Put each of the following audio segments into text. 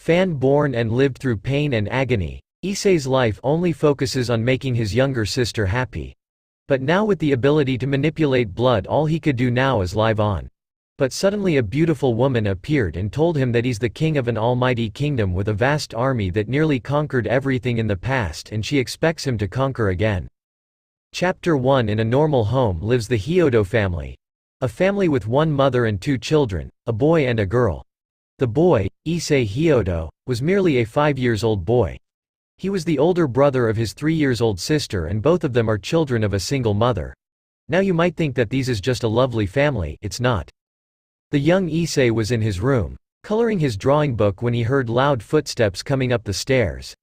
Fan born and lived through pain and agony, Issei's life only focuses on making his younger sister happy. But now with the ability to manipulate blood, all he could do now is live on. But suddenly a beautiful woman appeared and told him that he's the king of an almighty kingdom with a vast army that nearly conquered everything in the past, and she expects him to conquer again. Chapter 1. In a normal home lives the Hyodo family. A family with one mother and two children, a boy and a girl. The boy, Issei Hyodo, was merely a 5-year-old boy. He was the older brother of his 3-year-old sister, and both of them are children of a single mother. Now you might think that these is just a lovely family. It's not. The young Issei was in his room, coloring his drawing book, when he heard loud footsteps coming up the stairs.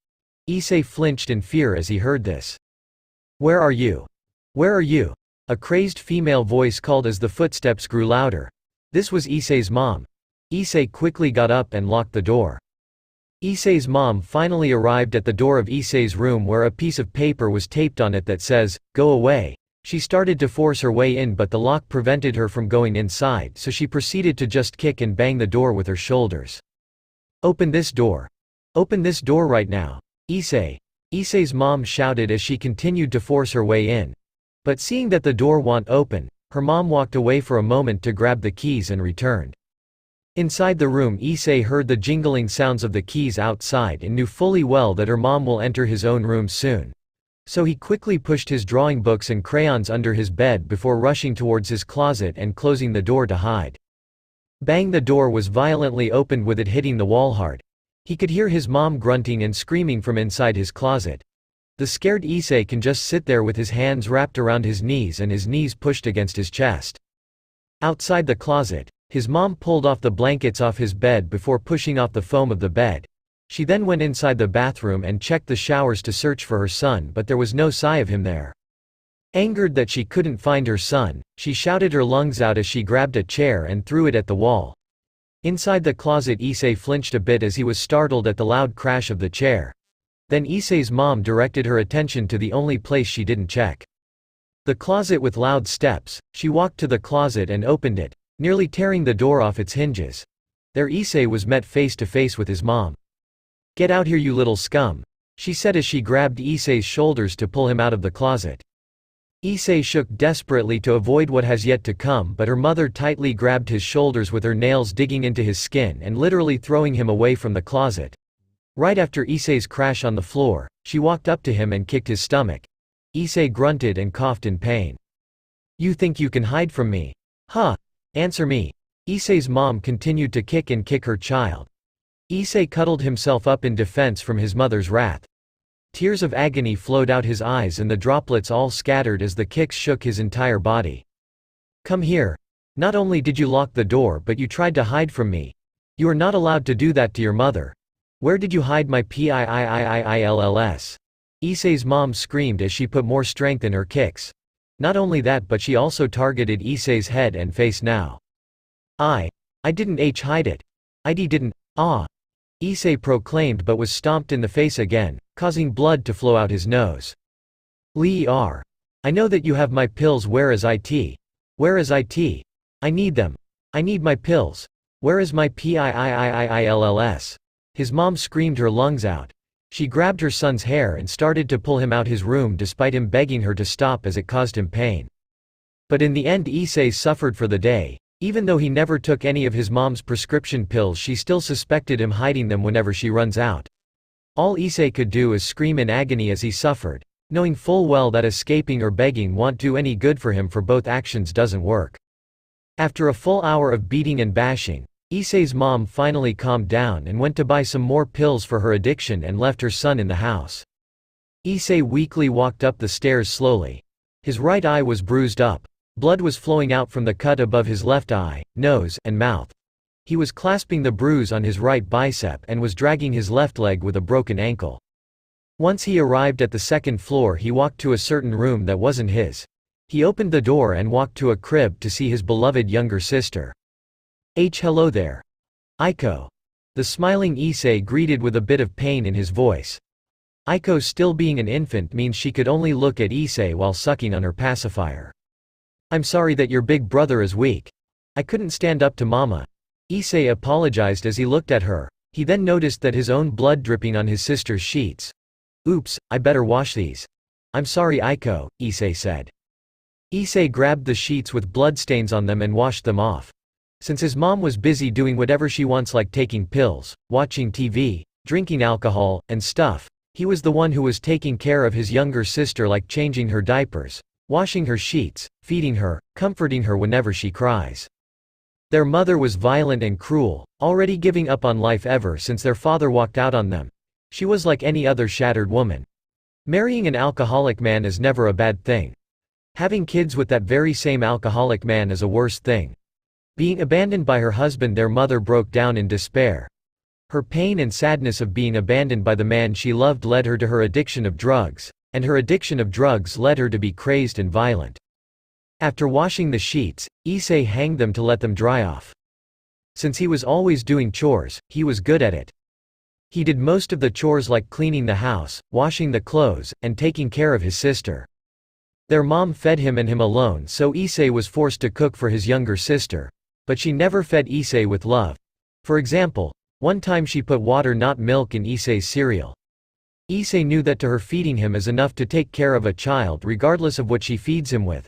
Issei flinched in fear as he heard this. "Where are you? Where are you?" A crazed female voice called as the footsteps grew louder. This was Issei's mom. Issei quickly got up and locked the door. Issei's mom finally arrived at the door of Issei's room, where a piece of paper was taped on it that says, "Go away." She started to force her way in, but the lock prevented her from going inside, so she proceeded to just kick and bang the door with her shoulders. "Open this door. Open this door right now, Issei." Issei's mom shouted as she continued to force her way in. But seeing that the door won't open, her mom walked away for a moment to grab the keys and returned. Inside the room, Issei heard the jingling sounds of the keys outside and knew fully well that her mom will enter his own room soon. So he quickly pushed his drawing books and crayons under his bed before rushing towards his closet and closing the door to hide. Bang! The door was violently opened, with it hitting the wall hard. He could hear his mom grunting and screaming from inside his closet. The scared Issei can just sit there with his hands wrapped around his knees and his knees pushed against his chest. Outside the closet, his mom pulled off the blankets off his bed before pushing off the foam of the bed. She then went inside the bathroom and checked the showers to search for her son, but there was no sign of him there. Angered that she couldn't find her son, she shouted her lungs out as she grabbed a chair and threw it at the wall. Inside the closet, Issei flinched a bit as he was startled at the loud crash of the chair. Then Issei's mom directed her attention to the only place she didn't check. The closet. With loud steps, she walked to the closet and opened it, nearly tearing the door off its hinges. There Issei was met face to face with his mom. "Get out here, you little scum," she said as she grabbed Issei's shoulders to pull him out of the closet. Issei shook desperately to avoid what has yet to come, but her mother tightly grabbed his shoulders with her nails digging into his skin and literally throwing him away from the closet. Right after Issei's crash on the floor, she walked up to him and kicked his stomach. Issei grunted and coughed in pain. "You think you can hide from me? Huh? Answer me." Issei's mom continued to kick and kick her child. Issei cuddled himself up in defense from his mother's wrath. Tears of agony flowed out his eyes and the droplets all scattered as the kicks shook his entire body. "Come here. Not only did you lock the door, but you tried to hide from me. You are not allowed to do that to your mother. Where did you hide my pills?" Issei's mom screamed as she put more strength in her kicks. Not only that, but she also targeted Issei's head and face now. I didn't hide it. I didn't, Issei proclaimed, but was stomped in the face again, causing blood to flow out his nose. I know that you have my pills. Where is it? Where is it? I need them. I need my pills. Where is my pills? His mom screamed her lungs out. She grabbed her son's hair and started to pull him out his room despite him begging her to stop as it caused him pain. But in the end Issei suffered for the day. Even though he never took any of his mom's prescription pills, she still suspected him hiding them whenever she runs out. All Issei could do is scream in agony as he suffered, knowing full well that escaping or begging won't do any good for him, for both actions doesn't work. After a full hour of beating and bashing, Issei's mom finally calmed down and went to buy some more pills for her addiction and left her son in the house. Issei weakly walked up the stairs slowly. His right eye was bruised up. Blood was flowing out from the cut above his left eye, nose, and mouth. He was clasping the bruise on his right bicep and was dragging his left leg with a broken ankle. Once he arrived at the second floor, he walked to a certain room that wasn't his. He opened the door and walked to a crib to see his beloved younger sister. Hello there. Aiko. The smiling Issei greeted with a bit of pain in his voice. Aiko, still being an infant, means she could only look at Issei while sucking on her pacifier. "I'm sorry that your big brother is weak. I couldn't stand up to mama." Issei apologized as he looked at her. He then noticed that his own blood dripping on his sister's sheets. "Oops, I better wash these. I'm sorry Aiko," Issei said. Issei grabbed the sheets with bloodstains on them and washed them off. Since his mom was busy doing whatever she wants like taking pills, watching TV, drinking alcohol, and stuff, he was the one who was taking care of his younger sister like changing her diapers, washing her sheets, feeding her, comforting her whenever she cries. Their mother was violent and cruel, already giving up on life ever since their father walked out on them. She was like any other shattered woman. Marrying an alcoholic man is never a bad thing. Having kids with that very same alcoholic man is a worse thing. Being abandoned by her husband, their mother broke down in despair. Her pain and sadness of being abandoned by the man she loved led her to her addiction of drugs, and her addiction of drugs led her to be crazed and violent. After washing the sheets, Issei hanged them to let them dry off. Since he was always doing chores, he was good at it. He did most of the chores like cleaning the house, washing the clothes, and taking care of his sister. Their mom fed him and him alone, so Issei was forced to cook for his younger sister. But she never fed Issei with love. For example, one time she put water not milk in Issei's cereal. Issei knew that to her feeding him is enough to take care of a child regardless of what she feeds him with.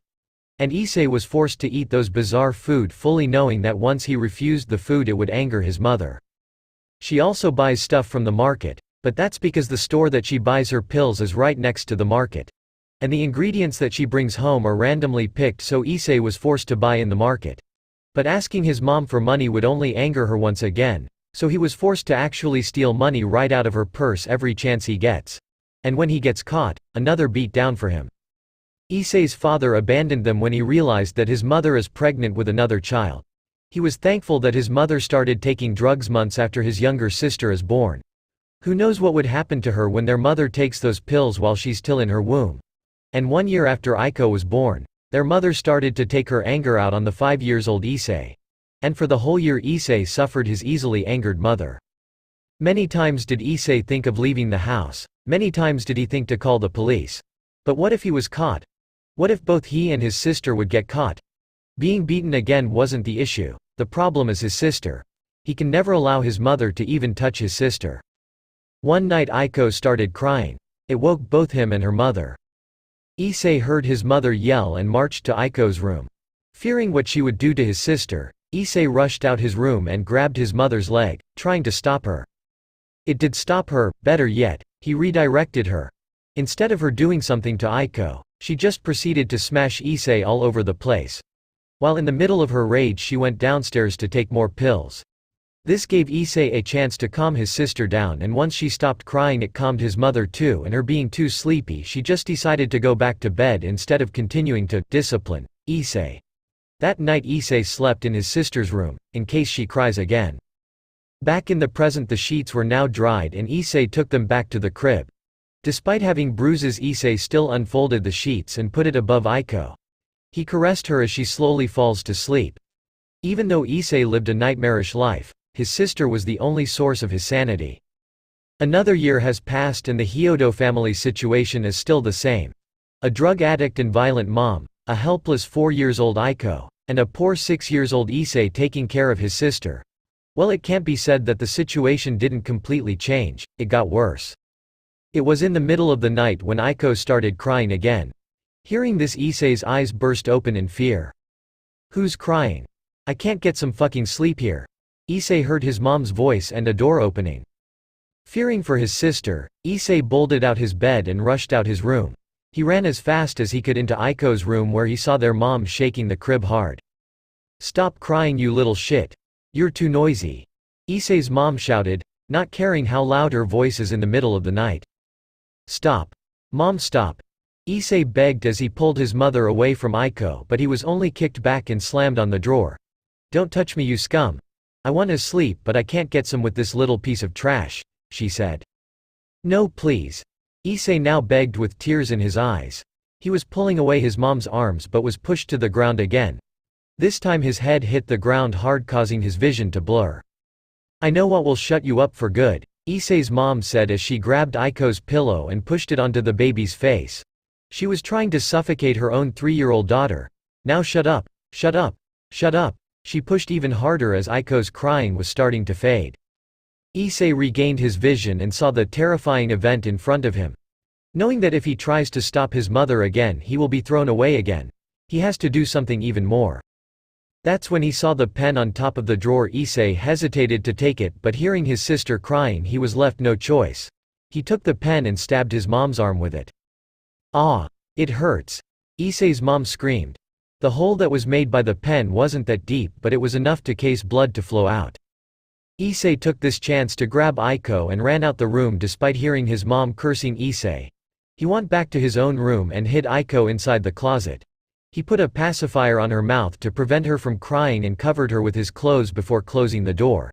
And Issei was forced to eat those bizarre food fully knowing that once he refused the food it would anger his mother. She also buys stuff from the market, but that's because the store that she buys her pills is right next to the market. And the ingredients that she brings home are randomly picked, so Issei was forced to buy in the market. But asking his mom for money would only anger her once again, so he was forced to actually steal money right out of her purse every chance he gets. And when he gets caught, another beat down for him. Issei's father abandoned them when he realized that his mother is pregnant with another child. He was thankful that his mother started taking drugs months after his younger sister is born. Who knows what would happen to her when their mother takes those pills while she's still in her womb. And 1 year after Aiko was born, their mother started to take her anger out on the 5-year-old Issei. And for the whole year Issei suffered his easily angered mother. Many times did Issei think of leaving the house, many times did he think to call the police. But what if he was caught? What if both he and his sister would get caught? Being beaten again wasn't the issue, the problem is his sister. He can never allow his mother to even touch his sister. One night Aiko started crying. It woke both him and her mother. Issei heard his mother yell and marched to Aiko's room. Fearing what she would do to his sister, Issei rushed out his room and grabbed his mother's leg, trying to stop her. It did stop her, better yet, he redirected her. Instead of her doing something to Aiko, she just proceeded to smash Issei all over the place. While in the middle of her rage she went downstairs to take more pills. This gave Issei a chance to calm his sister down, and once she stopped crying it calmed his mother too, and her being too sleepy she just decided to go back to bed instead of continuing to discipline Issei. That night Issei slept in his sister's room, in case she cries again. Back in the present the sheets were now dried and Issei took them back to the crib. Despite having bruises Issei still unfolded the sheets and put it above Aiko. He caressed her as she slowly falls to sleep. Even though Issei lived a nightmarish life, his sister was the only source of his sanity. Another year has passed and the Hyodo family's situation is still the same. A drug addict and violent mom, a helpless 4-year-old Aiko, and a poor 6-year-old Issei taking care of his sister. Well, it can't be said that the situation didn't completely change, it got worse. It was in the middle of the night when Aiko started crying again. Hearing this Issei's eyes burst open in fear. Who's crying? I can't get some fucking sleep here. Issei heard his mom's voice and a door opening. Fearing for his sister, Issei bolted out his bed and rushed out his room. He ran as fast as he could into Aiko's room where he saw their mom shaking the crib hard. "Stop crying you little shit. You're too noisy," Issei's mom shouted, not caring how loud her voice is in the middle of the night. "Stop. Mom, stop," Issei begged as he pulled his mother away from Aiko, but he was only kicked back and slammed on the drawer. "Don't touch me you scum. I want to sleep but I can't get some with this little piece of trash," she said. "No please," Issei now begged with tears in his eyes. He was pulling away his mom's arms but was pushed to the ground again. This time his head hit the ground hard, causing his vision to blur. "I know what will shut you up for good," Issei's mom said as she grabbed Aiko's pillow and pushed it onto the baby's face. She was trying to suffocate her own 3-year-old daughter. "Now shut up, shut up, shut up." She pushed even harder as Aiko's crying was starting to fade. Issei regained his vision and saw the terrifying event in front of him. Knowing that if he tries to stop his mother again he will be thrown away again, he has to do something even more. That's when he saw the pen on top of the drawer. Issei hesitated to take it, but hearing his sister crying he was left no choice. He took the pen and stabbed his mom's arm with it. "Ah! It hurts!" Issei's mom screamed. The hole that was made by the pen wasn't that deep, but it was enough to cause blood to flow out. Issei took this chance to grab Aiko and ran out the room despite hearing his mom cursing Issei. He went back to his own room and hid Aiko inside the closet. He put a pacifier on her mouth to prevent her from crying and covered her with his clothes before closing the door.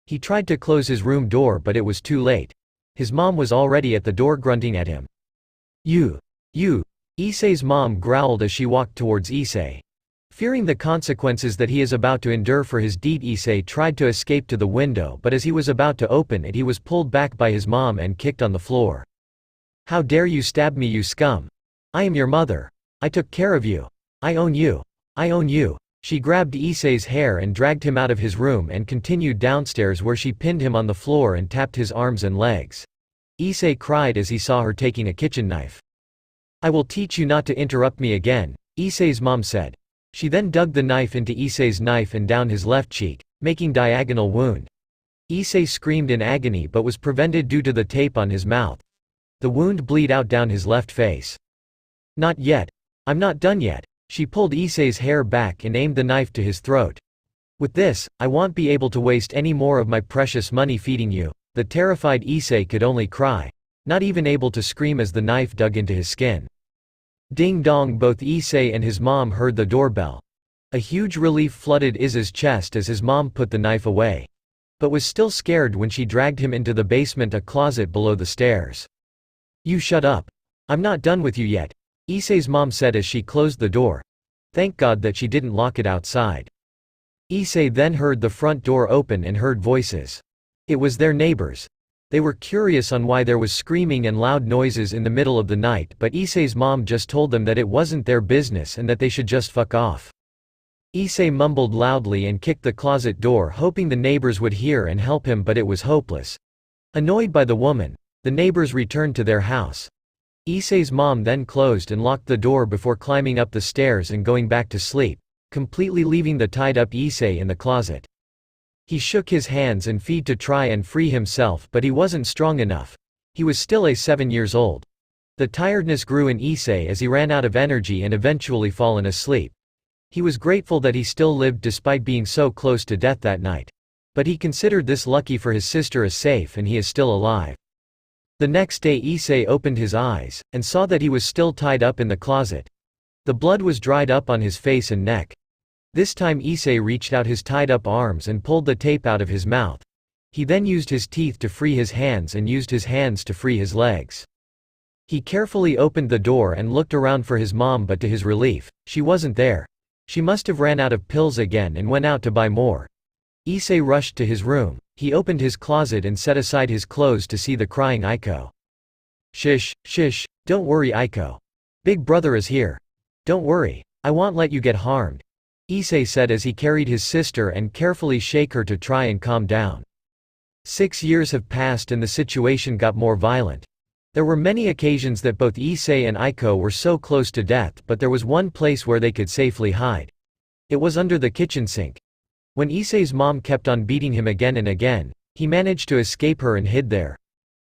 He tried to close his room door but it was too late. His mom was already at the door grunting at him. You! Issei's mom growled as she walked towards Issei. Fearing the consequences that he is about to endure for his deed, Issei tried to escape to the window, but as he was about to open it he was pulled back by his mom and kicked on the floor. "How dare you stab me, you scum! I am your mother. I took care of you. I own you. I own you." She grabbed Issei's hair and dragged him out of his room and continued downstairs where she pinned him on the floor and tapped his arms and legs. Issei cried as he saw her taking a kitchen knife. "I will teach you not to interrupt me again," Issei's mom said. She then dug the knife into Issei's knife and down his left cheek, making diagonal wound. Issei screamed in agony but was prevented due to the tape on his mouth. The wound bleed out down his left face. "Not yet. I'm not done yet." She pulled Issei's hair back and aimed the knife to his throat. "With this, I won't be able to waste any more of my precious money feeding you." The terrified Issei could only cry, not even able to scream as the knife dug into his skin. Ding dong! Both Issei and his mom heard the doorbell. A huge relief flooded Issei's chest as his mom put the knife away, but was still scared when she dragged him into the basement, a closet below the stairs. "You shut up. I'm not done with you yet," Issei's mom said as she closed the door. Thank God that she didn't lock it outside. Issei then heard the front door open and heard voices. It was their neighbors. They were curious on why there was screaming and loud noises in the middle of the night, but Issei's mom just told them that it wasn't their business and that they should just fuck off. Issei mumbled loudly and kicked the closet door, hoping the neighbors would hear and help him, but it was hopeless. Annoyed by the woman, the neighbors returned to their house. Issei's mom then closed and locked the door before climbing up the stairs and going back to sleep, completely leaving the tied-up Issei in the closet. He shook his hands and feet to try and free himself, but he wasn't strong enough. He was still 7 years old. The tiredness grew in Issei as he ran out of energy and eventually fallen asleep. He was grateful that he still lived despite being so close to death that night. But he considered this lucky, for his sister is safe and he is still alive. The next day Issei opened his eyes, and saw that he was still tied up in the closet. The blood was dried up on his face and neck. This time Issei reached out his tied-up arms and pulled the tape out of his mouth. He then used his teeth to free his hands and used his hands to free his legs. He carefully opened the door and looked around for his mom, but to his relief, she wasn't there. She must have ran out of pills again and went out to buy more. Issei rushed to his room. He opened his closet and set aside his clothes to see the crying Aiko. Shush, don't worry Aiko. Big brother is here. Don't worry, I won't let you get harmed," Issei said as he carried his sister and carefully shook her to try and calm down. 6 years have passed and the situation got more violent. There were many occasions that both Issei and Aiko were so close to death, but there was one place where they could safely hide. It was under the kitchen sink. When Issei's mom kept on beating him again and again, he managed to escape her and hid there.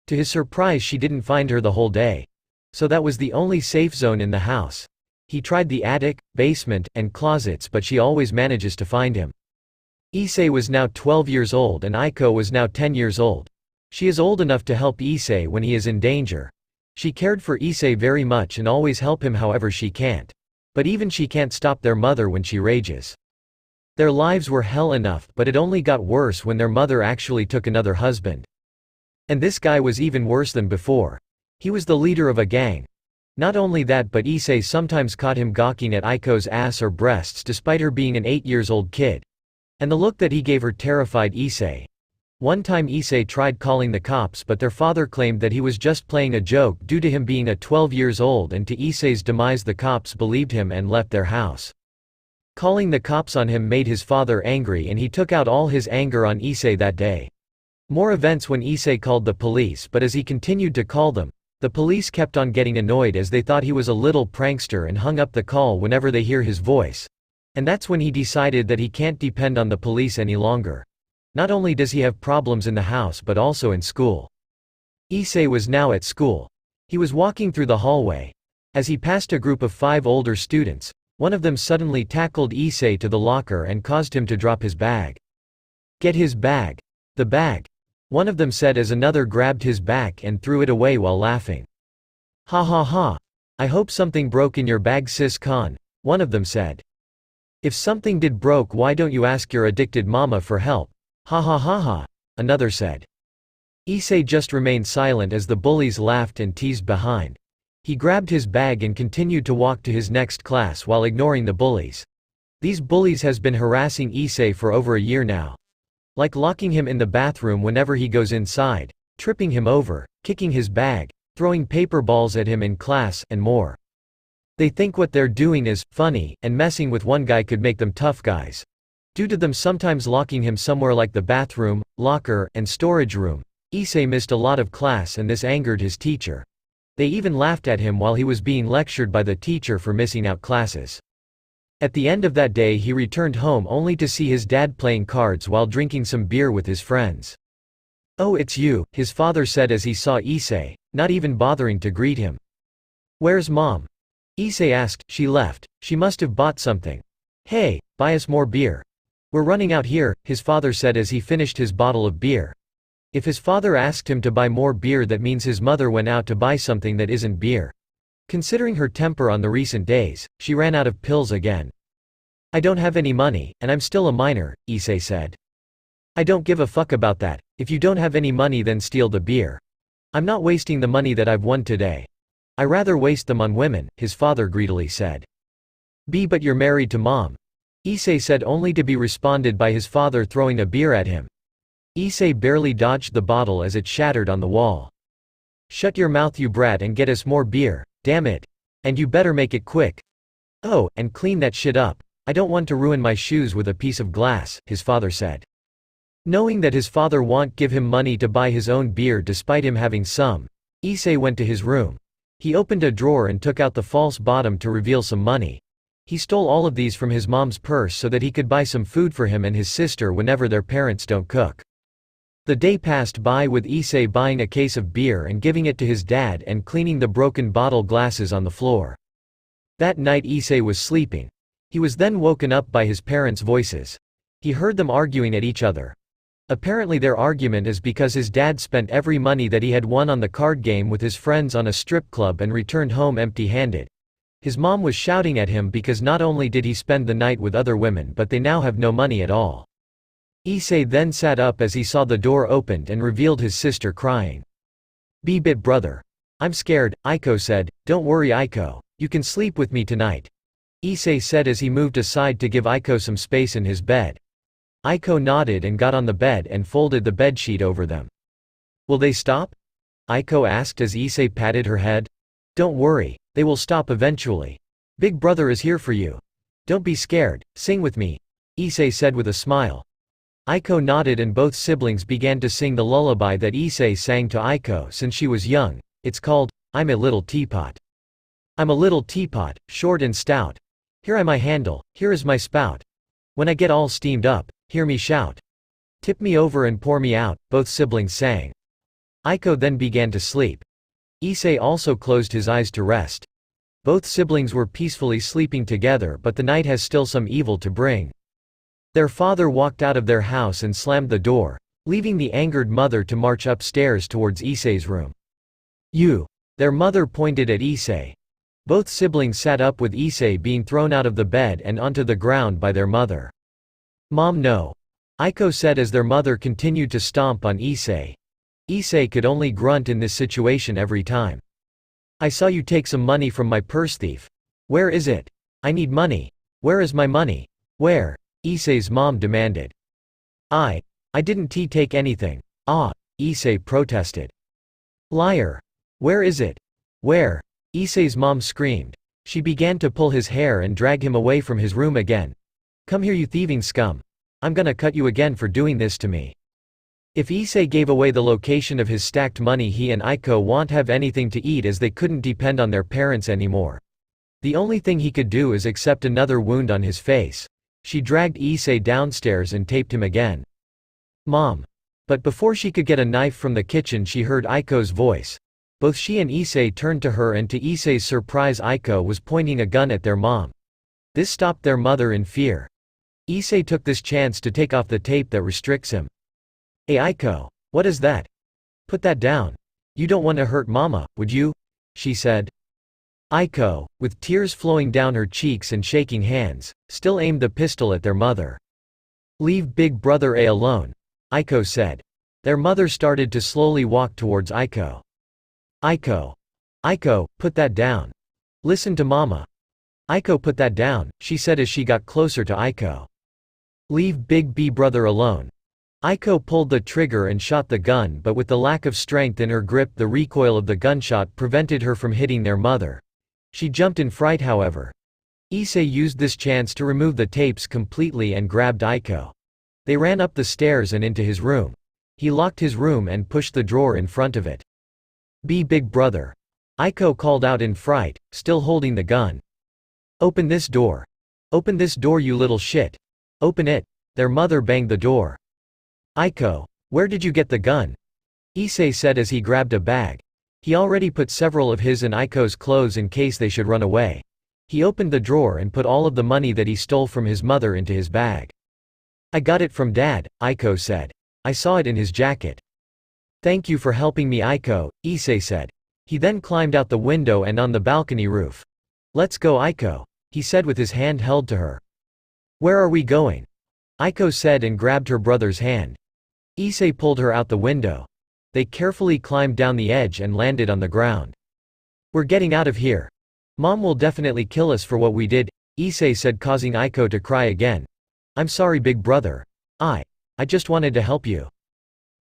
To his surprise, she didn't find her the whole day. So that was the only safe zone in the house. He tried the attic, basement, and closets, but she always manages to find him. Issei was now 12 years old and Aiko was now 10 years old. She is old enough to help Issei when he is in danger. She cared for Issei very much and always help him however she can't. But even she can't stop their mother when she rages. Their lives were hell enough, but it only got worse when their mother actually took another husband. And this guy was even worse than before. He was the leader of a gang. Not only that, but Issei sometimes caught him gawking at Aiko's ass or breasts despite her being an 8-year-old kid. And the look that he gave her terrified Issei. One time Issei tried calling the cops, but their father claimed that he was just playing a joke due to him being 12 years old, and to Issei's demise the cops believed him and left their house. Calling the cops on him made his father angry and he took out all his anger on Issei that day. More events when Issei called the police, but as he continued to call them, the police kept on getting annoyed as they thought he was a little prankster and hung up the call whenever they hear his voice. And that's when he decided that he can't depend on the police any longer. Not only does he have problems in the house but also in school. Issei was now at school. He was walking through the hallway. As he passed a group of 5 older students, one of them suddenly tackled Issei to the locker and caused him to drop his bag. "Get his bag. The bag," one of them said as another grabbed his back and threw it away while laughing. "Ha ha ha. I hope something broke in your bag, sis Khan," one of them said. "If something did broke, why don't you ask your addicted mama for help? Ha ha ha ha," another said. Issei just remained silent as the bullies laughed and teased behind. He grabbed his bag and continued to walk to his next class while ignoring the bullies. These bullies has been harassing Issei for over a year now. Like locking him in the bathroom whenever he goes inside, tripping him over, kicking his bag, throwing paper balls at him in class, and more. They think what they're doing is funny, and messing with one guy could make them tough guys. Due to them sometimes locking him somewhere like the bathroom, locker, and storage room, Issei missed a lot of class and this angered his teacher. They even laughed at him while he was being lectured by the teacher for missing out classes. At the end of that day he returned home only to see his dad playing cards while drinking some beer with his friends. "Oh, it's you," his father said as he saw Issei, not even bothering to greet him. "Where's mom?" Issei asked. "She left. She must have bought something." "Hey, buy us more beer. We're running out here," his father said as he finished his bottle of beer. If his father asked him to buy more beer, that means his mother went out to buy something that isn't beer. Considering her temper on the recent days, she ran out of pills again. "I don't have any money, and I'm still a minor," Issei said. "I don't give a fuck about that. If you don't have any money, then steal the beer. I'm not wasting the money that I've won today. I rather waste them on women," his father greedily said. But you're married to mom," Issei said, only to be responded by his father throwing a beer at him. Issei barely dodged the bottle as it shattered on the wall. "Shut your mouth, you brat, and get us more beer, damn it. And you better make it quick. Oh, and clean that shit up. I don't want to ruin my shoes with a piece of glass," his father said. Knowing that his father won't give him money to buy his own beer despite him having some, Issei went to his room. He opened a drawer and took out the false bottom to reveal some money. He stole all of these from his mom's purse so that he could buy some food for him and his sister whenever their parents don't cook. The day passed by with Issei buying a case of beer and giving it to his dad and cleaning the broken bottle glasses on the floor. That night Issei was sleeping. He was then woken up by his parents' voices. He heard them arguing at each other. Apparently their argument is because his dad spent every money that he had won on the card game with his friends on a strip club and returned home empty-handed. His mom was shouting at him because not only did he spend the night with other women, but they now have no money at all. Issei then sat up as he saw the door opened and revealed his sister crying. "Bit brother. I'm scared," Aiko said. "Don't worry, Aiko. You can sleep with me tonight," Issei said as he moved aside to give Aiko some space in his bed. Aiko nodded and got on the bed and folded the bedsheet over them. "Will they stop?" Aiko asked as Issei patted her head. "Don't worry, they will stop eventually. Big brother is here for you. Don't be scared, sing with me," Issei said with a smile. Aiko nodded and both siblings began to sing the lullaby that Issei sang to Aiko since she was young. It's called, "I'm a Little Teapot." "I'm a little teapot, short and stout. Here I my handle, here is my spout. When I get all steamed up, hear me shout. Tip me over and pour me out," both siblings sang. Aiko then began to sleep. Issei also closed his eyes to rest. Both siblings were peacefully sleeping together, but the night has still some evil to bring. Their father walked out of their house and slammed the door, leaving the angered mother to march upstairs towards Issei's room. "You!" Their mother pointed at Issei. Both siblings sat up with Issei being thrown out of the bed and onto the ground by their mother. "Mom, no," Aiko said as their mother continued to stomp on Issei. Issei could only grunt in this situation every time. "I saw you take some money from my purse, thief. Where is it? I need money. Where is my money? Where?" Issei's mom demanded. I didn't take anything. Ah," Issei protested. "Liar. Where is it? Where?" Issei's mom screamed. She began to pull his hair and drag him away from his room again. "Come here, you thieving scum. I'm gonna cut you again for doing this to me." If Issei gave away the location of his stacked money, he and Aiko won't have anything to eat, as they couldn't depend on their parents anymore. The only thing he could do is accept another wound on his face. She dragged Issei downstairs and taped him again. "Mom." But before she could get a knife from the kitchen, she heard Aiko's voice. Both she and Issei turned to her, and to Issei's surprise, Aiko was pointing a gun at their mom. This stopped their mother in fear. Issei took this chance to take off the tape that restricts him. "Hey Aiko, what is that? Put that down. You don't want to hurt Mama, would you?" she said. Aiko, with tears flowing down her cheeks and shaking hands, still aimed the pistol at their mother. "Leave Big Brother A alone," Aiko said. Their mother started to slowly walk towards Aiko. Aiko, put that down. Listen to Mama." "Aiko, put that down," she said as she got closer to Aiko. "Leave Big B Brother alone." Aiko pulled the trigger and shot the gun, but with the lack of strength in her grip, the recoil of the gunshot prevented her from hitting their mother. She jumped in fright, however. Issei used this chance to remove the tapes completely and grabbed Aiko. They ran up the stairs and into his room. He locked his room and pushed the drawer in front of it. "Be Big Brother," Aiko called out in fright, still holding the gun. "Open this door. Open this door, you little shit. Open it." Their mother banged the door. "Aiko, where did you get the gun?" Issei said as he grabbed a bag. He already put several of his and Aiko's clothes in case they should run away. He opened the drawer and put all of the money that he stole from his mother into his bag. "I got it from Dad," Aiko said. "I saw it in his jacket." "Thank you for helping me, Aiko," Issei said. He then climbed out the window and on the balcony roof. "Let's go, Aiko," he said with his hand held to her. "Where are we going?" Aiko said and grabbed her brother's hand. Issei pulled her out the window. They carefully climbed down the edge and landed on the ground. "We're getting out of here. Mom will definitely kill us for what we did," Issei said, causing Aiko to cry again. "I'm sorry, Big Brother. I just wanted to help you."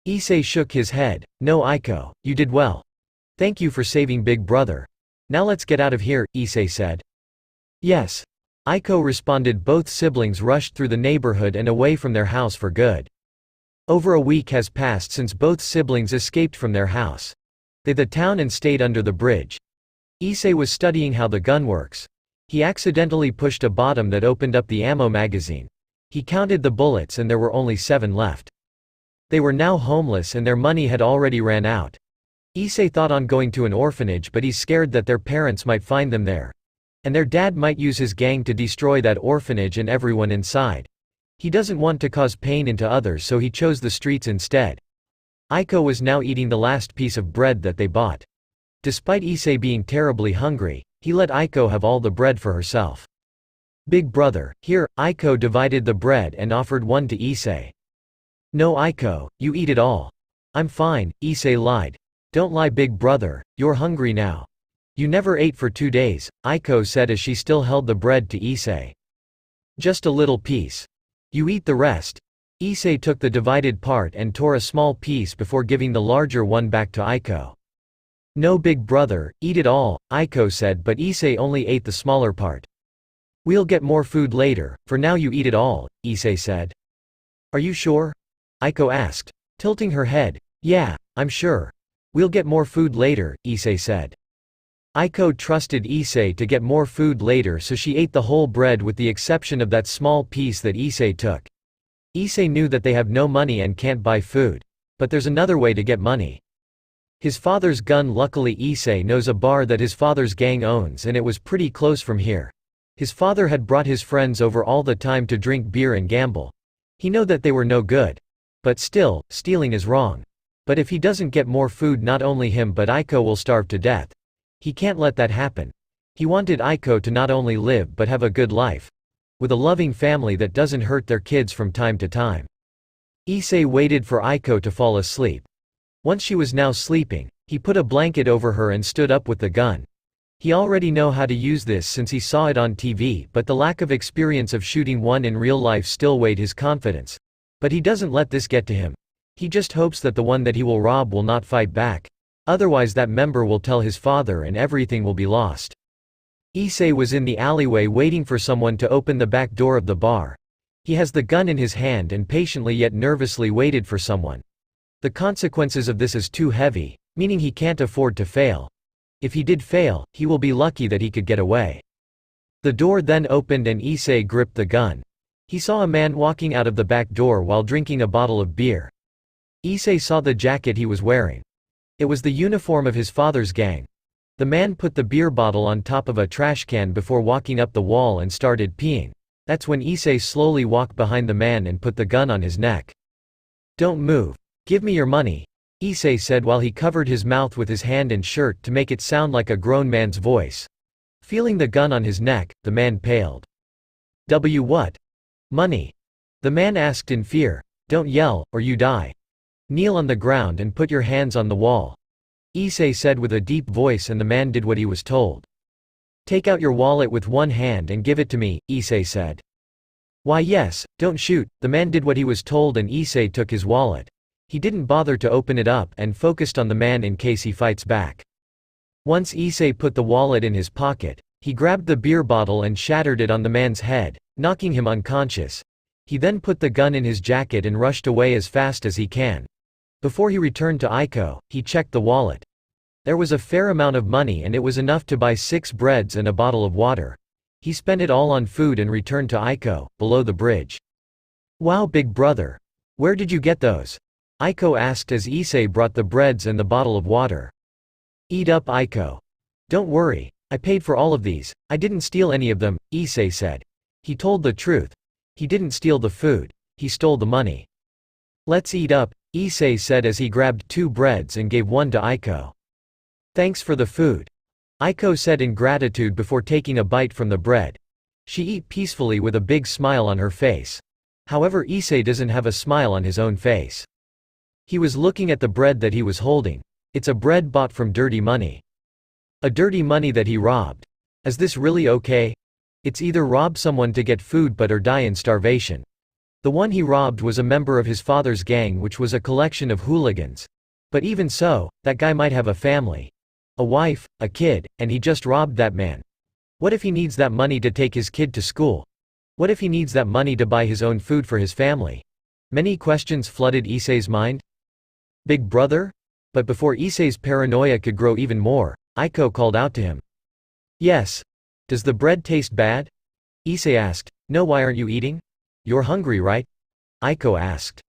Issei shook his head. "No, Aiko, you did well. Thank you for saving Big Brother. Now let's get out of here," Issei said. "Yes," Aiko responded. Both siblings rushed through the neighborhood and away from their house for good. Over a week has passed since both siblings escaped from their house. They the town and stayed under the bridge. Issei was studying how the gun works. He accidentally pushed a bottom that opened up the ammo magazine. He counted the bullets and there were only 7 left. They were now homeless and their money had already ran out. Issei thought on going to an orphanage, but he's scared that their parents might find them there. And their dad might use his gang to destroy that orphanage and everyone inside. He doesn't want to cause pain into others, so he chose the streets instead. Aiko was now eating the last piece of bread that they bought. Despite Issei being terribly hungry, he let Aiko have all the bread for herself. "Big Brother, here." Aiko divided the bread and offered one to Issei. "No, Aiko, you eat it all." "I'm fine," Issei lied. "Don't lie, Big Brother, you're hungry now. You never ate for 2 days, Aiko said as she still held the bread to Issei. "Just a little piece. You eat the rest." Issei took the divided part and tore a small piece before giving the larger one back to Aiko. "No, Big Brother, eat it all," Aiko said, but Issei only ate the smaller part. "We'll get more food later, for now you eat it all," Issei said. "Are you sure?" Aiko asked, tilting her head. "Yeah, I'm sure. We'll get more food later," Issei said. Aiko trusted Issei to get more food later, so she ate the whole bread with the exception of that small piece that Issei took. Issei knew that they have no money and can't buy food. But there's another way to get money. His father's gun. Luckily Issei knows a bar that his father's gang owns, and it was pretty close from here. His father had brought his friends over all the time to drink beer and gamble. He knew that they were no good. But still, stealing is wrong. But if he doesn't get more food, not only him but Aiko will starve to death. He can't let that happen. He wanted Aiko to not only live but have a good life. With a loving family that doesn't hurt their kids from time to time. Issei waited for Aiko to fall asleep. Once she was now sleeping, he put a blanket over her and stood up with the gun. He already know how to use this since he saw it on TV, but the lack of experience of shooting one in real life still weighed his confidence. But he doesn't let this get to him. He just hopes that the one that he will rob will not fight back. Otherwise that member will tell his father and everything will be lost. Issei was in the alleyway waiting for someone to open the back door of the bar. He has the gun in his hand and patiently yet nervously waited for someone. The consequences of this is too heavy, meaning he can't afford to fail. If he did fail, he will be lucky that he could get away. The door then opened and Issei gripped the gun. He saw a man walking out of the back door while drinking a bottle of beer. Issei saw the jacket he was wearing. It was the uniform of his father's gang. The man put the beer bottle on top of a trash can before walking up the wall and started peeing. That's when Issei slowly walked behind the man and put the gun on his neck. "Don't move. Give me your money," Issei said while he covered his mouth with his hand and shirt to make it sound like a grown man's voice. Feeling the gun on his neck, the man paled. What? Money?" the man asked in fear. "Don't yell, or you die. Kneel on the ground and put your hands on the wall," Issei said with a deep voice, and the man did what he was told. "Take out your wallet with one hand and give it to me," Issei said. "Why yes, don't shoot." The man did what he was told and Issei took his wallet. He didn't bother to open it up and focused on the man in case he fights back. Once Issei put the wallet in his pocket, he grabbed the beer bottle and shattered it on the man's head, knocking him unconscious. He then put the gun in his jacket and rushed away as fast as he can. Before he returned to Issei, he checked the wallet. There was a fair amount of money and it was enough to buy 6 breads and a bottle of water. He spent it all on food and returned to Issei, below the bridge. "Wow, big brother. Where did you get those?" Issei asked as Issei brought the breads and the bottle of water. "Eat up, Issei. Don't worry, I paid for all of these. I didn't steal any of them," Issei said. He told the truth. He didn't steal the food, he stole the money. "Let's eat up," Issei said as he grabbed 2 breads and gave one to Issei. "Thanks for the food," Issei said in gratitude before taking a bite from the bread. She ate peacefully with a big smile on her face. However, Issei doesn't have a smile on his own face. He was looking at the bread that he was holding. It's a bread bought from dirty money. A dirty money that he robbed. Is this really okay? It's either rob someone to get food or die in starvation. The one he robbed was a member of his father's gang, which was a collection of hooligans. But even so, that guy might have a family. A wife, a kid, and he just robbed that man. What if he needs that money to take his kid to school? What if he needs that money to buy his own food for his family? Many questions flooded Issei's mind. "Big brother?" But before Issei's paranoia could grow even more, Issei called out to him. "Yes. Does the bread taste bad?" Issei asked. "No, why aren't you eating? You're hungry, right?" Issei asked.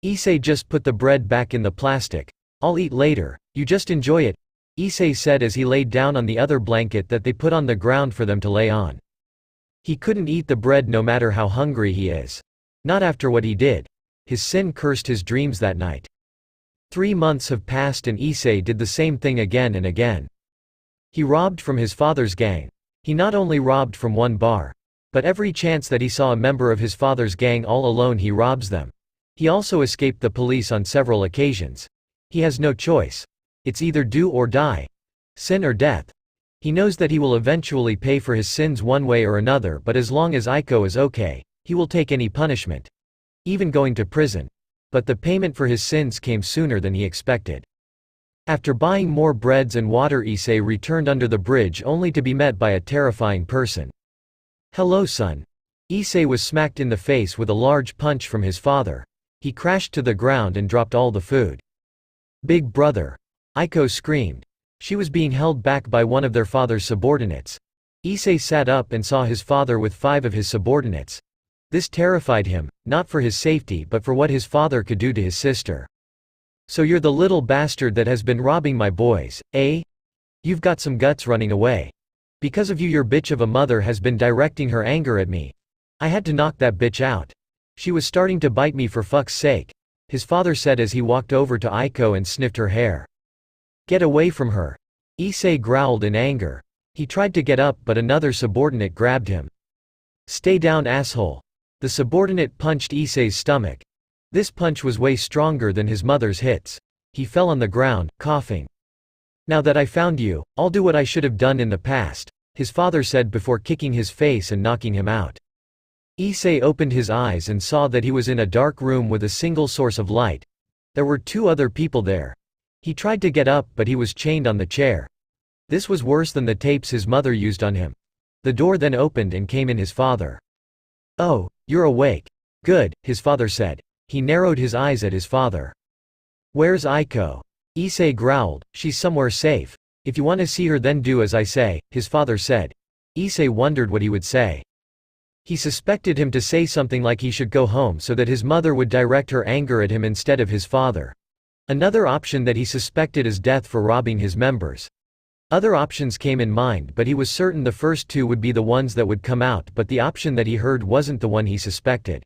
Issei just put the bread back in the plastic. "I'll eat later, you just enjoy it," Issei said as he laid down on the other blanket that they put on the ground for them to lay on. He couldn't eat the bread no matter how hungry he is. Not after what he did. His sin cursed his dreams that night. 3 months have passed and Issei did the same thing again and again. He robbed from his father's gang. He not only robbed from one bar, but every chance that he saw a member of his father's gang all alone he robs them. He also escaped the police on several occasions. He has no choice. It's either do or die. Sin or death. He knows that he will eventually pay for his sins one way or another, but as long as Issei is okay, he will take any punishment. Even going to prison. But the payment for his sins came sooner than he expected. After buying more breads and water, Issei returned under the bridge only to be met by a terrifying person. "Hello, son." Issei was smacked in the face with a large punch from his father. He crashed to the ground and dropped all the food. "Big brother!" Issei screamed. She was being held back by one of their father's subordinates. Issei sat up and saw his father with 5 of his subordinates. This terrified him, not for his safety but for what his father could do to his sister. "So you're the little bastard that has been robbing my boys, eh? You've got some guts running away. Because of you your bitch of a mother has been directing her anger at me. I had to knock that bitch out. She was starting to bite me for fuck's sake," his father said as he walked over to Issei and sniffed her hair. "Get away from her." Issei growled in anger. He tried to get up but another subordinate grabbed him. "Stay down, asshole." The subordinate punched Issei's stomach. This punch was way stronger than his mother's hits. He fell on the ground, coughing. "Now that I found you, I'll do what I should have done in the past," his father said before kicking his face and knocking him out. Issei opened his eyes and saw that he was in a dark room with a single source of light. There were 2 other people there. He tried to get up but he was chained on the chair. This was worse than the tapes his mother used on him. The door then opened and came in his father. "Oh, you're awake. Good," his father said. He narrowed his eyes at his father. "Where's Aiko?" Issei growled. "She's somewhere safe. If you want to see her then do as I say," his father said. Issei wondered what he would say. He suspected him to say something like he should go home so that his mother would direct her anger at him instead of his father. Another option that he suspected is death for robbing his members. Other options came in mind, but he was certain the first two would be the ones that would come out, but the option that he heard wasn't the one he suspected.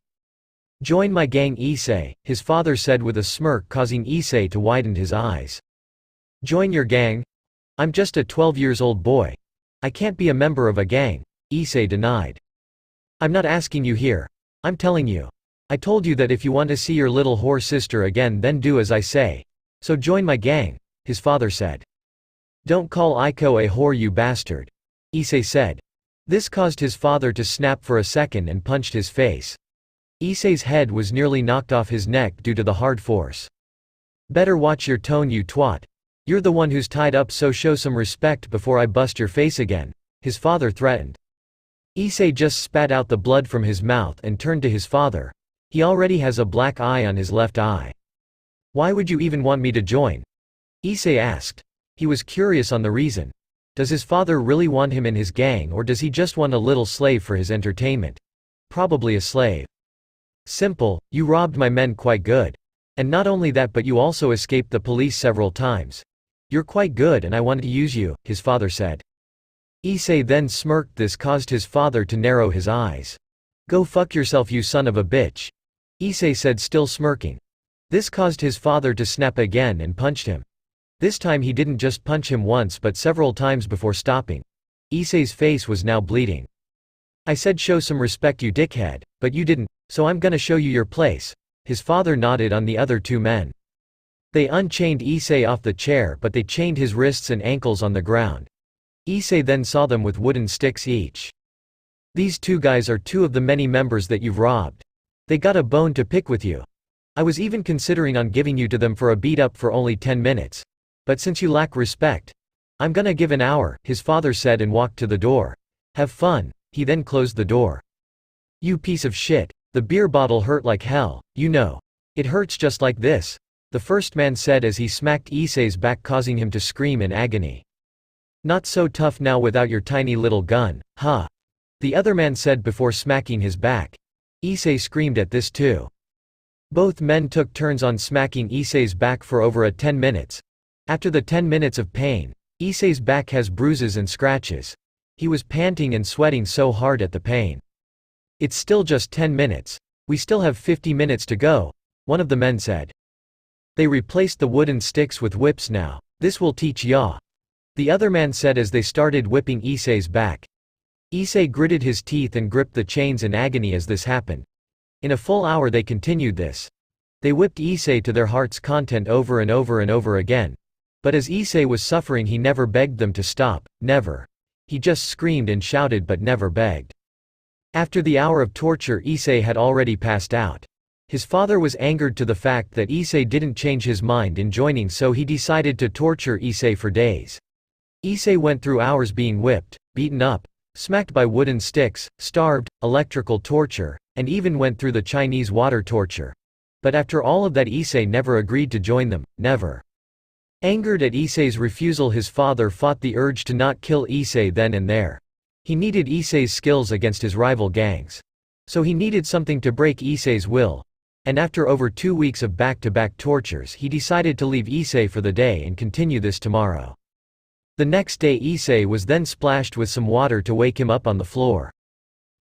"Join my gang, Issei," his father said with a smirk causing Issei to widen his eyes. "Join your gang? I'm just a 12-years-old boy. I can't be a member of a gang," Issei denied. "I'm not asking you here. I'm telling you. I told you that if you want to see your little whore sister again then do as I say. So join my gang," his father said. "Don't call Aiko a whore, you bastard," Issei said. This caused his father to snap for a second and punched his face. Issei's head was nearly knocked off his neck due to the hard force. "Better watch your tone, you twat. You're the one who's tied up, so show some respect before I bust your face again," his father threatened. Issei just spat out the blood from his mouth and turned to his father. He already has a black eye on his left eye. "Why would you even want me to join?" Issei asked. He was curious on the reason. Does his father really want him in his gang, or does he just want a little slave for his entertainment? Probably a slave. "Simple, you robbed my men quite good. And not only that, but you also escaped the police several times. You're quite good and I wanted to use you," his father said. Issei then smirked. This caused his father to narrow his eyes. "Go fuck yourself, you son of a bitch," Issei said, still smirking. This caused his father to snap again and punched him. This time he didn't just punch him once but several times before stopping. Issei's face was now bleeding. "I said show some respect, you dickhead, but you didn't, so I'm gonna show you your place," his father nodded on the other two men. They unchained Issei off the chair, but they chained his wrists and ankles on the ground. Issei then saw them with wooden sticks each. "These two guys are two of the many members that you've robbed. They got a bone to pick with you. I was even considering on giving you to them for a beat-up for only 10 minutes. But since you lack respect, I'm gonna give an hour," his father said and walked to the door. "Have fun," he then closed the door. "You piece of shit. The beer bottle hurt like hell, you know. It hurts just like this," the first man said as he smacked Issei's back, causing him to scream in agony. "Not so tough now without your tiny little gun, huh?" the other man said before smacking his back. Issei screamed at this too. Both men took turns on smacking Issei's back for over 10 minutes. After the 10 minutes of pain, Issei's back has bruises and scratches. He was panting and sweating so hard at the pain. "It's still just 10 minutes. We still have 50 minutes to go," one of the men said. "They replaced the wooden sticks with whips now. This will teach ya," the other man said as they started whipping Issei's back. Issei gritted his teeth and gripped the chains in agony as this happened. In a full hour they continued this. They whipped Issei to their heart's content over and over and over again. But as Issei was suffering, he never begged them to stop, never. He just screamed and shouted but never begged. After the hour of torture, Issei had already passed out. His father was angered to the fact that Issei didn't change his mind in joining, so he decided to torture Issei for days. Issei went through hours being whipped, beaten up, smacked by wooden sticks, starved, electrical torture, and even went through the Chinese water torture. But after all of that, Issei never agreed to join them, never. Angered at Issei's refusal, his father fought the urge to not kill Issei then and there. He needed Issei's skills against his rival gangs. So he needed something to break Issei's will. And after over 2 weeks of back-to-back tortures, he decided to leave Issei for the day and continue this tomorrow. The next day, Issei was then splashed with some water to wake him up on the floor.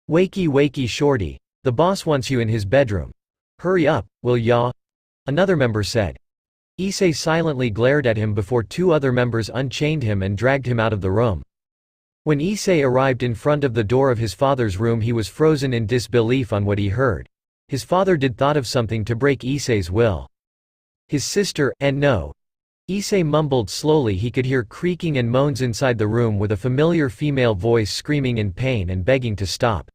"Wakey wakey shorty, the boss wants you in his bedroom. Hurry up, will ya?" another member said. Issei silently glared at him before 2 other members unchained him and dragged him out of the room. When Issei arrived in front of the door of his father's room, he was frozen in disbelief on what he heard. His father did thought of something to break Issei's will. His sister, and no. Issei mumbled slowly. He could hear creaking and moans inside the room with a familiar female voice screaming in pain and begging to stop.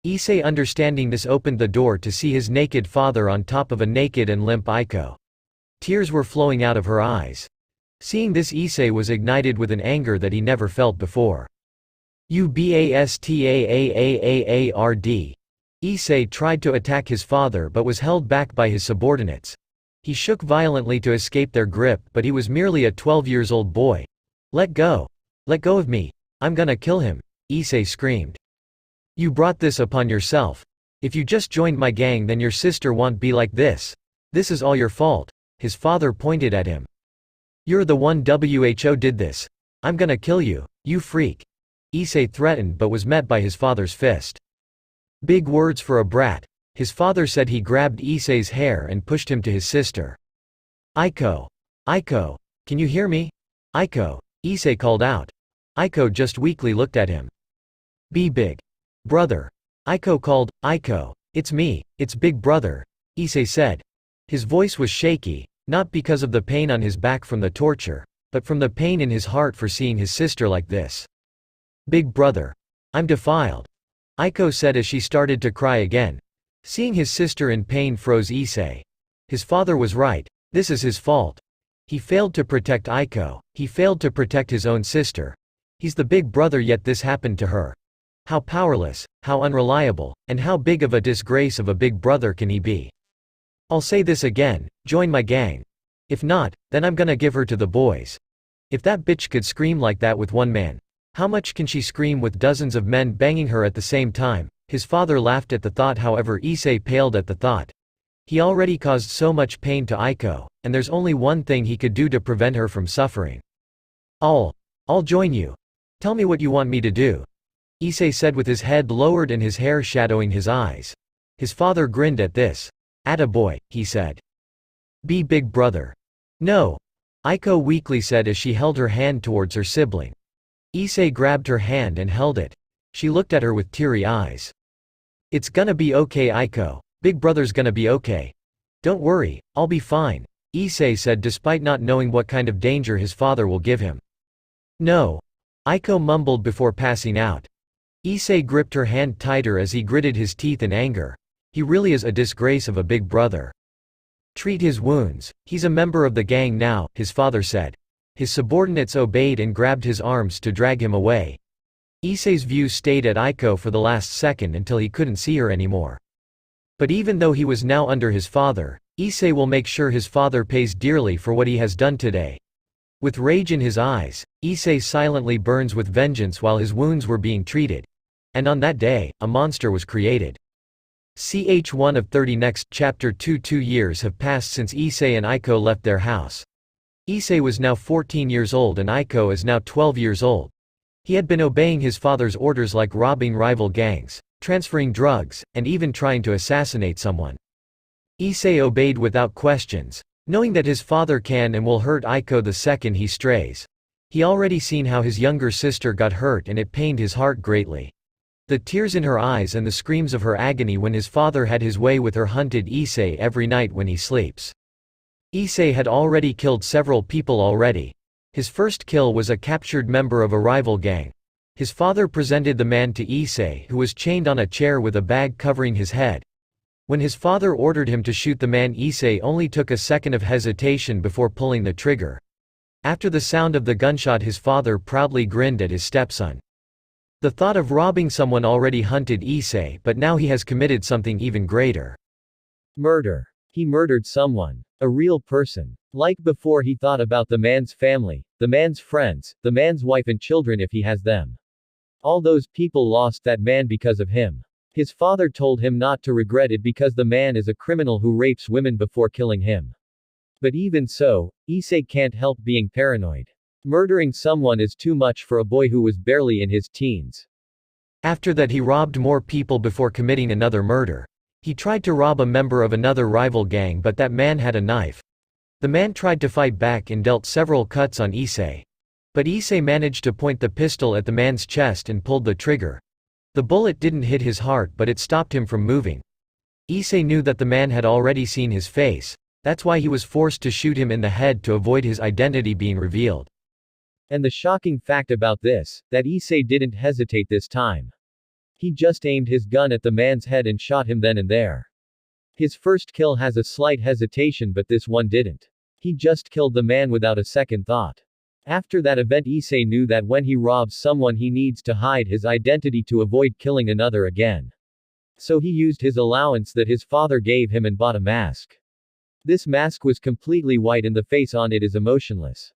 Issei, understanding this, opened the door to see his naked father on top of a naked and limp Aiko. Tears were flowing out of her eyes. Seeing this, Issei was ignited with an anger that he never felt before. "You bastard!" Issei tried to attack his father but was held back by his subordinates. He shook violently to escape their grip, but he was merely a 12-years-old boy. Let go! Let go of me! I'm gonna kill him! Issei screamed. You brought this upon yourself. If you just joined my gang then your sister won't be like this. This is all your fault. His father pointed at him. You're the one who did this. I'm gonna kill you, you freak. Issei threatened but was met by his father's fist. Big words for a brat. His father said. He grabbed Issei's hair and pushed him to his sister. Aiko! Aiko! Can you hear me? Aiko! Issei called out. Aiko just weakly looked at him. Be big brother. Aiko called. Aiko! It's me, it's big brother, Issei said. His voice was shaky, not because of the pain on his back from the torture, but from the pain in his heart for seeing his sister like this. Big brother. I'm defiled. Aiko said as she started to cry again. Seeing his sister in pain froze Issei. His father was right, this is his fault. He failed to protect Aiko, he failed to protect his own sister. He's the big brother yet this happened to her. How powerless, how unreliable, and how big of a disgrace of a big brother can he be? I'll say this again, join my gang. If not, then I'm gonna give her to the boys. If that bitch could scream like that with one man, how much can she scream with dozens of men banging her at the same time? His father laughed at the thought, however Issei paled at the thought. He already caused so much pain to Aiko, and there's only one thing he could do to prevent her from suffering. I'll join you. Tell me what you want me to do. Issei said with his head lowered and his hair shadowing his eyes. His father grinned at this. Attaboy, he said. Be big brother. No. Aiko weakly said as she held her hand towards her sibling. Issei grabbed her hand and held it. She looked at her with teary eyes. It's gonna be okay, Aiko. Big brother's gonna be okay. Don't worry, I'll be fine, Issei said despite not knowing what kind of danger his father will give him. No. Aiko mumbled before passing out. Issei gripped her hand tighter as he gritted his teeth in anger. He really is a disgrace of a big brother. Treat his wounds, he's a member of the gang now, his father said. His subordinates obeyed and grabbed his arms to drag him away. Issei's view stayed at Aiko for the last second until he couldn't see her anymore. But even though he was now under his father, Issei will make sure his father pays dearly for what he has done today. With rage in his eyes, Issei silently burns with vengeance while his wounds were being treated. And on that day, a monster was created. Ch 1 of 30 Next chapter 2. 2 years have passed since Issei and Aiko left their house. Issei was now 14 years old and Aiko is now 12 years old. He had been obeying his father's orders like robbing rival gangs, transferring drugs, and even trying to assassinate someone. Issei obeyed without questions, knowing that his father can and will hurt Aiko the second he strays. He already seen how his younger sister got hurt and it pained his heart greatly. The tears in her eyes and the screams of her agony when his father had his way with her haunted Issei every night when he sleeps. Issei had already killed several people already. His first kill was a captured member of a rival gang. His father presented the man to Issei, who was chained on a chair with a bag covering his head. When his father ordered him to shoot the man, Issei only took a second of hesitation before pulling the trigger. After the sound of the gunshot, his father proudly grinned at his stepson. The thought of robbing someone already haunted Issei, but now he has committed something even greater. Murder. He murdered someone. A real person. Like before, he thought about the man's family, the man's friends, the man's wife and children if he has them. All those people lost that man because of him. His father told him not to regret it because the man is a criminal who rapes women before killing him. But even so, Issei can't help being paranoid. Murdering someone is too much for a boy who was barely in his teens. After that, he robbed more people before committing another murder. He tried to rob a member of another rival gang, but that man had a knife. The man tried to fight back and dealt several cuts on Issei. But Issei managed to point the pistol at the man's chest and pulled the trigger. The bullet didn't hit his heart, but it stopped him from moving. Issei knew that the man had already seen his face. That's why he was forced to shoot him in the head to avoid his identity being revealed. And the shocking fact about this, that Issei didn't hesitate this time. He just aimed his gun at the man's head and shot him then and there. His first kill has a slight hesitation, but this one didn't. He just killed the man without a second thought. After that event, Issei knew that when he robs someone he needs to hide his identity to avoid killing another again. So he used his allowance that his father gave him and bought a mask. This mask was completely white and the face on it is emotionless.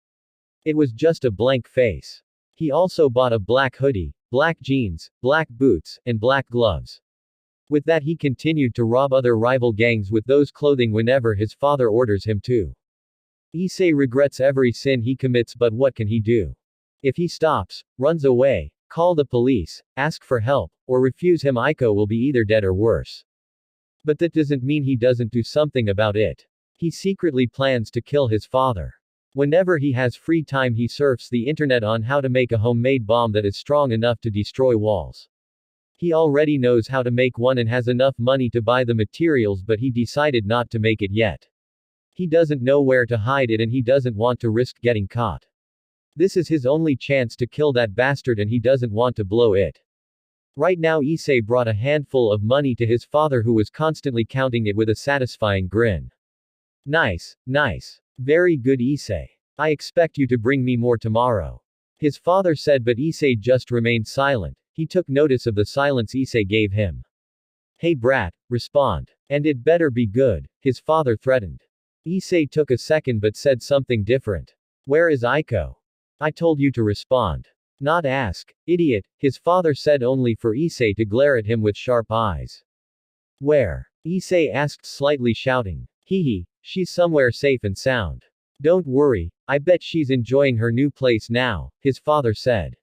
It was just a blank face. He also bought a black hoodie, black jeans, black boots, and black gloves. With that he continued to rob other rival gangs with those clothing whenever his father orders him to. Issei regrets every sin he commits, but what can he do? If he stops, runs away, call the police, ask for help, or refuse him, Aiko will be either dead or worse. But that doesn't mean he doesn't do something about it. He secretly plans to kill his father. Whenever he has free time he surfs the internet on how to make a homemade bomb that is strong enough to destroy walls. He already knows how to make one and has enough money to buy the materials, but he decided not to make it yet. He doesn't know where to hide it and he doesn't want to risk getting caught. This is his only chance to kill that bastard and he doesn't want to blow it. Right now Issei brought a handful of money to his father, who was constantly counting it with a satisfying grin. Nice, nice. Very good, Issei. I expect you to bring me more tomorrow. His father said, but Issei just remained silent. He took notice of the silence Issei gave him. Hey brat, respond. And it better be good, his father threatened. Issei took a second but said something different. Where is Aiko? I told you to respond. Not ask, idiot, his father said, only for Issei to glare at him with sharp eyes. Where? Issei asked, slightly shouting. Hehe, she's somewhere safe and sound. Don't worry, I bet she's enjoying her new place now, his father said.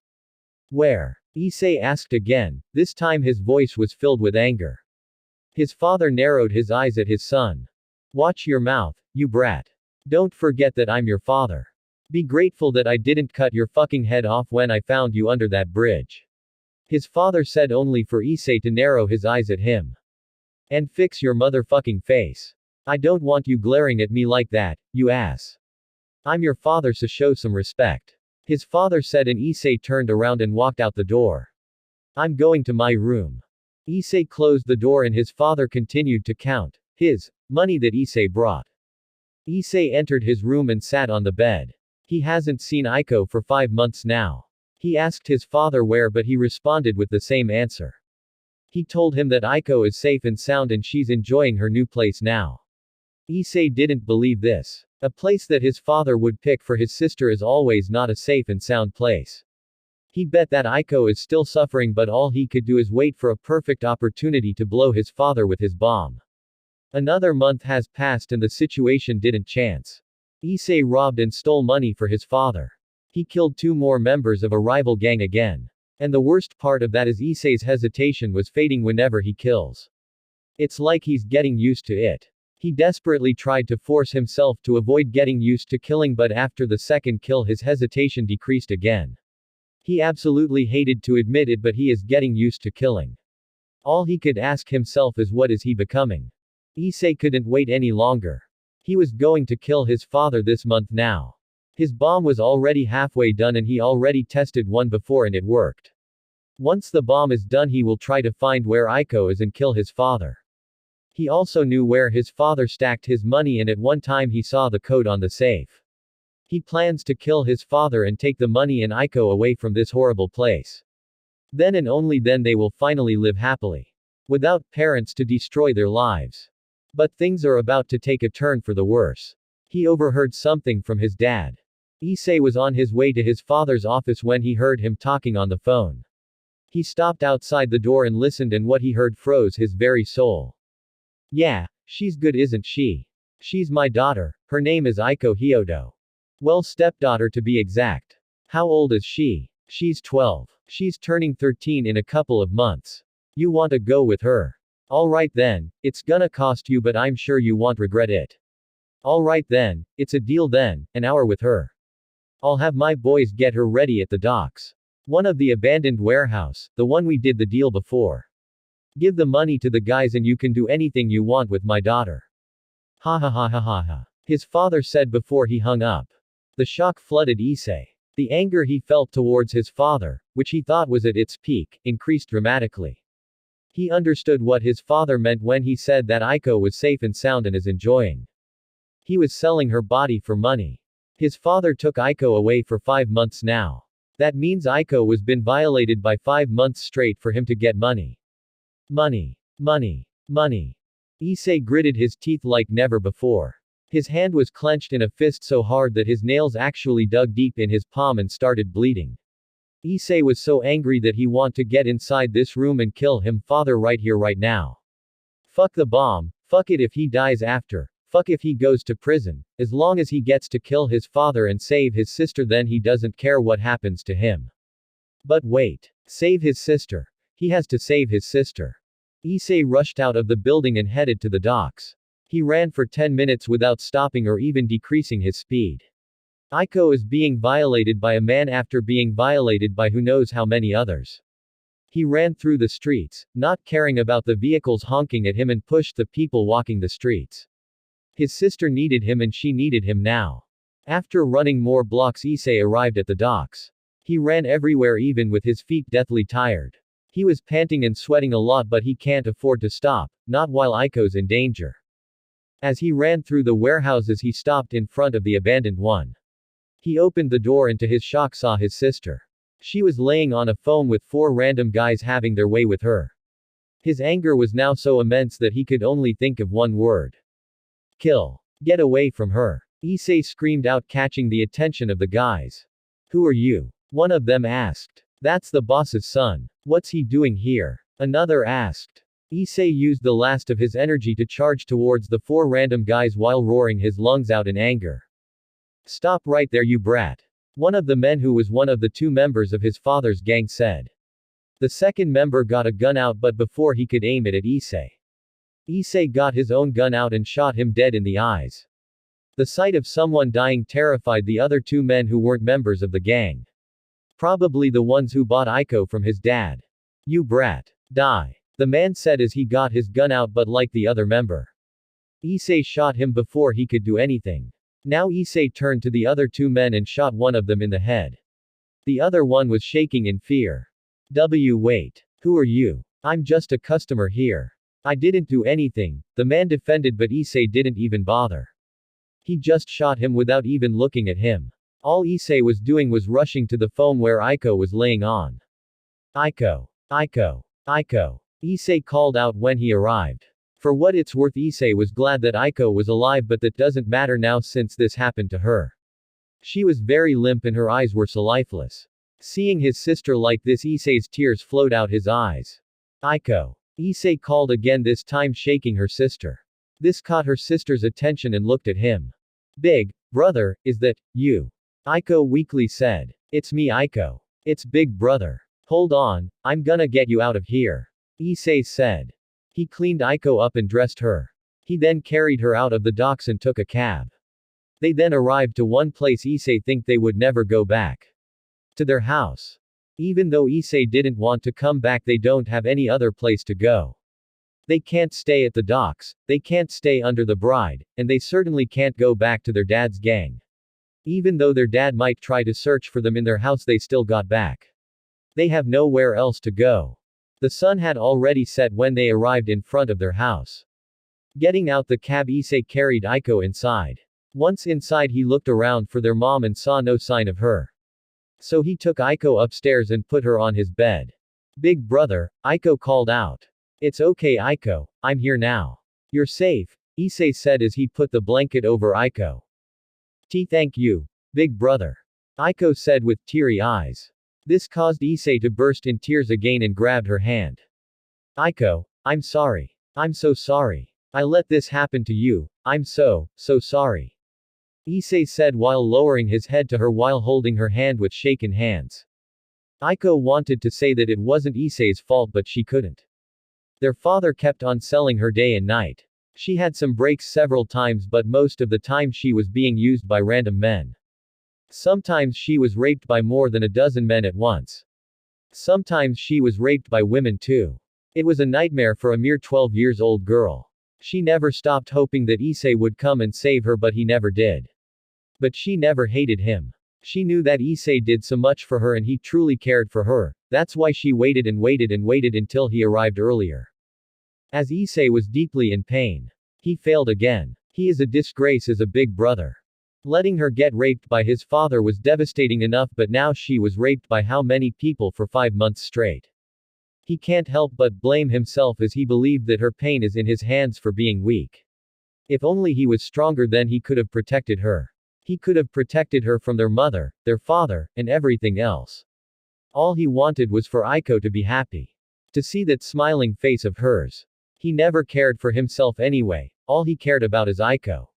Where? Issei asked again, this time his voice was filled with anger. His father narrowed his eyes at his son. Watch your mouth, you brat. Don't forget that I'm your father. Be grateful that I didn't cut your fucking head off when I found you under that bridge. His father said, only for Issei to narrow his eyes at him. And fix your motherfucking face. I don't want you glaring at me like that, you ass. I'm your father, so show some respect. His father said, and Issei turned around and walked out the door. I'm going to my room. Issei closed the door and his father continued to count his money that Issei brought. Issei entered his room and sat on the bed. He hasn't seen Aiko for 5 months now. He asked his father where, but he responded with the same answer. He told him that Aiko is safe and sound and she's enjoying her new place now. Issei didn't believe this. A place that his father would pick for his sister is always not a safe and sound place. He bet that Aiko is still suffering, but all he could do is wait for a perfect opportunity to blow his father with his bomb. Another month has passed and the situation didn't change. Issei robbed and stole money for his father. He killed 2 more members of a rival gang again. And the worst part of that is Issei's hesitation was fading whenever he kills. It's like he's getting used to it. He desperately tried to force himself to avoid getting used to killing, but after the second kill his hesitation decreased again. He absolutely hated to admit it, but he is getting used to killing. All he could ask himself is, what is he becoming? Issei couldn't wait any longer. He was going to kill his father this month now. His bomb was already halfway done and he already tested one before and it worked. Once the bomb is done he will try to find where Aiko is and kill his father. He also knew where his father stacked his money and at one time he saw the code on the safe. He plans to kill his father and take the money and Aiko away from this horrible place. Then and only then they will finally live happily. Without parents to destroy their lives. But things are about to take a turn for the worse. He overheard something from his dad. Issei was on his way to his father's office when he heard him talking on the phone. He stopped outside the door and listened, and what he heard froze his very soul. Yeah, she's good, isn't she? She's my daughter, her name is Aiko Hyodo. Well, stepdaughter to be exact. How old is she? She's 12. She's turning 13 in a couple of months. You want to go with her? Alright then, it's gonna cost you, but I'm sure you won't regret it. Alright then, it's a deal then, an hour with her. I'll have my boys get her ready at the docks. One of the abandoned warehouse, the one we did the deal before. Give the money to the guys and you can do anything you want with my daughter. Ha ha ha ha ha ha. His father said before he hung up. The shock flooded Issei. The anger he felt towards his father, which he thought was at its peak, increased dramatically. He understood what his father meant when he said that Aiko was safe and sound and is enjoying. He was selling her body for money. His father took Aiko away for 5 months now. That means Aiko was been violated by 5 months straight for him to get money. Money. Money. Money. Issei gritted his teeth like never before. His hand was clenched in a fist so hard that his nails actually dug deep in his palm and started bleeding. Issei was so angry that he wanted to get inside this room and kill him father right here right now. Fuck the bomb, fuck it if he dies after, fuck if he goes to prison, as long as he gets to kill his father and save his sister then he doesn't care what happens to him. But wait. Save his sister. He has to save his sister. Issei rushed out of the building and headed to the docks. He ran for 10 minutes without stopping or even decreasing his speed. Aiko is being violated by a man after being violated by who knows how many others. He ran through the streets, not caring about the vehicles honking at him and pushed the people walking the streets. His sister needed him and she needed him now. After running more blocks Issei arrived at the docks. He ran everywhere even with his feet deathly tired. He was panting and sweating a lot but he can't afford to stop, not while Aiko's in danger. As he ran through the warehouses he stopped in front of the abandoned one. He opened the door and to his shock saw his sister. She was laying on a phone with 4 random guys having their way with her. His anger was now so immense that he could only think of one word. Kill. Get away from her. Issei screamed out catching the attention of the guys. Who are you? One of them asked. That's the boss's son. What's he doing here? Another asked. Issei used the last of his energy to charge towards the 4 random guys while roaring his lungs out in anger. Stop right there you brat. One of the men who was one of the 2 members of his father's gang said. The second member got a gun out but before he could aim it at Issei. Issei got his own gun out and shot him dead in the eyes. The sight of someone dying terrified the other 2 men who weren't members of the gang. Probably the ones who bought Aiko from his dad. You brat. Die. The man said as he got his gun out but like the other member. Issei shot him before he could do anything. Now Issei turned to the other 2 men and shot one of them in the head. The other one was shaking in fear. Wait. Who are you? I'm just a customer here. I didn't do anything, the man defended but Issei didn't even bother. He just shot him without even looking at him. All Issei was doing was rushing to the phone where Aiko was laying on. Aiko. Aiko. Aiko. Issei called out when he arrived. For what it's worth Issei was glad that Aiko was alive but that doesn't matter now since this happened to her. She was very limp and her eyes were so lifeless. Seeing his sister like this Issei's tears flowed out his eyes. Aiko. Issei called again this time shaking her sister. This caught her sister's attention and looked at him. Big brother, is that you? Aiko weakly said. It's me Aiko. It's big brother. Hold on, I'm gonna get you out of here. Issei said. He cleaned Aiko up and dressed her. He then carried her out of the docks and took a cab. They then arrived to one place Issei think they would never go back. To their house. Even though Issei didn't want to come back they don't have any other place to go. They can't stay at the docks, they can't stay under the bride, and they certainly can't go back to their dad's gang. Even though their dad might try to search for them in their house they still got back. They have nowhere else to go. The sun had already set when they arrived in front of their house. Getting out the cab Issei carried Aiko inside. Once inside he looked around for their mom and saw no sign of her. So he took Aiko upstairs and put her on his bed. Big brother, Aiko called out. It's okay Aiko, I'm here now. You're safe, Issei said as he put the blanket over Aiko. Thank you, big brother. Aiko said with teary eyes. This caused Issei to burst in tears again and grabbed her hand. Aiko, I'm sorry. I'm so sorry. I let this happen to you, I'm so sorry. Issei said while lowering his head to her while holding her hand with shaken hands. Aiko wanted to say that it wasn't Issei's fault but she couldn't. Their father kept on selling her day and night. She had some breaks several times but most of the time she was being used by random men. Sometimes she was raped by more than a dozen men at once. Sometimes she was raped by women too. It was a nightmare for a mere 12 years old girl. She never stopped hoping that Issei would come and save her but he never did. But she never hated him. She knew that Issei did so much for her and he truly cared for her, that's why she waited and waited and waited until he arrived earlier. As Issei was deeply in pain. He failed again. He is a disgrace as a big brother. Letting her get raped by his father was devastating enough but now she was raped by how many people for 5 months straight. He can't help but blame himself as he believed that her pain is in his hands for being weak. If only he was stronger, then he could have protected her. He could have protected her from their mother, their father, and everything else. All he wanted was for Aiko to be happy. To see that smiling face of hers. He never cared for himself anyway, all he cared about is Aiko.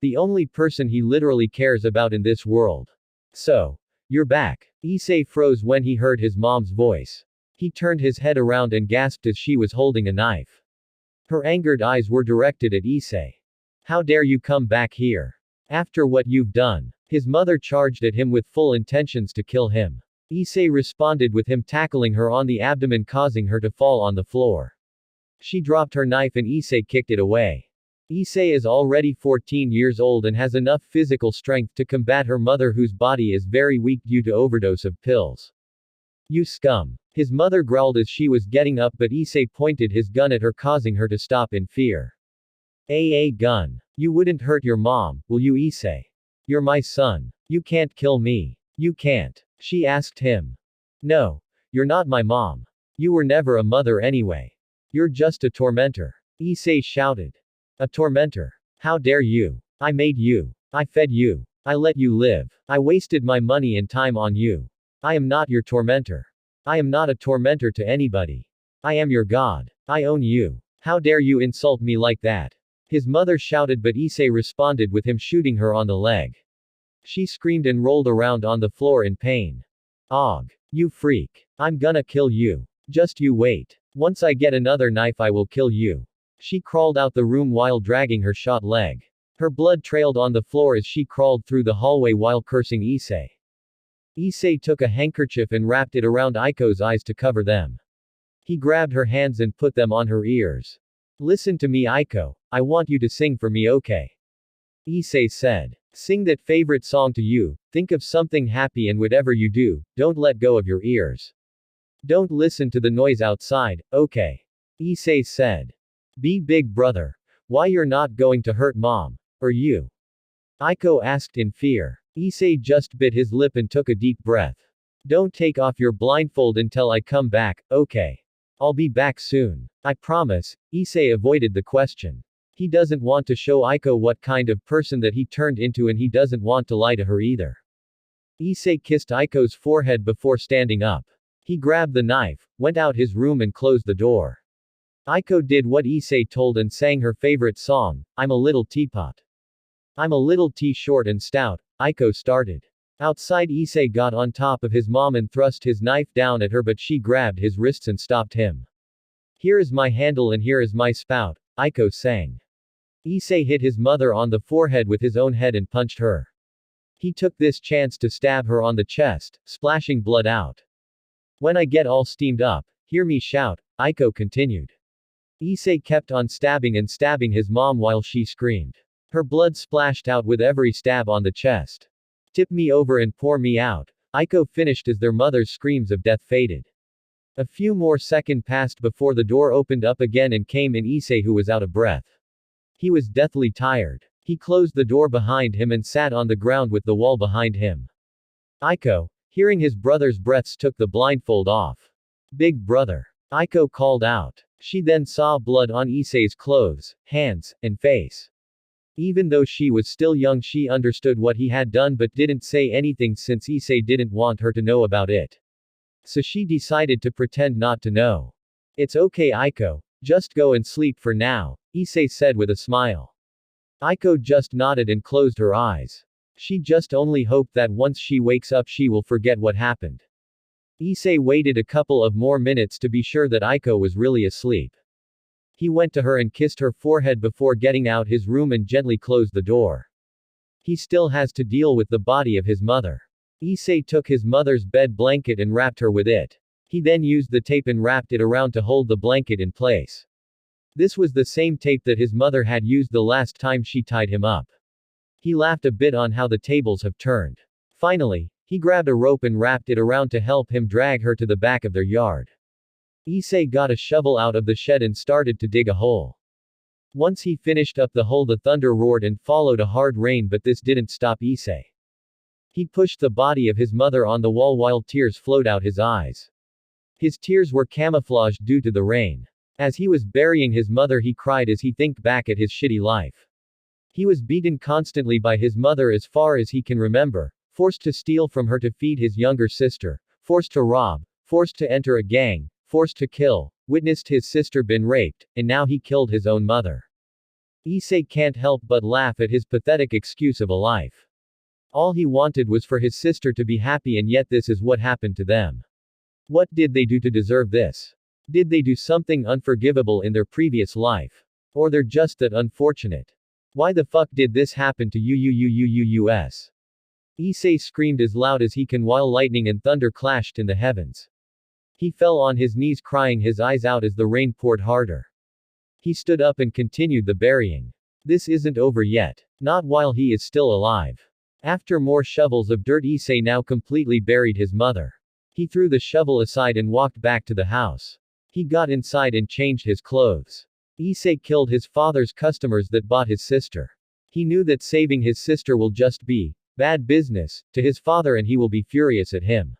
The only person he literally cares about in this world. So, you're back. Issei froze when he heard his mom's voice. He turned his head around and gasped as she was holding a knife. Her angered eyes were directed at Issei. How dare you come back here? After what you've done. His mother charged at him with full intentions to kill him. Issei responded with him tackling her on the abdomen, causing her to fall on the floor. She dropped her knife and Issei kicked it away. Issei is already 14 years old and has enough physical strength to combat her mother, whose body is very weak due to overdose of pills. You scum. His mother growled as she was getting up, but Issei pointed his gun at her, causing her to stop in fear. A gun. You wouldn't hurt your mom, will you, Issei? You're my son. You can't kill me. You can't. She asked him. No. You're not my mom. You were never a mother anyway. You're just a tormentor. Issei shouted. A tormentor. How dare you? I made you. I fed you. I let you live. I wasted my money and time on you. I am not your tormentor. I am not a tormentor to anybody. I am your god. I own you. How dare you insult me like that? His mother shouted, but Issei responded with him shooting her on the leg. She screamed and rolled around on the floor in pain. Og. You freak. I'm gonna kill you. Just you wait. Once I get another knife, I will kill you. She crawled out the room while dragging her shot leg. Her blood trailed on the floor as she crawled through the hallway while cursing Issei. Issei took a handkerchief and wrapped it around Aiko's eyes to cover them. He grabbed her hands and put them on her ears. Listen to me, Aiko. I want you to sing for me, okay? Issei said. Sing that favorite song to you, think of something happy, and whatever you do, don't let go of your ears. Don't listen to the noise outside, okay? Issei said. Be big brother. Why you're not going to hurt mom? Or you? Aiko asked in fear. Issei just bit his lip and took a deep breath. Don't take off your blindfold until I come back, okay? I'll be back soon. I promise. Issei avoided the question. He doesn't want to show Aiko what kind of person that he turned into, and he doesn't want to lie to her either. Issei kissed Aiko's forehead before standing up. He grabbed the knife, went out his room and closed the door. Aiko did what Issei told and sang her favorite song, I'm a Little Teapot. I'm a little tea, short and stout, Aiko started. Outside, Issei got on top of his mom and thrust his knife down at her, but she grabbed his wrists and stopped him. Here is my handle and here is my spout, Aiko sang. Issei hit his mother on the forehead with his own head and punched her. He took this chance to stab her on the chest, splashing blood out. When I get all steamed up, hear me shout, Aiko continued. Issei kept on stabbing and stabbing his mom while she screamed. Her blood splashed out with every stab on the chest. Tip me over and pour me out, Aiko finished as their mother's screams of death faded. A few more seconds passed before the door opened up again and came in Issei, who was out of breath. He was deathly tired. He closed the door behind him and sat on the ground with the wall behind him. Aiko, hearing his brother's breaths, took the blindfold off. Big brother. Aiko called out. She then saw blood on Issei's clothes, hands, and face. Even though she was still young, she understood what he had done but didn't say anything since Issei didn't want her to know about it. So she decided to pretend not to know. It's okay, Aiko. Just go and sleep for now, Issei said with a smile. Aiko just nodded and closed her eyes. She just only hoped that once she wakes up she will forget what happened. Issei waited a couple of more minutes to be sure that Aiko was really asleep. He went to her and kissed her forehead before getting out his room and gently closed the door. He still has to deal with the body of his mother. Issei took his mother's bed blanket and wrapped her with it. He then used the tape and wrapped it around to hold the blanket in place. This was the same tape that his mother had used the last time she tied him up. He laughed a bit on how the tables have turned. Finally, he grabbed a rope and wrapped it around to help him drag her to the back of their yard. Issei got a shovel out of the shed and started to dig a hole. Once he finished up the hole, the thunder roared and followed a hard rain, but this didn't stop Issei. He pushed the body of his mother on the wall while tears flowed out his eyes. His tears were camouflaged due to the rain. As he was burying his mother, he cried as he think back at his shitty life. He was beaten constantly by his mother as far as he can remember, forced to steal from her to feed his younger sister, forced to rob, forced to enter a gang, forced to kill, witnessed his sister been raped, and now he killed his own mother. Issei can't help but laugh at his pathetic excuse of a life. All he wanted was for his sister to be happy, and yet this is what happened to them. What did they do to deserve this? Did they do something unforgivable in their previous life? Or they're just that unfortunate? Why the fuck did this happen to us? Issei screamed as loud as he can while lightning and thunder clashed in the heavens. He fell on his knees crying his eyes out as the rain poured harder. He stood up and continued the burying. This isn't over yet. Not while he is still alive. After more shovels of dirt, Issei now completely buried his mother. He threw the shovel aside and walked back to the house. He got inside and changed his clothes. Issei killed his father's customers that bought his sister. He knew that saving his sister will just be bad business to his father, and he will be furious at him.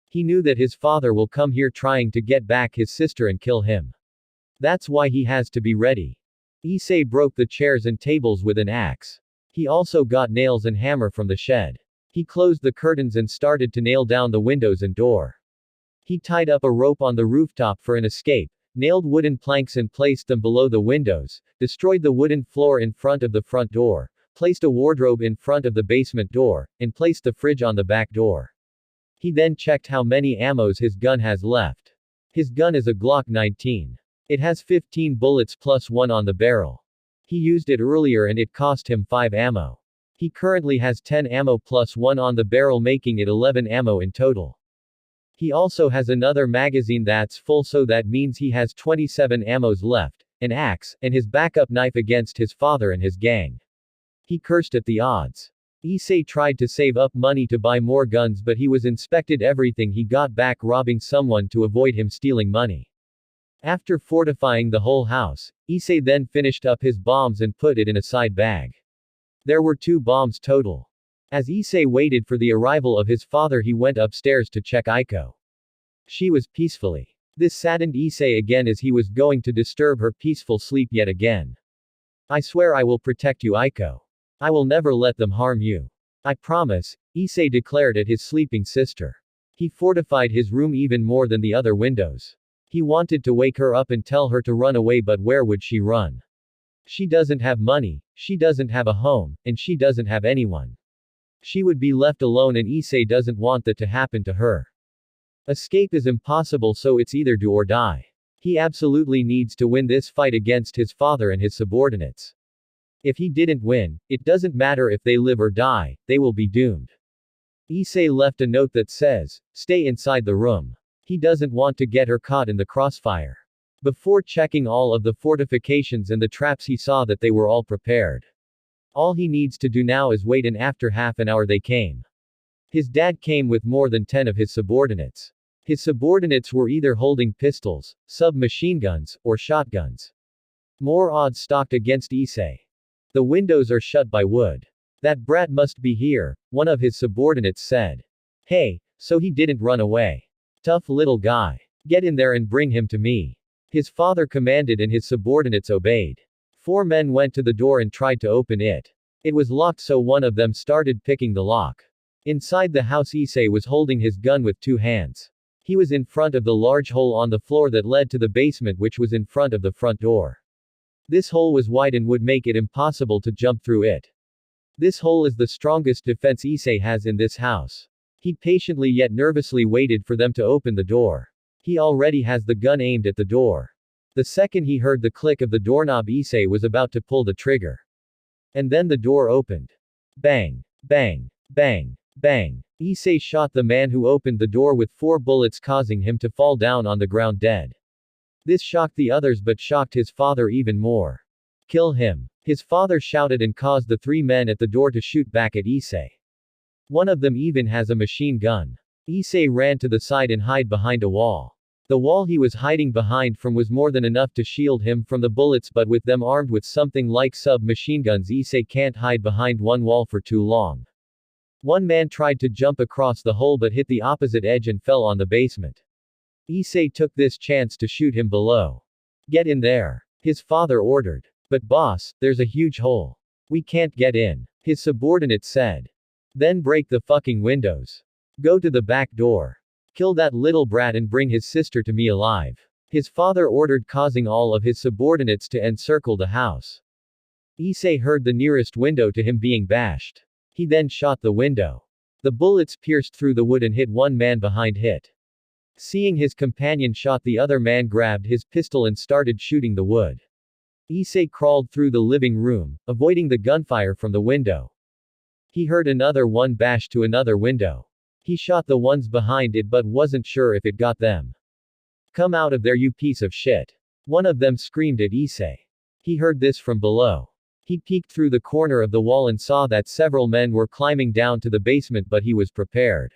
He knew that his father will come here trying to get back his sister and kill him. That's why he has to be ready. Issei broke the chairs and tables with an axe. He also got nails and hammer from the shed. He closed the curtains and started to nail down the windows and door. He tied up a rope on the rooftop for an escape, nailed wooden planks and placed them below the windows, destroyed the wooden floor in front of the front door, placed a wardrobe in front of the basement door, and placed the fridge on the back door. He then checked how many ammos his gun has left. His gun is a Glock 19. It has 15 bullets plus 1 on the barrel. He used it earlier and it cost him 5 ammo. He currently has 10 ammo plus 1 on the barrel, making it 11 ammo in total. He also has another magazine that's full, so that means he has 27 ammos left, an axe, and his backup knife against his father and his gang. He cursed at the odds. Issei tried to save up money to buy more guns, but he was inspected everything he got back robbing someone to avoid him stealing money. After fortifying the whole house, Issei then finished up his bombs and put it in a side bag. There were 2 bombs total. As Issei waited for the arrival of his father, he went upstairs to check Aiko. She was peacefully. This saddened Issei again as he was going to disturb her peaceful sleep yet again. I swear I will protect you, Aiko. I will never let them harm you. I promise, Issei declared at his sleeping sister. He fortified his room even more than the other windows. He wanted to wake her up and tell her to run away, but where would she run? She doesn't have money, she doesn't have a home, and she doesn't have anyone. She would be left alone, and Issei doesn't want that to happen to her. Escape is impossible, so it's either do or die. He absolutely needs to win this fight against his father and his subordinates. If he didn't win, it doesn't matter if they live or die, they will be doomed. Issei left a note that says, "Stay inside the room." He doesn't want to get her caught in the crossfire. Before checking all of the fortifications and the traps, he saw that they were all prepared. All he needs to do now is wait, and after half an hour they came. His dad came with more than 10 of his subordinates. His subordinates were either holding pistols, submachine guns, or shotguns. More odds stocked against Issei. The windows are shut by wood. That brat must be here, one of his subordinates said. Hey, so he didn't run away. Tough little guy. Get in there and bring him to me. His father commanded and his subordinates obeyed. 4 men went to the door and tried to open it. It was locked, so one of them started picking the lock. Inside the house, Issei was holding his gun with 2 hands. He was in front of the large hole on the floor that led to the basement, which was in front of the front door. This hole was wide and would make it impossible to jump through it. This hole is the strongest defense Issei has in this house. He patiently yet nervously waited for them to open the door. He already has the gun aimed at the door. The second he heard the click of the doorknob, Issei was about to pull the trigger. And then the door opened. Bang! Bang! Bang! Bang! Issei shot the man who opened the door with 4 bullets, causing him to fall down on the ground dead. This shocked the others but shocked his father even more. Kill him! His father shouted and caused the 3 men at the door to shoot back at Issei. One of them even has a machine gun. Issei ran to the side and hid behind a wall. The wall he was hiding behind from was more than enough to shield him from the bullets, but with them armed with something like sub-machine guns, Issei can't hide behind one wall for too long. One man tried to jump across the hole but hit the opposite edge and fell on the basement. Issei took this chance to shoot him below. Get in there. His father ordered. But boss, there's a huge hole. We can't get in, his subordinate said. Then break the fucking windows. Go to the back door. Kill that little brat and bring his sister to me alive. His father ordered, causing all of his subordinates to encircle the house. Issei heard the nearest window to him being bashed. He then shot the window. The bullets pierced through the wood and hit one man behind hit. Seeing his companion shot, the other man grabbed his pistol and started shooting the wood. Issei crawled through the living room, avoiding the gunfire from the window. He heard another one bash to another window. He shot the ones behind it but wasn't sure if it got them. Come out of there, you piece of shit. One of them screamed at Issei. He heard this from below. He peeked through the corner of the wall and saw that several men were climbing down to the basement, but he was prepared.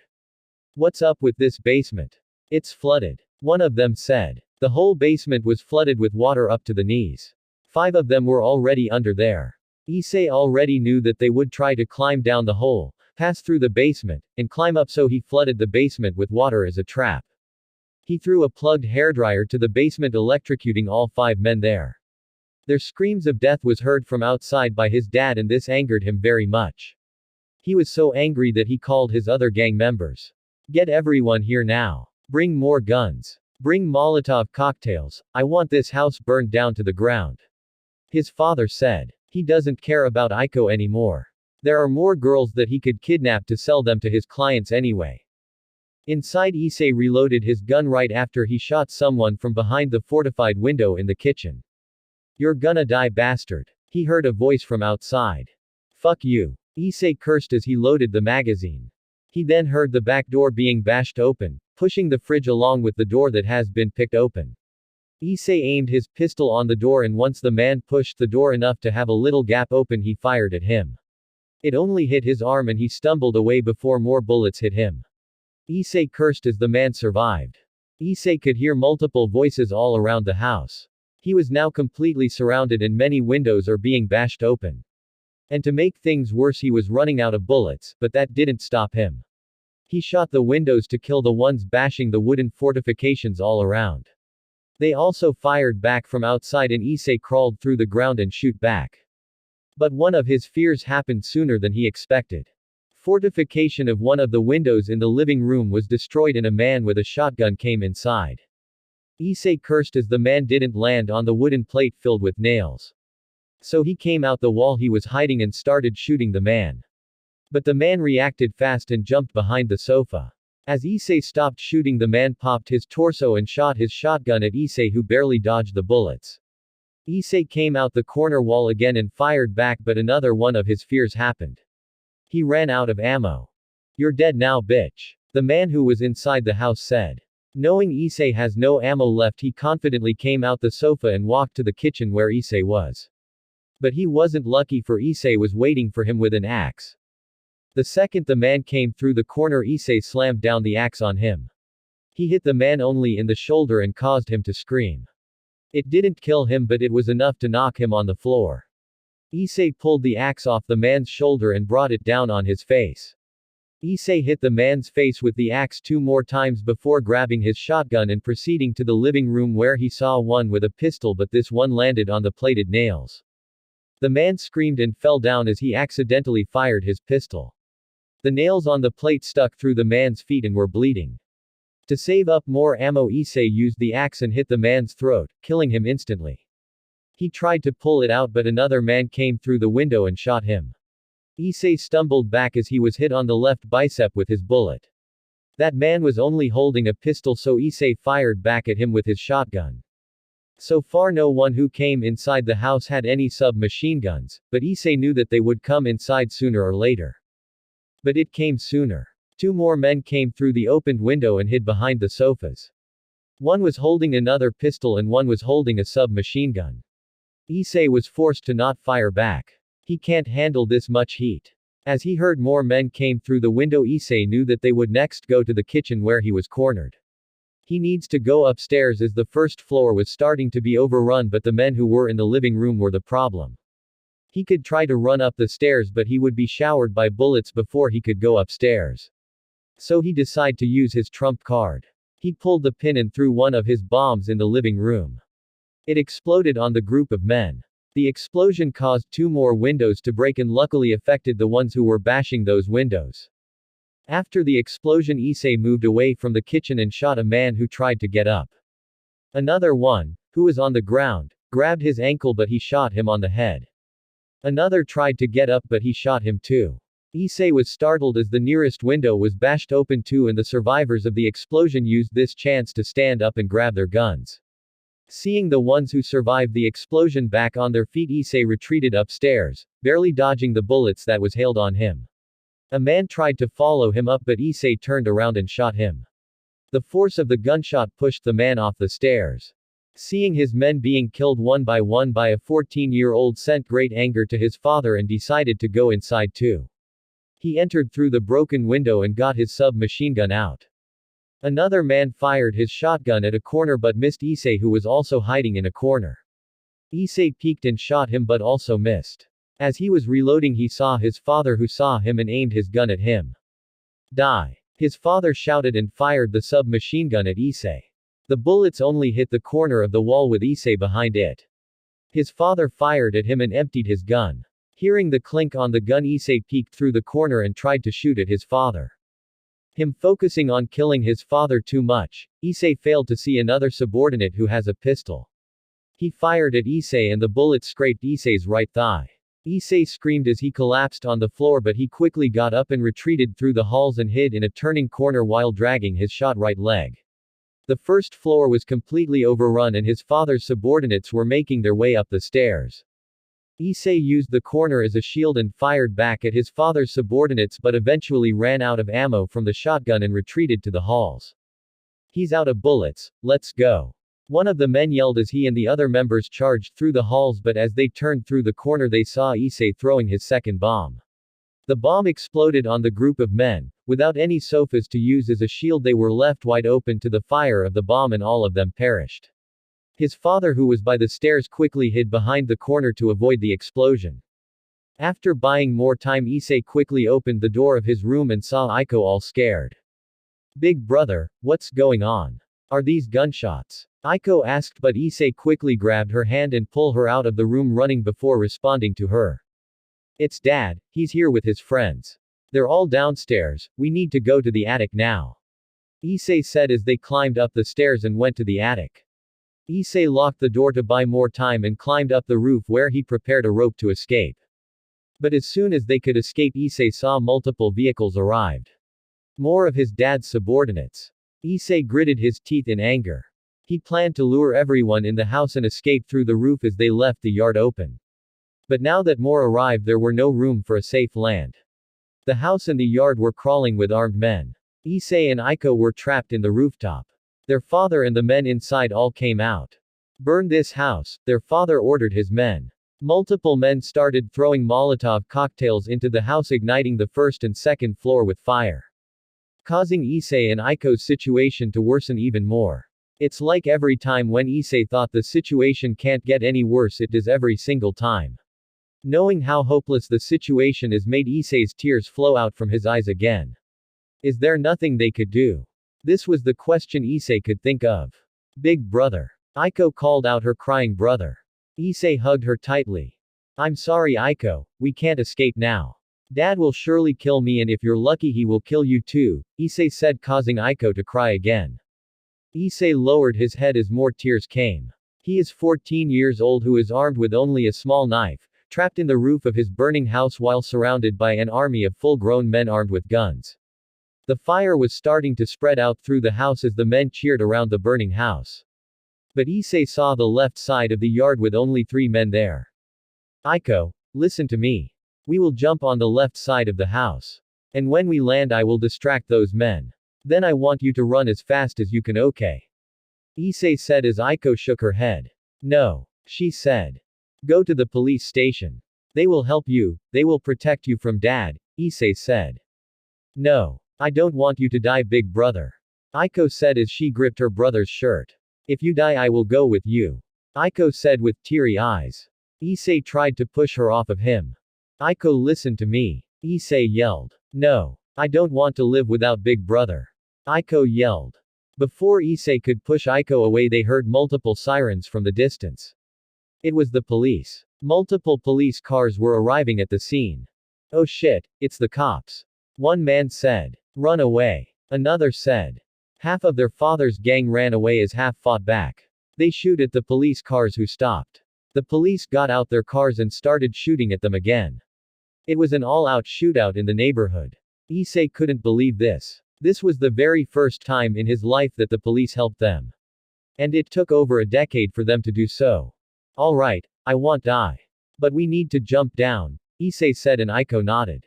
What's up with this basement? It's flooded. One of them said. The whole basement was flooded with water up to the knees. 5 of them were already under there. Issei already knew that they would try to climb down the hole, pass through the basement, and climb up, so he flooded the basement with water as a trap. He threw a plugged hairdryer to the basement, electrocuting all 5 men there. Their screams of death was heard from outside by his dad, and this angered him very much. He was so angry that he called his other gang members. Get everyone here now. Bring more guns. Bring Molotov cocktails. I want this house burned down to the ground. His father said. He doesn't care about Aiko anymore. There are more girls that he could kidnap to sell them to his clients anyway. Inside, Issei reloaded his gun right after he shot someone from behind the fortified window in the kitchen. You're gonna die, bastard. He heard a voice from outside. Fuck you. Issei cursed as he loaded the magazine. He then heard the back door being bashed open, pushing the fridge along with the door that has been picked open. Issei aimed his pistol on the door, and once the man pushed the door enough to have a little gap open, he fired at him. It only hit his arm and he stumbled away before more bullets hit him. Issei cursed as the man survived. Issei could hear multiple voices all around the house. He was now completely surrounded and many windows are being bashed open. And to make things worse, he was running out of bullets, but that didn't stop him. He shot the windows to kill the ones bashing the wooden fortifications all around. They also fired back from outside, and Issei crawled through the ground and shoot back. But one of his fears happened sooner than he expected. Fortification of one of the windows in the living room was destroyed and a man with a shotgun came inside. Issei cursed as the man didn't land on the wooden plate filled with nails. So he came out the wall he was hiding and started shooting the man. But the man reacted fast and jumped behind the sofa. As Issei stopped shooting, the man popped his torso and shot his shotgun at Issei, who barely dodged the bullets. Issei came out the corner wall again and fired back, but another one of his fears happened. He ran out of ammo. You're dead now, bitch. The man who was inside the house said. Knowing Issei has no ammo left, he confidently came out the sofa and walked to the kitchen where Issei was. But he wasn't lucky, for Issei was waiting for him with an axe. The second the man came through the corner, Issei slammed down the axe on him. He hit the man only in the shoulder and caused him to scream. It didn't kill him, but it was enough to knock him on the floor. Issei pulled the axe off the man's shoulder and brought it down on his face. Issei hit the man's face with the axe 2 more times before grabbing his shotgun and proceeding to the living room, where he saw one with a pistol, but this one landed on the plated nails. The man screamed and fell down as he accidentally fired his pistol. The nails on the plate stuck through the man's feet and were bleeding. To save up more ammo, Issei used the axe and hit the man's throat, killing him instantly. He tried to pull it out, but another man came through the window and shot him. Issei stumbled back as he was hit on the left bicep with his bullet. That man was only holding a pistol, so Issei fired back at him with his shotgun. So far no one who came inside the house had any submachine guns, but Issei knew that they would come inside sooner or later. But it came sooner. 2 more men came through the opened window and hid behind the sofas. One was holding another pistol and one was holding a submachine gun. Issei was forced to not fire back. He can't handle this much heat. As he heard more men came through the window, Issei knew that they would next go to the kitchen where he was cornered. He needs to go upstairs as the first floor was starting to be overrun, but the men who were in the living room were the problem. He could try to run up the stairs, but he would be showered by bullets before he could go upstairs. So he decided to use his trump card. He pulled the pin and threw one of his bombs in the living room. It exploded on the group of men. The explosion caused 2 more windows to break and luckily affected the ones who were bashing those windows. After the explosion, Issei moved away from the kitchen and shot a man who tried to get up. Another one, who was on the ground, grabbed his ankle but he shot him on the head. Another tried to get up but he shot him too. Issei was startled as the nearest window was bashed open too, and the survivors of the explosion used this chance to stand up and grab their guns. Seeing the ones who survived the explosion back on their feet, Issei retreated upstairs, barely dodging the bullets that was hailed on him. A man tried to follow him up but Issei turned around and shot him. The force of the gunshot pushed the man off the stairs. Seeing his men being killed one by a 14-year-old sent great anger to his father and decided to go inside too. He entered through the broken window and got his submachine gun out. Another man fired his shotgun at a corner but missed Issei, who was also hiding in a corner. Issei peeked and shot him but also missed. As he was reloading, he saw his father, who saw him and aimed his gun at him. Die! His father shouted and fired the submachine gun at Issei. The bullets only hit the corner of the wall with Issei behind it. His father fired at him and emptied his gun. Hearing the clink on the gun, Issei peeked through the corner and tried to shoot at his father. Him focusing on killing his father too much, Issei failed to see another subordinate who has a pistol. He fired at Issei and the bullet scraped Issei's right thigh. Issei screamed as he collapsed on the floor, but he quickly got up and retreated through the halls and hid in a turning corner while dragging his shot right leg. The first floor was completely overrun and his father's subordinates were making their way up the stairs. Issei used the corner as a shield and fired back at his father's subordinates but eventually ran out of ammo from the shotgun and retreated to the halls. He's out of bullets, let's go. One of the men yelled as he and the other members charged through the halls, but as they turned through the corner they saw Issei throwing his second bomb. The bomb exploded on the group of men. Without any sofas to use as a shield, they were left wide open to the fire of the bomb and all of them perished. His father, who was by the stairs, quickly hid behind the corner to avoid the explosion. After buying more time, Issei quickly opened the door of his room and saw Aiko all scared. Big brother, what's going on? Are these gunshots? Aiko asked, but Issei quickly grabbed her hand and pulled her out of the room, running before responding to her. It's Dad, he's here with his friends. They're all downstairs, we need to go to the attic now. Issei said as they climbed up the stairs and went to the attic. Issei locked the door to buy more time and climbed up the roof where he prepared a rope to escape. But as soon as they could escape, Issei saw multiple vehicles arrived. More of his dad's subordinates. Issei gritted his teeth in anger. He planned to lure everyone in the house and escape through the roof as they left the yard open. But now that more arrived, there were no room for a safe land. The house and the yard were crawling with armed men. Issei and Aiko were trapped in the rooftop. Their father and the men inside all came out. Burn this house, their father ordered his men. Multiple men started throwing Molotov cocktails into the house, igniting the first and second floor with fire, causing Issei and Aiko's situation to worsen even more. It's like every time when Issei thought the situation can't get any worse, it does every single time. Knowing how hopeless the situation is made Issei's tears flow out from his eyes again. Is there nothing they could do? This was the question Issei could think of. Big brother. Aiko called out her crying brother. Issei hugged her tightly. I'm sorry Aiko, we can't escape now. Dad will surely kill me, and if you're lucky he will kill you too, Issei said, causing Aiko to cry again. Issei lowered his head as more tears came. He is 14 years old who is armed with only a small knife, trapped in the roof of his burning house while surrounded by an army of full-grown men armed with guns. The fire was starting to spread out through the house as the men cheered around the burning house. But Issei saw the left side of the yard with only 3 men there. Aiko, listen to me. We will jump on the left side of the house. And when we land I will distract those men. Then I want you to run as fast as you can, okay? Issei said as Aiko shook her head. No. She said. Go to the police station. They will help you, they will protect you from Dad, Issei said. No. I don't want you to die, big brother. Aiko said as she gripped her brother's shirt. If you die I will go with you. Aiko said with teary eyes. Issei tried to push her off of him. Aiko, listen to me. Issei yelled. No. I don't want to live without big brother. Aiko yelled. Before Issei could push Aiko away they heard multiple sirens from the distance. It was the police. Multiple police cars were arriving at the scene. "Oh shit, it's the cops," one man said. "Run away," another said. Half of their father's gang ran away as half fought back. They shoot at the police cars who stopped. The police got out their cars and started shooting at them again. It was an all-out shootout in the neighborhood. Issei couldn't believe this. This was the very first time in his life that the police helped them. And it took over a decade for them to do so. "Alright, I won't die. But we need to jump down," Issei said, and Aiko nodded.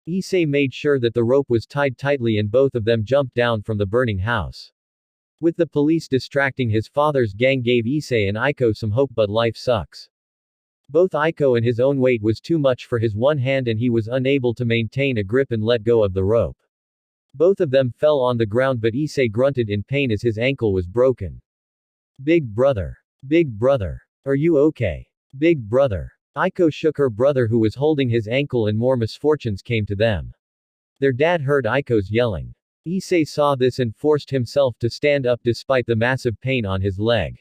Issei made sure that the rope was tied tightly and both of them jumped down from the burning house. With the police distracting, his father's gang gave Issei and Aiko some hope, but life sucks. Both Aiko and his own weight was too much for his one hand and he was unable to maintain a grip and let go of the rope. Both of them fell on the ground, but Issei grunted in pain as his ankle was broken. Big brother. Big brother. Are you okay? Big brother. Aiko shook her brother who was holding his ankle and more misfortunes came to them. Their dad heard Aiko's yelling. Issei saw this and forced himself to stand up despite the massive pain on his leg.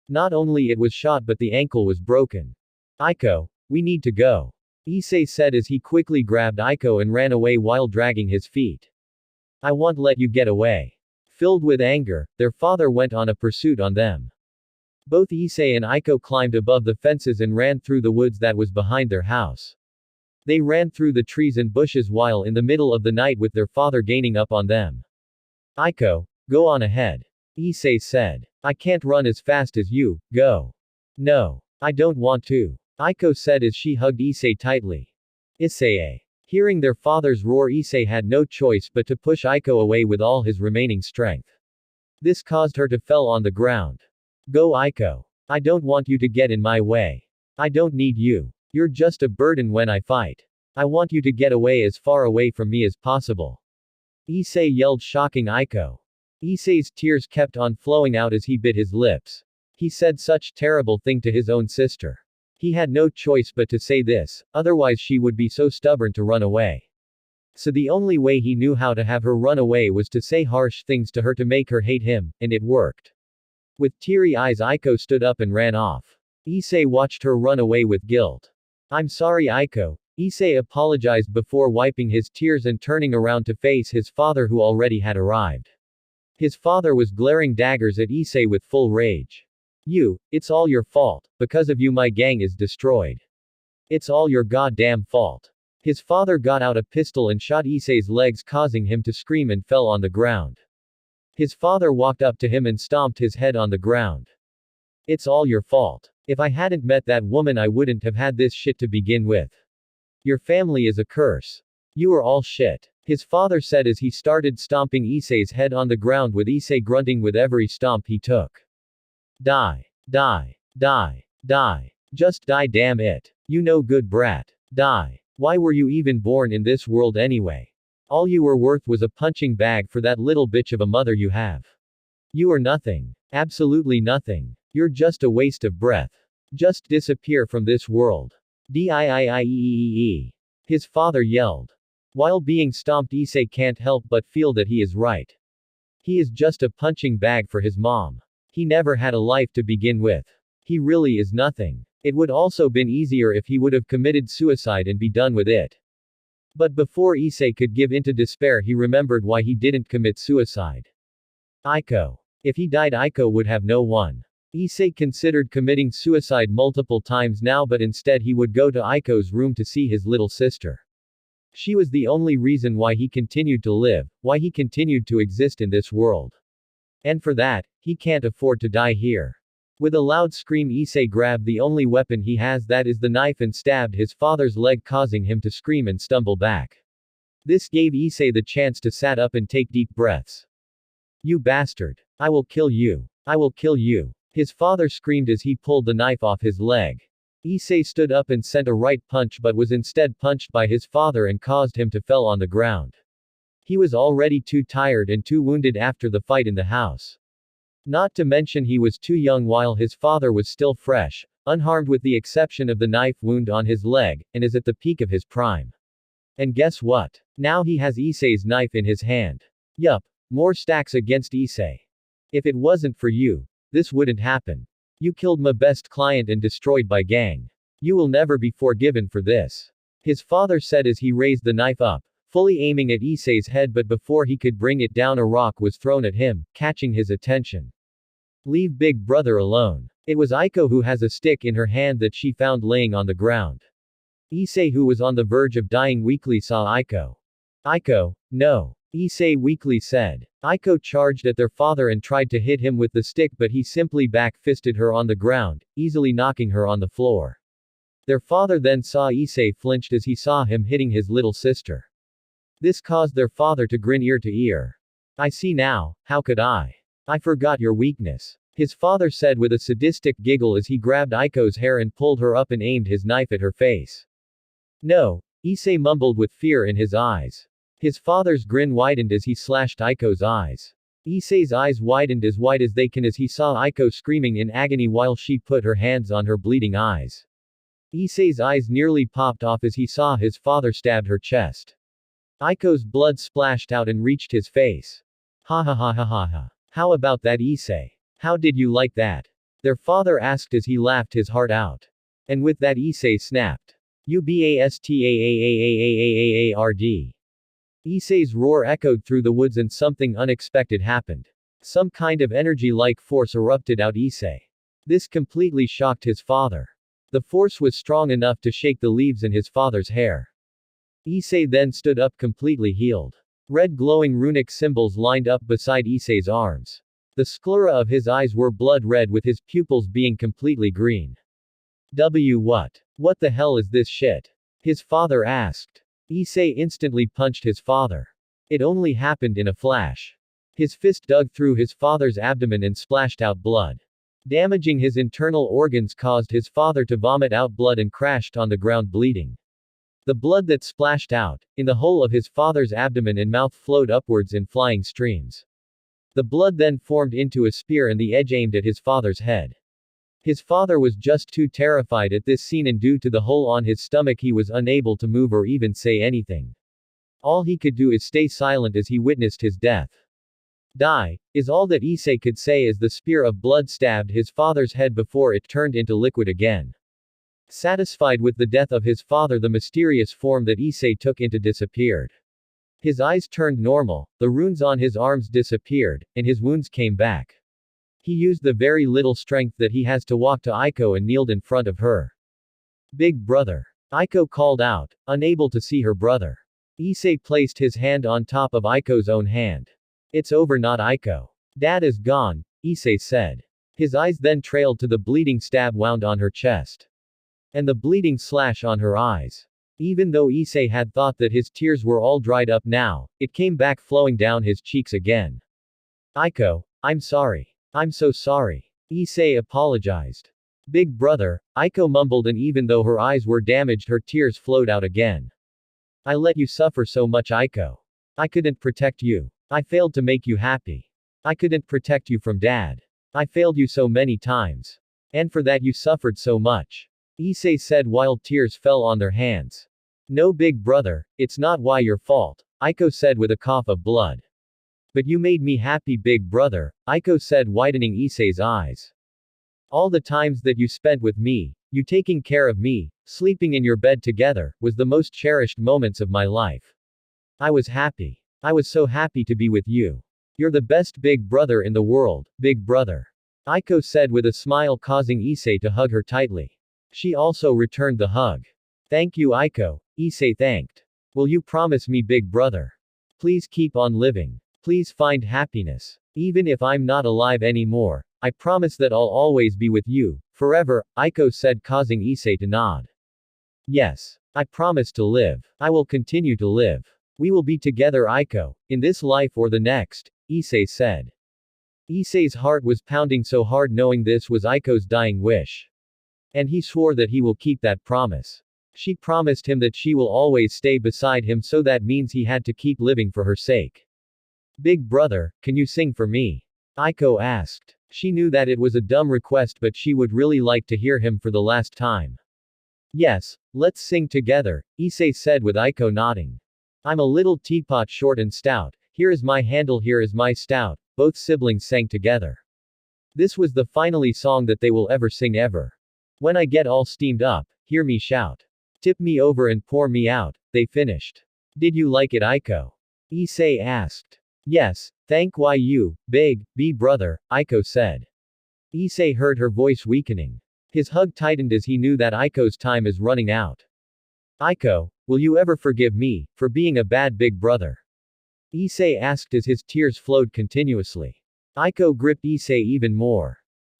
Not only it was shot but the ankle was broken. "Aiko, we need to go," Issei said as he quickly grabbed Aiko and ran away while dragging his feet. "I won't let you get away." Filled with anger, their father went on a pursuit on them. Both Issei and Aiko climbed above the fences and ran through the woods that was behind their house. They ran through the trees and bushes while in the middle of the night with their father gaining up on them. "Aiko, go on ahead," Issei said. "I can't run as fast as you, go." "No. I don't want to," Aiko said as she hugged Issei tightly. Issei. Hearing their father's roar, Issei had no choice but to push Aiko away with all his remaining strength. This caused her to fell on the ground. "Go Aiko. I don't want you to get in my way. I don't need you. You're just a burden when I fight. I want you to get away as far away from me as possible," Issei yelled, shocking Aiko. Issei's tears kept on flowing out as he bit his lips. He said such terrible thing to his own sister. He had no choice but to say this, otherwise she would be so stubborn to run away. So the only way he knew how to have her run away was to say harsh things to her to make her hate him, and it worked. With teary eyes, Aiko stood up and ran off. Issei watched her run away with guilt. "I'm sorry Aiko," Issei apologized before wiping his tears and turning around to face his father who already had arrived. His father was glaring daggers at Issei with full rage. It's all your fault. Because of you my gang is destroyed. It's all your goddamn fault." His father got out a pistol and shot Issei's legs, causing him to scream and fell on the ground. His father walked up to him and stomped his head on the ground. "It's all your fault. If I hadn't met that woman I wouldn't have had this shit to begin with. Your family is a curse. You are all shit," his father said as he started stomping Issei's head on the ground, with Issei grunting with every stomp he took. "Die. Die. Die. Die. Just die, damn it. You no good brat. Die. Why were you even born in this world anyway? All you were worth was a punching bag for that little bitch of a mother you have. You are nothing. Absolutely nothing. You're just a waste of breath. Just disappear from this world. Diieee. His father yelled. While being stomped, Issei can't help but feel that he is right. He is just a punching bag for his mom. He never had a life to begin with. He really is nothing. It would also been easier if he would have committed suicide and be done with it. But before Issei could give into despair, he remembered why he didn't commit suicide. Aiko. If he died, Aiko would have no one. Issei considered committing suicide multiple times now, but instead he would go to Aiko's room to see his little sister. She was the only reason why he continued to live, why he continued to exist in this world. And for that, he can't afford to die here. With a loud scream, Issei grabbed the only weapon he has, that is the knife, and stabbed his father's leg, causing him to scream and stumble back. This gave Issei the chance to sat up and take deep breaths. "You bastard. I will kill you. I will kill you," his father screamed as he pulled the knife off his leg. Issei stood up and sent a right punch, but was instead punched by his father and caused him to fell on the ground. He was already too tired and too wounded after the fight in the house. Not to mention he was too young while his father was still fresh, unharmed with the exception of the knife wound on his leg, and is at the peak of his prime. And guess what? Now he has Issei's knife in his hand. Yup. More stacks against Issei. If it wasn't for you, this wouldn't happen. You killed my best client and destroyed my gang. You will never be forgiven for this. His father said as he raised the knife up, fully aiming at Issei's head, but before he could bring it down, a rock was thrown at him, catching his attention. Leave Big Brother alone. It was Aiko, who has a stick in her hand that she found laying on the ground. Issei, who was on the verge of dying, weakly saw Aiko. Aiko, no. Issei weakly said. Aiko charged at their father and tried to hit him with the stick, but he simply back-fisted her on the ground, easily knocking her on the floor. Their father then saw Issei flinched as he saw him hitting his little sister. This caused their father to grin ear to ear. I see now, how could I? I forgot your weakness. His father said with a sadistic giggle as he grabbed Aiko's hair and pulled her up and aimed his knife at her face. No, Issei mumbled with fear in his eyes. His father's grin widened as he slashed Aiko's eyes. Issei's eyes widened as wide as they can as he saw Aiko screaming in agony while she put her hands on her bleeding eyes. Issei's eyes nearly popped off as he saw his father stab her chest. Aiko's blood splashed out and reached his face. Ha ha ha ha ha ha. How about that, Issei? How did you like that? Their father asked as he laughed his heart out. And with that, Issei snapped. Ubastaaard. Issei's roar echoed through the woods and something unexpected happened. Some kind of energy-like force erupted out Issei. This completely shocked his father. The force was strong enough to shake the leaves in his father's hair. Issei then stood up completely healed. Red glowing runic symbols lined up beside Issei's arms. The sclera of his eyes were blood red with his pupils being completely green. What the hell is this shit? His father asked. Issei instantly punched his father. It only happened in a flash. His fist dug through his father's abdomen and splashed out blood. Damaging his internal organs caused his father to vomit out blood and crashed on the ground bleeding. The blood that splashed out, in the hole of his father's abdomen and mouth, flowed upwards in flying streams. The blood then formed into a spear and the edge aimed at his father's head. His father was just too terrified at this scene, and due to the hole on his stomach he was unable to move or even say anything. All he could do is stay silent as he witnessed his death. Die, is all that Issei could say as the spear of blood stabbed his father's head before it turned into liquid again. Satisfied with the death of his father, the mysterious form that Issei took into disappeared. His eyes turned normal, the runes on his arms disappeared, and his wounds came back. He used the very little strength that he has to walk to Aiko and kneeled in front of her. Big brother. Aiko called out, unable to see her brother. Issei placed his hand on top of Aiko's own hand. It's over, not Aiko. Dad is gone, Issei said. His eyes then trailed to the bleeding stab wound on her chest. And the bleeding slash on her eyes. Even though Issei had thought that his tears were all dried up now, it came back flowing down his cheeks again. Aiko, I'm sorry. I'm so sorry. Issei apologized. Big brother, Aiko mumbled, and even though her eyes were damaged, her tears flowed out again. I let you suffer so much, Aiko. I couldn't protect you. I failed to make you happy. I couldn't protect you from Dad. I failed you so many times. And for that you suffered so much. Issei said while tears fell on their hands. No, big brother, it's not why your fault, Aiko said with a cough of blood. But you made me happy, big brother, Aiko said, widening Issei's eyes. All the times that you spent with me, you taking care of me, sleeping in your bed together, was the most cherished moments of my life. I was happy. I was so happy to be with you. You're the best big brother in the world, big brother. Aiko said with a smile, causing Issei to hug her tightly. She also returned the hug. Thank you, Aiko, Issei thanked. Will you promise me, big brother? Please keep on living. Please find happiness. Even if I'm not alive anymore, I promise that I'll always be with you, forever, Aiko said, causing Issei to nod. Yes. I promise to live. I will continue to live. We will be together, Aiko, in this life or the next, Issei said. Issei's heart was pounding so hard knowing this was Aiko's dying wish. And he swore that he will keep that promise. She promised him that she will always stay beside him, so that means he had to keep living for her sake. Big brother, can you sing for me? Aiko asked. She knew that it was a dumb request, but she would really like to hear him for the last time. Yes, let's sing together, Issei said with Aiko nodding. I'm a little teapot, short and stout, here is my handle, here is my stout, both siblings sang together. This was the finally song that they will ever sing ever. When I get all steamed up, hear me shout. Tip me over and pour me out, they finished. Did you like it, Aiko? Issei asked. Yes, thank you, big, brother, Aiko said. Issei heard her voice weakening. His hug tightened as he knew that Aiko's time is running out. Aiko, will you ever forgive me, for being a bad big brother? Issei asked as his tears flowed continuously. Aiko gripped Issei even more.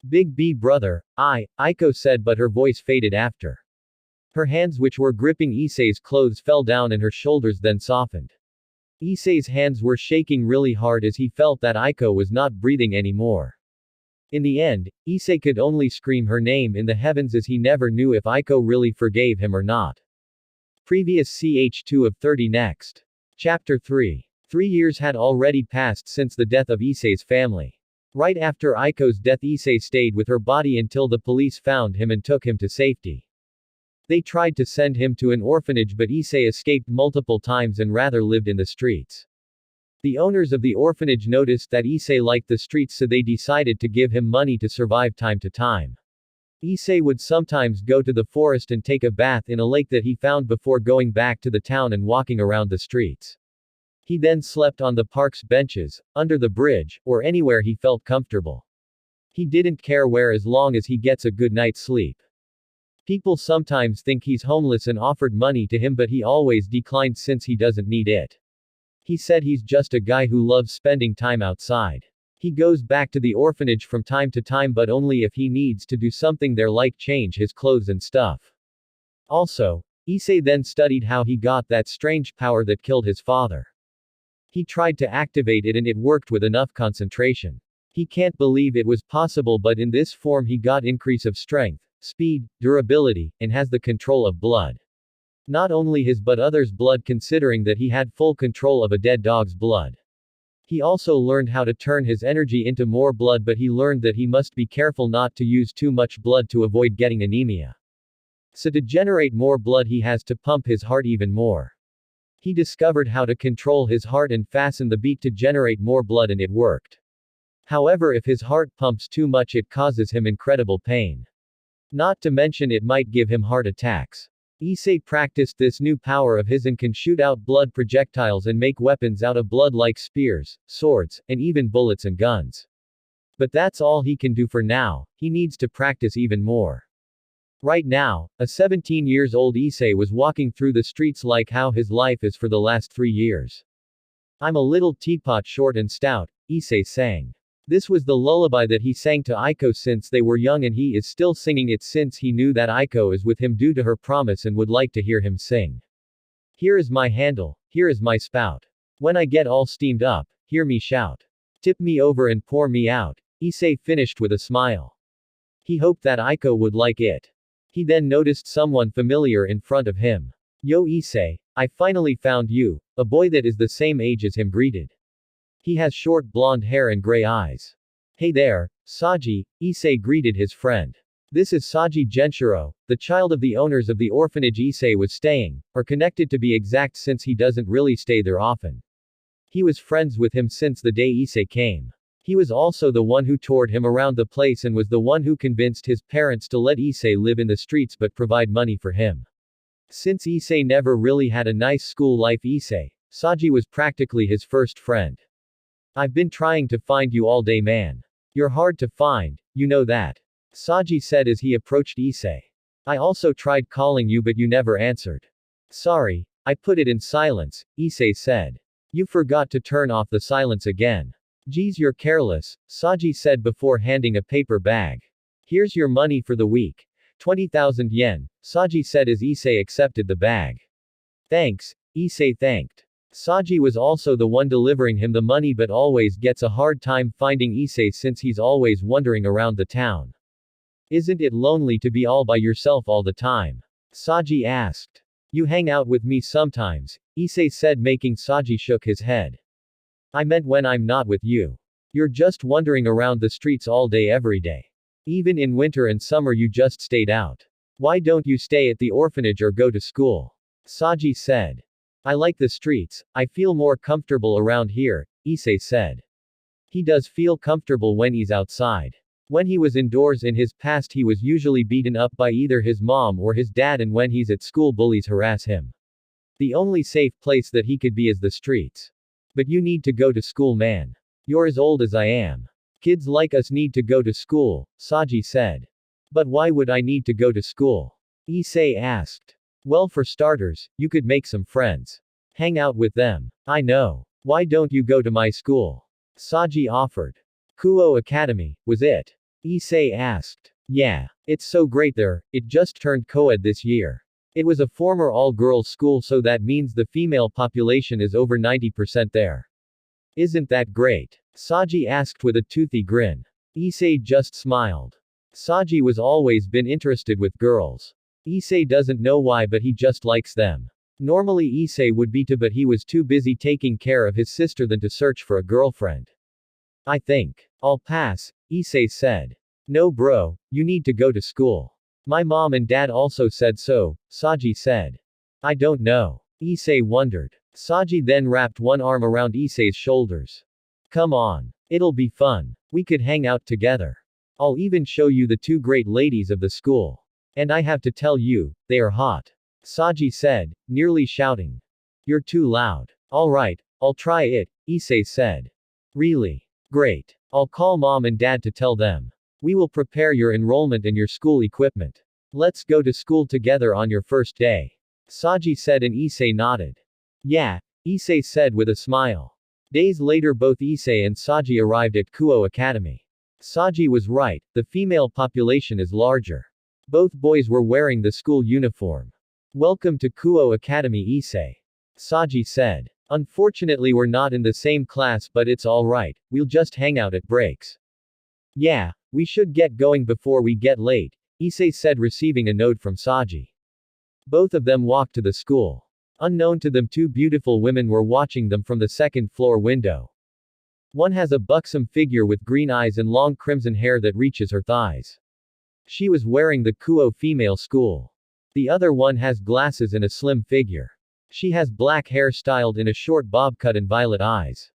Big brother, Aiko said, but her voice faded after. Her hands, which were gripping Issei's clothes, fell down and her shoulders then softened. Issei's hands were shaking really hard as he felt that Aiko was not breathing anymore. In the end, Issei could only scream her name in the heavens as he never knew if Aiko really forgave him or not. Previous ch2 of 30 next. Chapter 3. 3 years had already passed since the death of Issei's family. Right after Aiko's death, Issei stayed with her body until the police found him and took him to safety. They tried to send him to an orphanage, but Issei escaped multiple times and rather lived in the streets. The owners of the orphanage noticed that Issei liked the streets, so they decided to give him money to survive time to time. Issei would sometimes go to the forest and take a bath in a lake that he found before going back to the town and walking around the streets. He then slept on the park's benches, under the bridge, or anywhere he felt comfortable. He didn't care where as long as he gets a good night's sleep. People sometimes think he's homeless and offered money to him, but he always declined since he doesn't need it. He said he's just a guy who loves spending time outside. He goes back to the orphanage from time to time, but only if he needs to do something there, like change his clothes and stuff. Also, Issei then studied how he got that strange power that killed his father. He tried to activate it and it worked with enough concentration. He can't believe it was possible, but in this form he got increase of strength, speed, durability, and has the control of blood. Not only his but others' blood, considering that he had full control of a dead dog's blood. He also learned how to turn his energy into more blood, but he learned that he must be careful not to use too much blood to avoid getting anemia. So to generate more blood he has to pump his heart even more. He discovered how to control his heart and fasten the beat to generate more blood, and it worked. However, if his heart pumps too much it causes him incredible pain. Not to mention it might give him heart attacks. Issei practiced this new power of his and can shoot out blood projectiles and make weapons out of blood like spears, swords, and even bullets and guns. But that's all he can do for now, he needs to practice even more. Right now, a 17-year-old Issei was walking through the streets like how his life is for the last 3 years. I'm a little teapot, short and stout, Issei sang. This was the lullaby that he sang to Aiko since they were young, and he is still singing it since he knew that Aiko is with him due to her promise and would like to hear him sing. Here is my handle, here is my spout. When I get all steamed up, hear me shout. Tip me over and pour me out, Issei finished with a smile. He hoped that Aiko would like it. He then noticed someone familiar in front of him. Yo Issei, I finally found you, a boy that is the same age as him greeted. He has short blonde hair and gray eyes. Hey there, Saji, Issei greeted his friend. This is Saji Genshiro, the child of the owners of the orphanage Issei was staying, or connected to be exact since he doesn't really stay there often. He was friends with him since the day Issei came. He was also the one who toured him around the place and was the one who convinced his parents to let Issei live in the streets but provide money for him. Since Issei never really had a nice school life, Saji was practically his first friend. I've been trying to find you all day, man. You're hard to find, you know that. Saji said as he approached Issei. I also tried calling you but you never answered. Sorry, I put it in silence, Issei said. You forgot to turn off the silence again. Geez, you're careless, Saji said before handing a paper bag. Here's your money for the week. 20,000 yen, Saji said as Issei accepted the bag. Thanks, Issei thanked. Saji was also the one delivering him the money but always gets a hard time finding Issei since he's always wandering around the town. Isn't it lonely to be all by yourself all the time? Saji asked. You hang out with me sometimes, Issei said, making Saji shook his head. I meant when I'm not with you. You're just wandering around the streets all day every day. Even in winter and summer you just stayed out. Why don't you stay at the orphanage or go to school? Saji said. I like the streets, I feel more comfortable around here, Issei said. He does feel comfortable when he's outside. When he was indoors in his past he was usually beaten up by either his mom or his dad, and when he's at school bullies harass him. The only safe place that he could be is the streets. But you need to go to school, man. You're as old as I am. Kids like us need to go to school, Saji said. But why would I need to go to school? Issei asked. Well, for starters, you could make some friends. Hang out with them. I know. Why don't you go to my school? Saji offered. Kuo Academy, was it? Issei asked. Yeah. It's so great there, it just turned co-ed this year. It was a former all-girls school, so that means the female population is over 90% there. Isn't that great? Saji asked with a toothy grin. Issei just smiled. Saji was always been interested with girls. Issei doesn't know why, but he just likes them. Normally Issei would be too, but he was too busy taking care of his sister than to search for a girlfriend. I think I'll pass, Issei said. No bro, you need to go to school. My mom and dad also said so, Saji said. I don't know. Issei wondered. Saji then wrapped one arm around Issei's shoulders. Come on. It'll be fun. We could hang out together. I'll even show you the two great ladies of the school. And I have to tell you, they are hot. Saji said, nearly shouting. You're too loud. Alright, I'll try it, Issei said. Really? Great. I'll call mom and dad to tell them. We will prepare your enrollment and your school equipment. Let's go to school together on your first day. Saji said, and Issei nodded. Yeah, Issei said with a smile. Days later, both Issei and Saji arrived at Kuo Academy. Saji was right, the female population is larger. Both boys were wearing the school uniform. Welcome to Kuo Academy, Issei. Saji said. Unfortunately, we're not in the same class, but it's alright, we'll just hang out at breaks. Yeah, we should get going before we get late, Issei said, receiving a note from Saji. Both of them walked to the school. Unknown to them, two beautiful women were watching them from the second floor window. One has a buxom figure with green eyes and long crimson hair that reaches her thighs. She was wearing the Kuo female school. The other one has glasses and a slim figure. She has black hair styled in a short bob cut and violet eyes.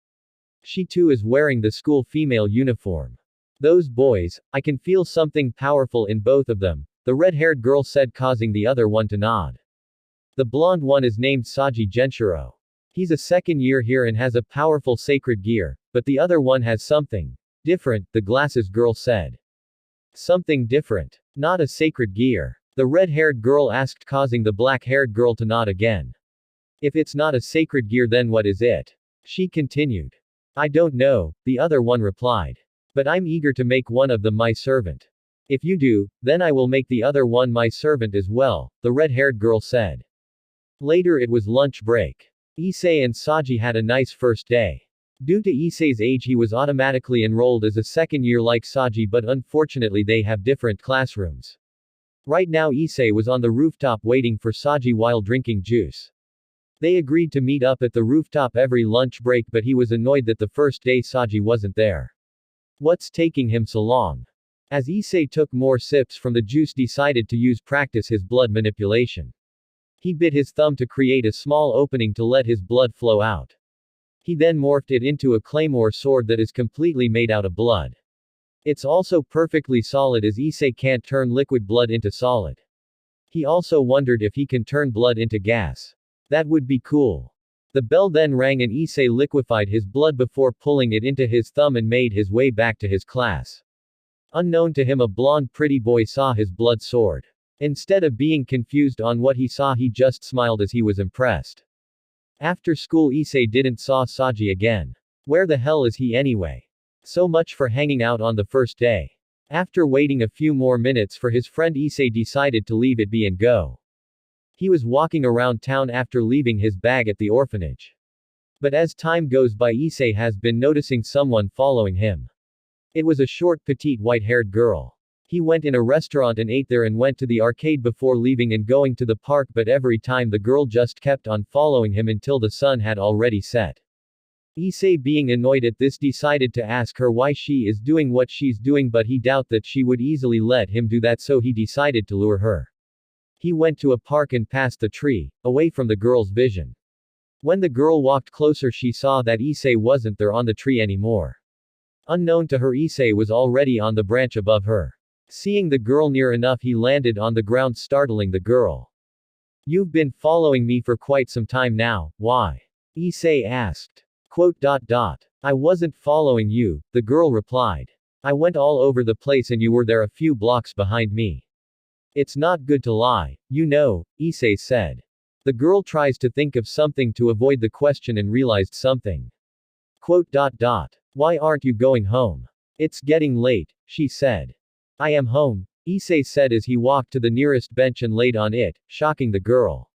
She too is wearing the school female uniform. Those boys, I can feel something powerful in both of them, the red-haired girl said, causing the other one to nod. The blonde one is named Saji Genshiro. He's a second year here and has a powerful sacred gear, but the other one has something different, the glasses girl said. Something different. Not a sacred gear. The red-haired girl asked, causing the black-haired girl to nod again. If it's not a sacred gear, then what is it? She continued. I don't know, the other one replied. But I'm eager to make one of them my servant. If you do, then I will make the other one my servant as well, the red-haired girl said. Later it was lunch break. Issei and Saji had a nice first day. Due to Issei's age, he was automatically enrolled as a second year like Saji, but unfortunately they have different classrooms. Right now Issei was on the rooftop waiting for Saji while drinking juice. They agreed to meet up at the rooftop every lunch break, but he was annoyed that the first day Saji wasn't there. What's taking him so long? As Issei took more sips from the juice, decided to practice his blood manipulation. He bit his thumb to create a small opening to let his blood flow out. He then morphed it into a claymore sword that is completely made out of blood. It's also perfectly solid, as Issei can't turn liquid blood into solid. He also wondered if he can turn blood into gas. That would be cool. The bell then rang and Issei liquefied his blood before pulling it into his thumb and made his way back to his class. Unknown to him, a blonde pretty boy saw his blood sword. Instead of being confused on what he saw, he just smiled as he was impressed. After school Issei didn't saw Saji again. Where the hell is he anyway? So much for hanging out on the first day. After waiting a few more minutes for his friend, Issei decided to leave it be and go. He was walking around town after leaving his bag at the orphanage. But as time goes by, Issei has been noticing someone following him. It was a short, petite, white-haired girl. He went in a restaurant and ate there and went to the arcade before leaving and going to the park, but every time the girl just kept on following him until the sun had already set. Issei, being annoyed at this, decided to ask her why she is doing what she's doing, but he doubted that she would easily let him do that, so he decided to lure her. He went to a park and past the tree, away from the girl's vision. When the girl walked closer, she saw that Issei wasn't there on the tree anymore. Unknown to her, Issei was already on the branch above her. Seeing the girl near enough, he landed on the ground, startling the girl. You've been following me for quite some time now, why? Issei asked. I wasn't following you, the girl replied. I went all over the place and you were there a few blocks behind me. It's not good to lie, you know, Issei said. The girl tries to think of something to avoid the question and realized something. Why aren't you going home? It's getting late, she said. I am home, Issei said as he walked to the nearest bench and laid on it, shocking the girl.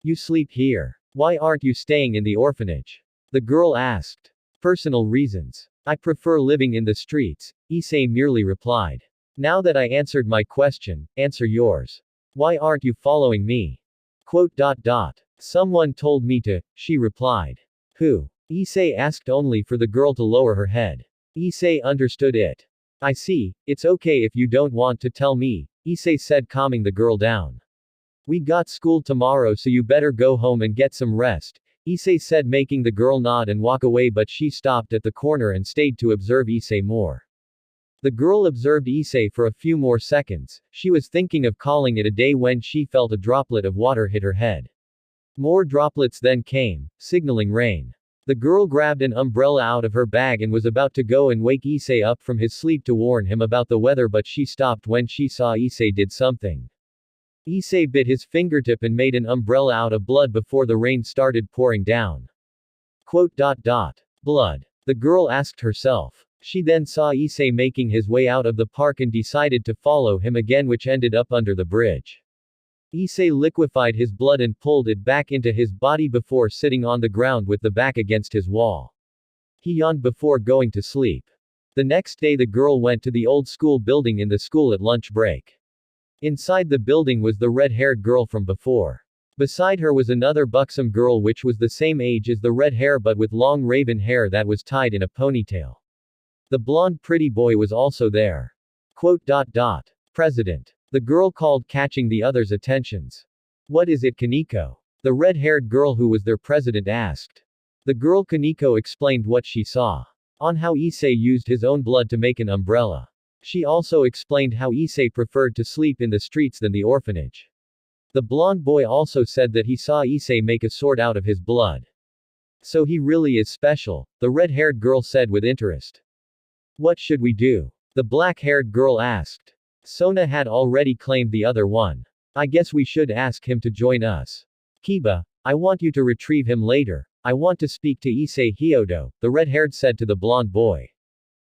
You sleep here. Why aren't you staying in the orphanage? The girl asked. Personal reasons. I prefer living in the streets, Issei merely replied. Now that I answered my question, answer yours. Why aren't you following me? Someone told me to, she replied. Who? Issei asked, only for the girl to lower her head. Issei understood it. I see, it's okay if you don't want to tell me, Issei said, calming the girl down. We got school tomorrow, so you better go home and get some rest, Issei said, making the girl nod and walk away, but she stopped at the corner and stayed to observe Issei more. The girl observed Issei for a few more seconds. She was thinking of calling it a day when she felt a droplet of water hit her head. More droplets then came, signaling rain. The girl grabbed an umbrella out of her bag and was about to go and wake Issei up from his sleep to warn him about the weather, but she stopped when she saw Issei did something. Issei bit his fingertip and made an umbrella out of blood before the rain started pouring down. Blood. The girl asked herself. She then saw Issei making his way out of the park and decided to follow him again, which ended up under the bridge. Issei liquefied his blood and pulled it back into his body before sitting on the ground with the back against his wall. He yawned before going to sleep. The next day, the girl went to the old school building in the school at lunch break. Inside the building was the red-haired girl from before. Beside her was another buxom girl which was the same age as the red hair but with long raven hair that was tied in a ponytail. The blonde pretty boy was also there. President. The girl called, catching the others' attentions. What is it, Kaneko? The red-haired girl who was their president asked. The girl Kaneko explained what she saw. On how Issei used his own blood to make an umbrella. She also explained how Issei preferred to sleep in the streets than the orphanage. The blonde boy also said that he saw Issei make a sword out of his blood. So he really is special, the red-haired girl said with interest. What should we do? The black-haired girl asked. Sona had already claimed the other one. I guess we should ask him to join us. Kiba, I want you to retrieve him later. I want to speak to Issei Hyodo, the red-haired said to the blonde boy.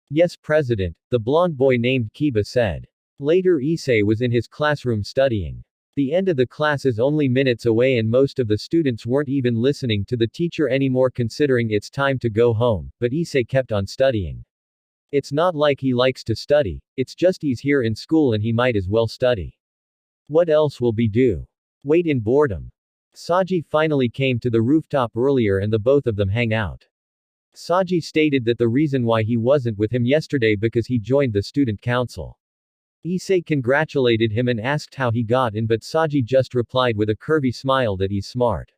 Yes, President, the blonde boy named Kiba said. Later, Issei was in his classroom studying. The end of the class is only minutes away and most of the students weren't even listening to the teacher anymore, considering it's time to go home, but Issei kept on studying. It's not like he likes to study, it's just he's here in school and he might as well study. What else will be do? Wait in boredom. Saji finally came to the rooftop earlier and the both of them hang out. Saji stated that the reason why he wasn't with him yesterday because he joined the student council. Issei congratulated him and asked how he got in, but Saji just replied with a curvy smile that he's smart.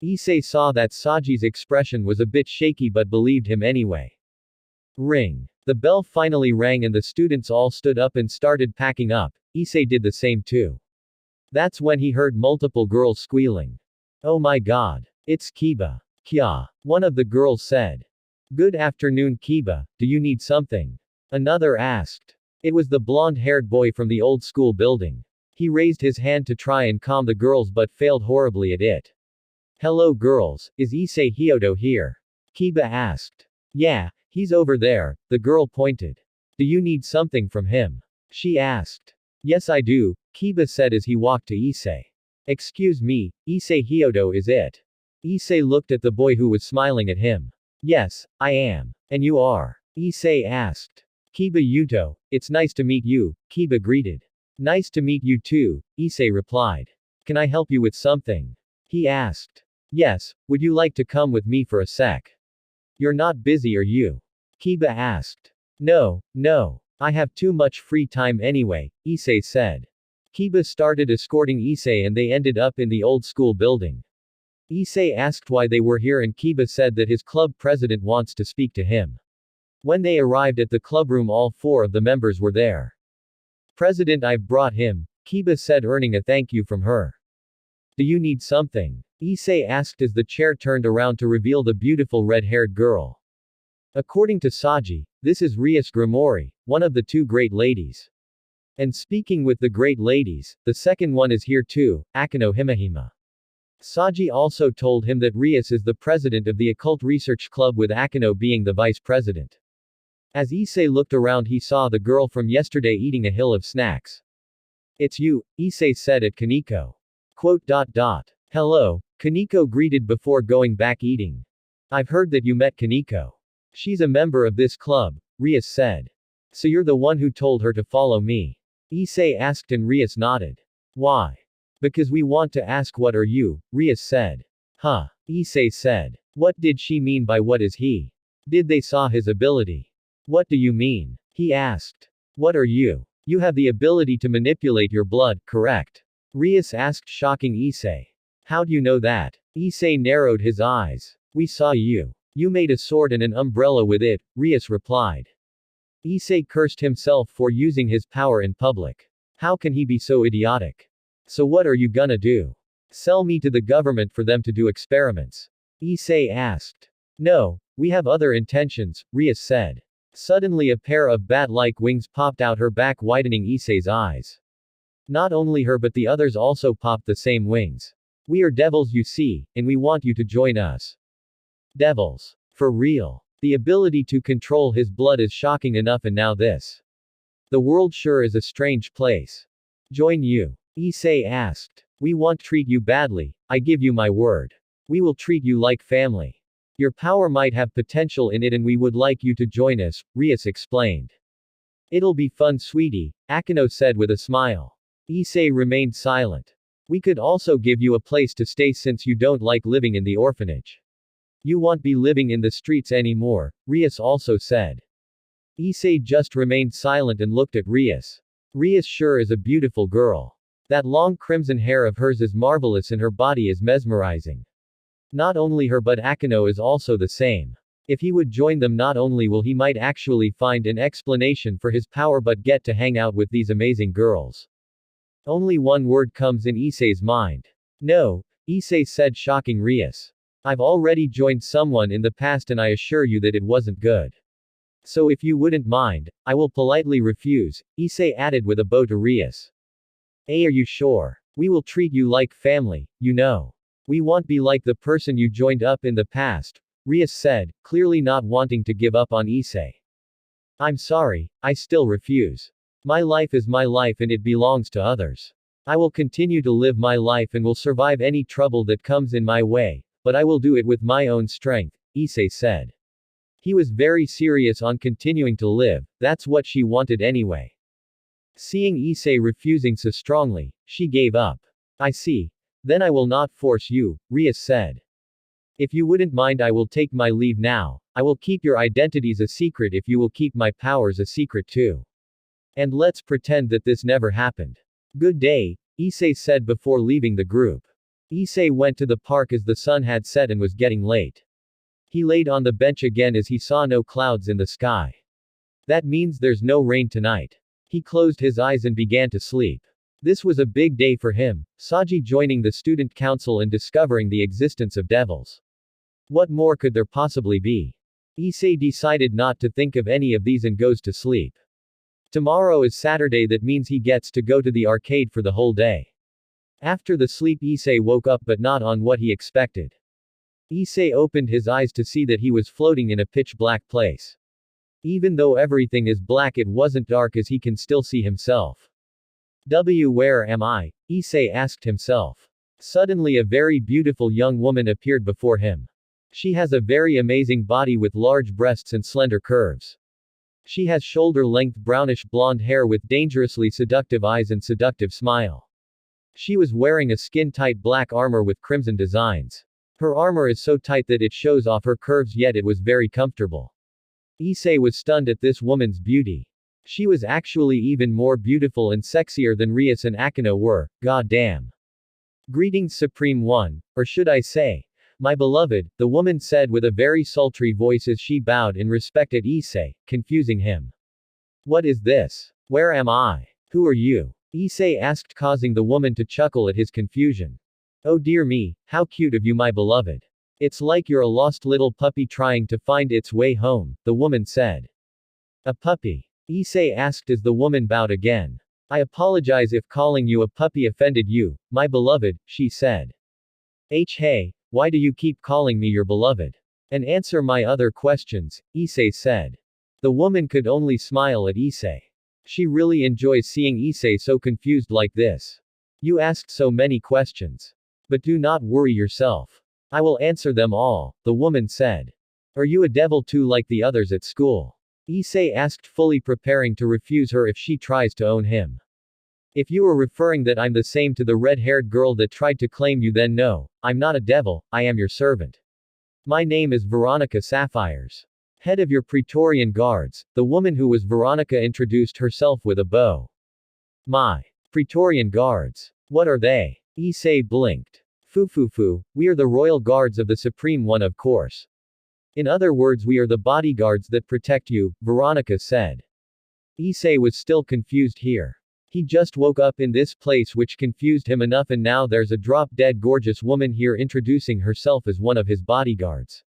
Issei saw that Saji's expression was a bit shaky but believed him anyway. Ring. The bell finally rang and the students all stood up and started packing up. Issei did the same too. That's when he heard multiple girls squealing. Oh my god. It's Kiba. Kya. One of the girls said. Good afternoon, Kiba, do you need something? Another asked. It was the blonde-haired boy from the old school building. He raised his hand to try and calm the girls but failed horribly at it. Hello girls, is Issei Hyodo here? Kiba asked. Yeah, he's over there, the girl pointed. Do you need something from him? She asked. Yes I do, Kiba said as he walked to Issei. Excuse me, Issei Hyodo is it? Issei looked at the boy who was smiling at him. Yes, I am. And you are? Issei asked. Kiba Yuto, it's nice to meet you, Kiba greeted. Nice to meet you too, Issei replied. Can I help you with something? He asked. Yes, would you like to come with me for a sec? You're not busy are you? Kiba asked. No, I have too much free time anyway, Issei said. Kiba started escorting Issei and they ended up in the old school building. Issei asked why they were here and Kiba said that his club president wants to speak to him. When they arrived at the clubroom, all four of the members were there. President, I've brought him, Kiba said, earning a thank you from her. Do you need something? Issei asked as the chair turned around to reveal the beautiful red-haired girl. According to Saji, this is Rias Grimori, one of the two great ladies. And speaking with the great ladies, the second one is here too, Akano Himahima. Saji also told him that Rias is the president of the Occult Research Club, with Akano being the vice president. As Issei looked around, he saw the girl from yesterday eating a hill of snacks. It's you, Issei said at Kaneko. Hello, Kaneko greeted before going back eating. I've heard that you met Kaneko. She's a member of this club, Rias said. So you're the one who told her to follow me? Issei asked and Rias nodded. Why? Because we want to ask what are you, Rias said. Huh? Issei said. What did she mean by what is he? Did they saw his ability? What do you mean? He asked. What are you? You have the ability to manipulate your blood, correct? Rias asked, shocking Issei. How do you know that? Issei narrowed his eyes. We saw you. You made a sword and an umbrella with it, Rias replied. Issei cursed himself for using his power in public. How can he be so idiotic? So what are you gonna do? Sell me to the government for them to do experiments? Issei asked. No, we have other intentions, Rias said. Suddenly a pair of bat-like wings popped out her back, widening Issei's eyes. Not only her but the others also popped the same wings. We are devils, you see, and we want you to join us. Devils. For real. The ability to control his blood is shocking enough, and now this. The world sure is a strange place. Join you? Issei asked. We won't treat you badly, I give you my word. We will treat you like family. Your power might have potential in it and we would like you to join us, Rias explained. It'll be fun, sweetie, Akano said with a smile. Issei remained silent. We could also give you a place to stay since you don't like living in the orphanage. You won't be living in the streets anymore, Rias also said. Issei just remained silent and looked at Rias. Rias sure is a beautiful girl. That long crimson hair of hers is marvelous and her body is mesmerizing. Not only her but Akano is also the same. If he would join them, not only will he might actually find an explanation for his power but get to hang out with these amazing girls. Only one word comes in Issei's mind. No, Issei said, shocking Rias. I've already joined someone in the past and I assure you that it wasn't good. So if you wouldn't mind, I will politely refuse, Issei added with a bow to Rias. Are you sure? We will treat you like family, you know. We won't be like the person you joined up in the past, Rias said, clearly not wanting to give up on Issei. I'm sorry, I still refuse. My life is my life and it belongs to others. I will continue to live my life and will survive any trouble that comes in my way. But I will do it with my own strength, Issei said. He was very serious on continuing to live, that's what she wanted anyway. Seeing Issei refusing so strongly, she gave up. I see. Then I will not force you, Rias said. If you wouldn't mind, I will take my leave now. I will keep your identities a secret if you will keep my powers a secret too. And let's pretend that this never happened. Good day, Issei said before leaving the group. Issei went to the park as the sun had set and was getting late. He laid on the bench again as he saw no clouds in the sky. That means there's no rain tonight. He closed his eyes and began to sleep. This was a big day for him, Saji joining the student council and discovering the existence of devils. What more could there possibly be? Issei decided not to think of any of these and goes to sleep. Tomorrow is Saturday, that means he gets to go to the arcade for the whole day. After the sleep, Issei woke up but not on what he expected. Issei opened his eyes to see that he was floating in a pitch-black place. Even though everything is black, it wasn't dark as he can still see himself. Where am I? Issei asked himself. Suddenly a very beautiful young woman appeared before him. She has a very amazing body with large breasts and slender curves. She has shoulder-length brownish blonde hair with dangerously seductive eyes and seductive smile. She was wearing a skin-tight black armor with crimson designs. Her armor is so tight that it shows off her curves, yet it was very comfortable. Issei was stunned at this woman's beauty. She was actually even more beautiful and sexier than Rias and Akano were, god damn. Greetings Supreme One, or should I say, My beloved, the woman said with a very sultry voice as she bowed in respect at Issei, confusing him. What is this? Where am I? Who are you? Issei asked, causing the woman to chuckle at his confusion. Oh dear me, how cute of you, my beloved. It's like you're a lost little puppy trying to find its way home, the woman said. A puppy? Issei asked as the woman bowed again. I apologize if calling you a puppy offended you, my beloved, she said. Hey, why do you keep calling me your beloved? And answer my other questions, Issei said. The woman could only smile at Issei. She really enjoys seeing Issei so confused like this. You asked so many questions. But do not worry yourself. I will answer them all, the woman said. Are you a devil too like the others at school? Issei asked, fully preparing to refuse her if she tries to own him. If you are referring that I'm the same to the red-haired girl that tried to claim you, then no, I'm not a devil, I am your servant. My name is Veronica Sapphires. Head of your Praetorian Guards, the woman who was Veronica introduced herself with a bow. My Praetorian Guards. What are they? Issei blinked. Fu, we are the royal guards of the Supreme One, of course. In other words, we are the bodyguards that protect you, Veronica said. Issei was still confused here. He just woke up in this place, which confused him enough, and now there's a drop-dead gorgeous woman here introducing herself as one of his bodyguards.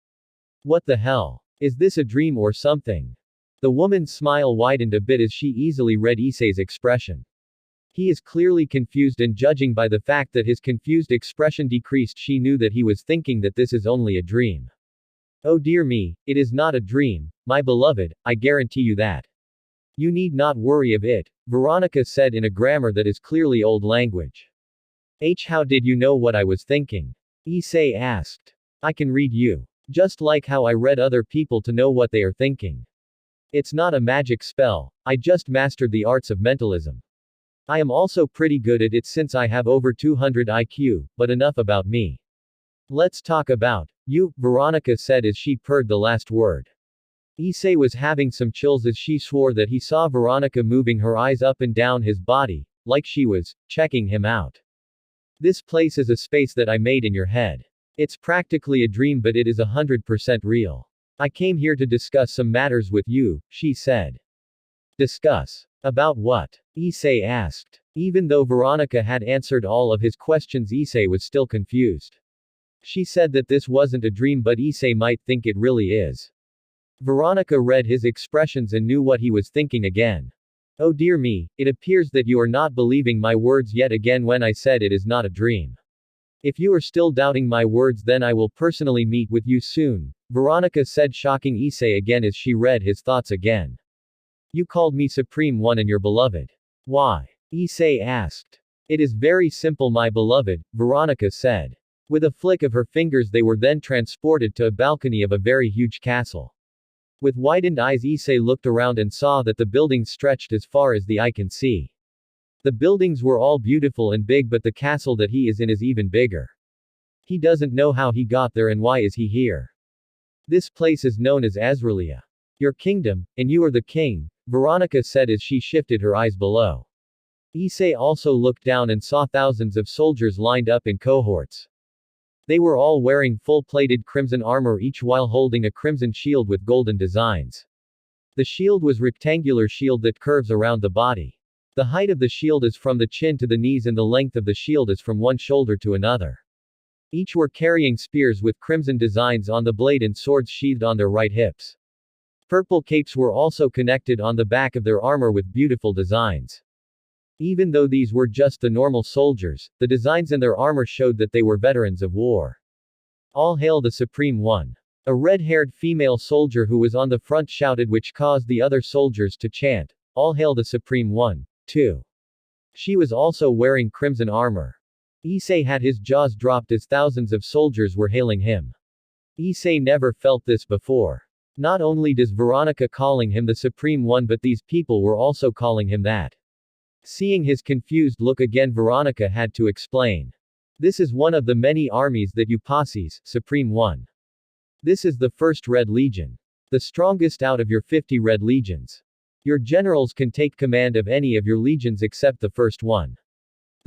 What the hell? Is this a dream or something? The woman's smile widened a bit as she easily read Issei's expression. He is clearly confused, and judging by the fact that his confused expression decreased, she knew that he was thinking that this is only a dream. Oh dear me, it is not a dream, my beloved, I guarantee you that. You need not worry of it, Veronica said in a grammar that is clearly old language. How did you know what I was thinking? Issei asked. I can read you. Just like how I read other people to know what they are thinking. It's not a magic spell, I just mastered the arts of mentalism. I am also pretty good at it since I have over 200 IQ, but enough about me. Let's talk about you, Veronica said as she purred the last word. Issei was having some chills as she swore that he saw Veronica moving her eyes up and down his body, like she was checking him out. This place is a space that I made in your head. It's practically a dream, but it is 100% real. I came here to discuss some matters with you, she said. Discuss? About what? Issei asked. Even though Veronica had answered all of his questions, Issei was still confused. She said that this wasn't a dream, but Issei might think it really is. Veronica read his expressions and knew what he was thinking again. Oh dear me, it appears that you are not believing my words yet again when I said it is not a dream. If you are still doubting my words, then I will personally meet with you soon, Veronica said, shocking Issei again as she read his thoughts again. You called me Supreme One and your beloved. Why? Issei asked. It is very simple, my beloved, Veronica said. With a flick of her fingers they were then transported to a balcony of a very huge castle. With widened eyes, Issei looked around and saw that the buildings stretched as far as the eye can see. The buildings were all beautiful and big, but the castle that he is in is even bigger. He doesn't know how he got there and why is he here. This place is known as Azralia. Your kingdom, and you are the king, Veronica said as she shifted her eyes below. Issei also looked down and saw thousands of soldiers lined up in cohorts. They were all wearing full-plated crimson armor, each while holding a crimson shield with golden designs. The shield was rectangular shield that curves around the body. The height of the shield is from the chin to the knees and the length of the shield is from one shoulder to another. Each were carrying spears with crimson designs on the blade and swords sheathed on their right hips. Purple capes were also connected on the back of their armor with beautiful designs. Even though these were just the normal soldiers, the designs in their armor showed that they were veterans of war. All hail the Supreme One. A red-haired female soldier who was on the front shouted, which caused the other soldiers to chant, All hail the Supreme One, too. She was also wearing crimson armor. Issei had his jaws dropped as thousands of soldiers were hailing him. Issei never felt this before. Not only does Veronica calling him the Supreme One, but these people were also calling him that. Seeing his confused look again, Veronica had to explain. This is one of the many armies that you possess, Supreme One. This is the first Red Legion. The strongest out of your 50 Red Legions. Your generals can take command of any of your legions except the first one.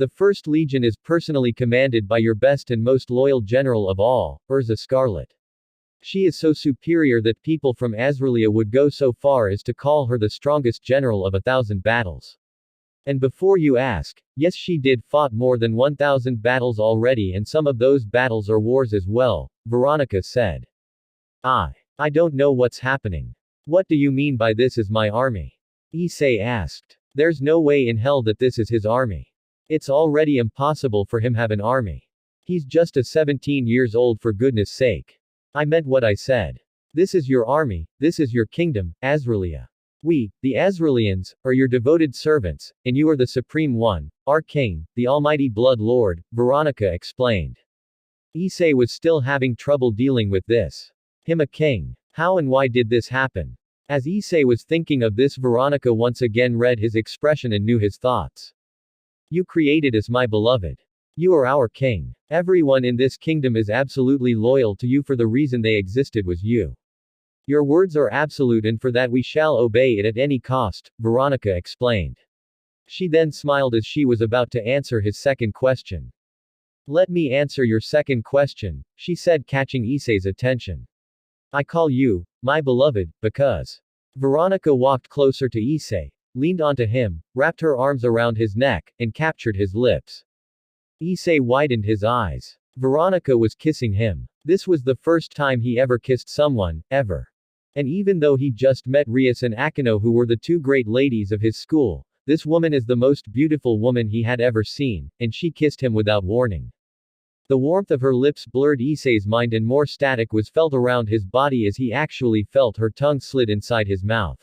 The First Legion is personally commanded by your best and most loyal general of all, Urza Scarlet. She is so superior that people from Azralia would go so far as to call her the strongest general of 1,000 battles. And before you ask, yes, she did fought more than 1,000 battles already, and some of those battles are wars as well, Veronica said. I don't know what's happening. What do you mean by this is my army? Issei asked. There's no way in hell that this is his army. It's already impossible for him have an army. He's just a 17 years old, for goodness sake. I meant what I said. This is your army, this is your kingdom, Azralia. We, the Azralians, are your devoted servants, and you are the Supreme One, our King, the Almighty Blood Lord, Veronica explained. Issei was still having trouble dealing with this. Him a king. How and why did this happen? As Issei was thinking of this, Veronica once again read his expression and knew his thoughts. You created us, my beloved. You are our king. Everyone in this kingdom is absolutely loyal to you, for the reason they existed was you. Your words are absolute, and for that we shall obey it at any cost, Veronica explained. She then smiled as she was about to answer his second question. Let me answer your second question, she said, catching Issei's attention. I call you, my beloved, because. Veronica walked closer to Issei, leaned onto him, wrapped her arms around his neck, and captured his lips. Issei widened his eyes. Veronica was kissing him. This was the first time he ever kissed someone, ever. And even though he just met Rias and Akino, who were the two great ladies of his school, this woman is the most beautiful woman he had ever seen, and she kissed him without warning. The warmth of her lips blurred Issei's mind, and more static was felt around his body as he actually felt her tongue slid inside his mouth.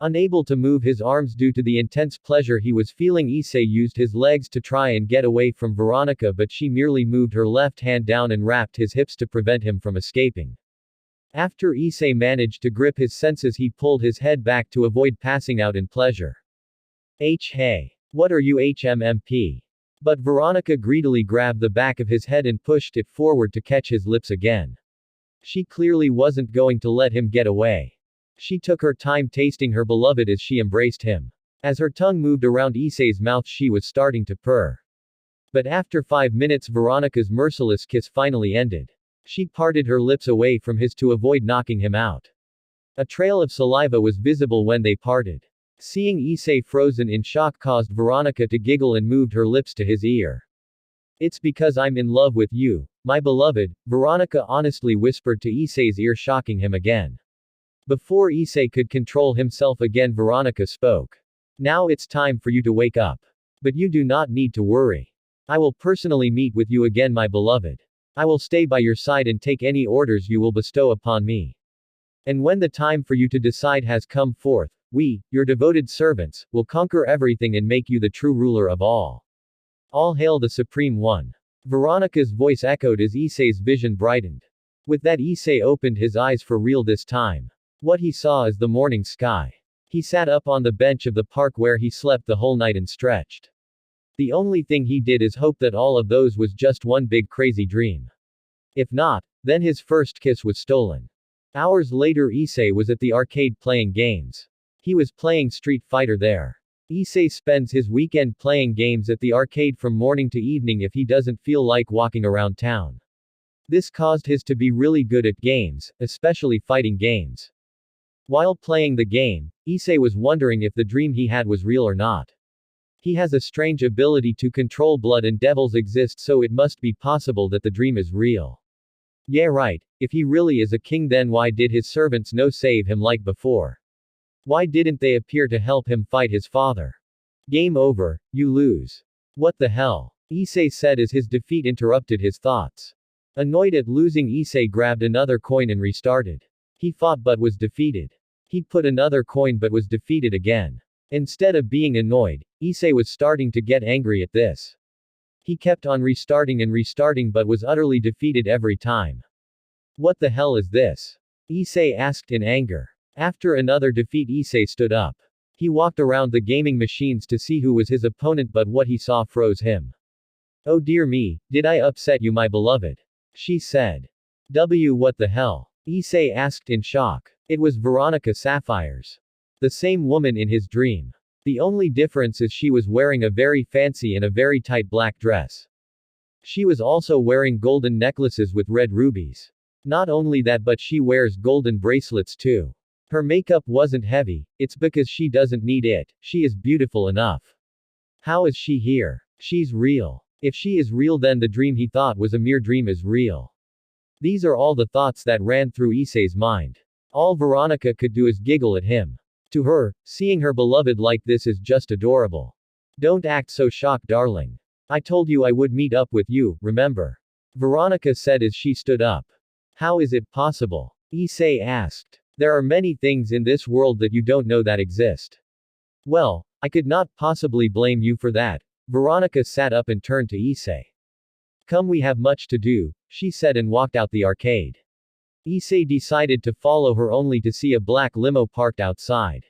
Unable to move his arms due to the intense pleasure he was feeling, Issei used his legs to try and get away from Veronica, but she merely moved her left hand down and wrapped his hips to prevent him from escaping. After Issei managed to grip his senses, he pulled his head back to avoid passing out in pleasure. Hey. What are you, HMMP? But Veronica greedily grabbed the back of his head and pushed it forward to catch his lips again. She clearly wasn't going to let him get away. She took her time tasting her beloved as she embraced him. As her tongue moved around Issei's mouth, she was starting to purr. But after 5 minutes, Veronica's merciless kiss finally ended. She parted her lips away from his to avoid knocking him out. A trail of saliva was visible when they parted. Seeing Issei frozen in shock caused Veronica to giggle and moved her lips to his ear. It's because I'm in love with you, my beloved, Veronica honestly whispered to Issei's ear, shocking him again. Before Issei could control himself again, Veronica spoke. Now it's time for you to wake up. But you do not need to worry. I will personally meet with you again, my beloved. I will stay by your side and take any orders you will bestow upon me. And when the time for you to decide has come forth, we, your devoted servants, will conquer everything and make you the true ruler of all. All hail the Supreme One. Veronica's voice echoed as Issei's vision brightened. With that, Issei opened his eyes for real this time. What he saw is the morning sky. He sat up on the bench of the park where he slept the whole night and stretched. The only thing he did is hope that all of those was just one big crazy dream. If not, then his first kiss was stolen. Hours later, Issei was at the arcade playing games. He was playing Street Fighter there. Issei spends his weekend playing games at the arcade from morning to evening if he doesn't feel like walking around town. This caused his to be really good at games, especially fighting games. While playing the game, Issei was wondering if the dream he had was real or not. He has a strange ability to control blood, and devils exist, so it must be possible that the dream is real. Yeah, right. If he really is a king, then why did his servants no save him like before? Why didn't they appear to help him fight his father? Game over, you lose. What the hell? Issei said as his defeat interrupted his thoughts. Annoyed at losing, Issei grabbed another coin and restarted. He fought but was defeated. He put another coin but was defeated again. Instead of being annoyed, Issei was starting to get angry at this. He kept on restarting and restarting but was utterly defeated every time. What the hell is this? Issei asked in anger. After another defeat, Issei stood up. He walked around the gaming machines to see who was his opponent, but what he saw froze him. Oh dear me, did I upset you, my beloved? She said. What the hell? Issei asked in shock. It was Veronica Sapphires. The same woman in his dream. The only difference is she was wearing a very fancy and a very tight black dress. She was also wearing golden necklaces with red rubies. Not only that, but she wears golden bracelets too. Her makeup wasn't heavy, it's because she doesn't need it, she is beautiful enough. How is she here? She's real. If she is real, then the dream he thought was a mere dream is real. These are all the thoughts that ran through Issei's mind. All Veronica could do is giggle at him. To her, seeing her beloved like this is just adorable. Don't act so shocked, darling. I told you I would meet up with you, remember? Veronica said as she stood up. How is it possible? Issei asked. There are many things in this world that you don't know that exist. Well, I could not possibly blame you for that. Veronica sat up and turned to Issei. Come, we have much to do, she said and walked out the arcade. Issei decided to follow her only to see a black limo parked outside.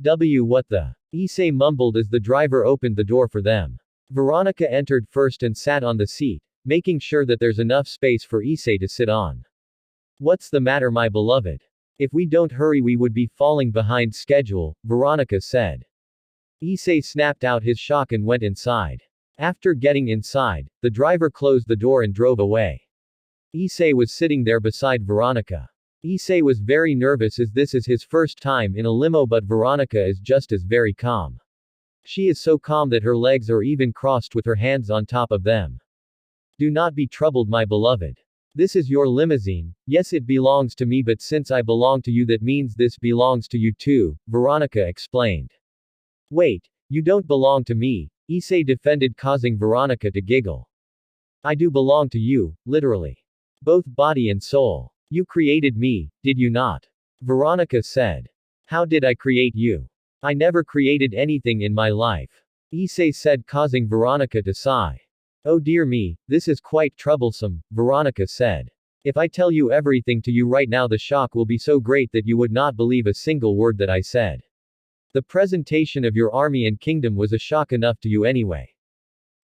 What the? Issei mumbled as the driver opened the door for them. Veronica entered first and sat on the seat, making sure that there's enough space for Issei to sit on. What's the matter, my beloved? If we don't hurry we would be falling behind schedule, Veronica said. Issei snapped out his shock and went inside. After getting inside, the driver closed the door and drove away. Issei was sitting there beside Veronica. Issei was very nervous as this is his first time in a limo, but Veronica is just as very calm. She is so calm that her legs are even crossed with her hands on top of them. Do not be troubled, my beloved. This is your limousine. Yes, it belongs to me, but since I belong to you, that means this belongs to you too, Veronica explained. Wait, you don't belong to me, Issei defended, causing Veronica to giggle. I do belong to you, literally. Both body and soul. You created me, did you not? Veronica said. How did I create you? I never created anything in my life. Issei said, causing Veronica to sigh. Oh dear me, this is quite troublesome, Veronica said. If I tell you everything to you right now, the shock will be so great that you would not believe a single word that I said. The presentation of your army and kingdom was a shock enough to you anyway.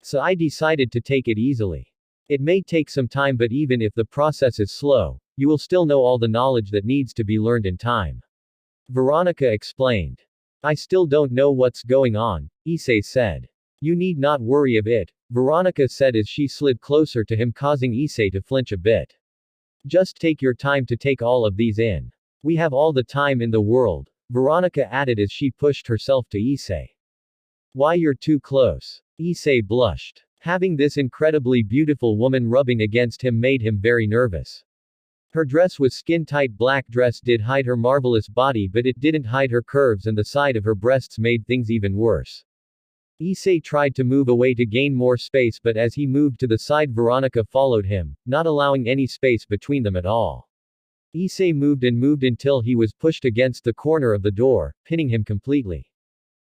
So I decided to take it easily. It may take some time, but even if the process is slow, you will still know all the knowledge that needs to be learned in time. Veronica explained. I still don't know what's going on, Issei said. You need not worry of it, Veronica said as she slid closer to him, causing Issei to flinch a bit. Just take your time to take all of these in. We have all the time in the world, Veronica added as she pushed herself to Issei. Why, you're too close. Issei blushed. Having this incredibly beautiful woman rubbing against him made him very nervous. Her dress was skin-tight black dress did hide her marvelous body, but it didn't hide her curves, and the side of her breasts made things even worse. Issei tried to move away to gain more space, but as he moved to the side, Veronica followed him, not allowing any space between them at all. Issei moved and moved until he was pushed against the corner of the door, pinning him completely.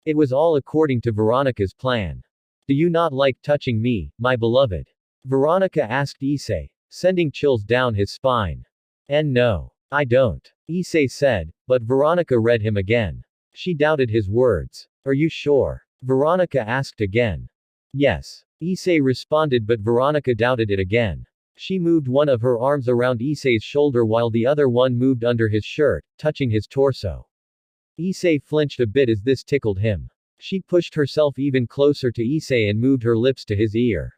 It was all according to Veronica's plan. Do you not like touching me, my beloved? Veronica asked Issei, sending chills down his spine. And no, I don't, Issei said, but Veronica read him again. She doubted his words. Are you sure? Veronica asked again. Yes, Issei responded, but Veronica doubted it again. She moved one of her arms around Issei's shoulder while the other one moved under his shirt, touching his torso. Issei flinched a bit as this tickled him. She pushed herself even closer to Issei and moved her lips to his ear.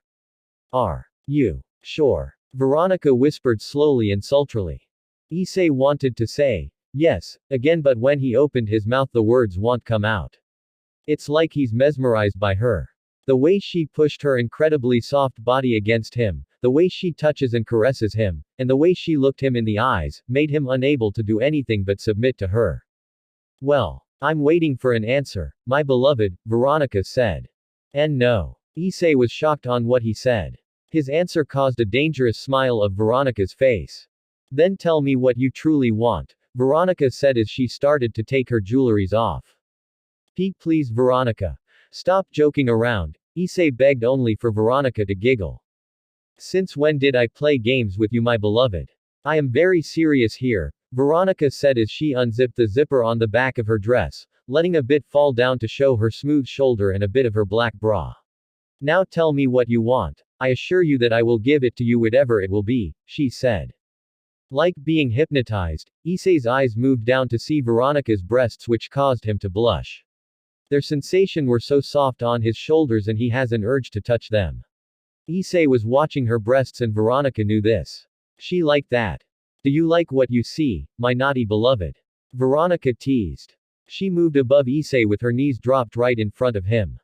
Are you sure? Veronica whispered slowly and sultrily. Issei wanted to say yes again, but when he opened his mouth the words won't come out. It's like he's mesmerized by her. The way she pushed her incredibly soft body against him, the way she touches and caresses him, and the way she looked him in the eyes, made him unable to do anything but submit to her. Well, I'm waiting for an answer, my beloved, Veronica said. And no. Issei was shocked on what he said. His answer caused a dangerous smile of Veronica's face. Then tell me what you truly want, Veronica said as she started to take her jewelries off. Please, Veronica. Stop joking around, Issei begged, only for Veronica to giggle. Since when did I play games with you, my beloved? I am very serious here, Veronica said as she unzipped the zipper on the back of her dress, letting a bit fall down to show her smooth shoulder and a bit of her black bra. Now tell me what you want. I assure you that I will give it to you, whatever it will be, she said. Like being hypnotized, Issei's eyes moved down to see Veronica's breasts, which caused him to blush. Their sensation were so soft on his shoulders and he has an urge to touch them. Issei was watching her breasts and Veronica knew this. She liked that. Do you like what you see, my naughty beloved? Veronica teased. She moved above Issei with her knees dropped right in front of him.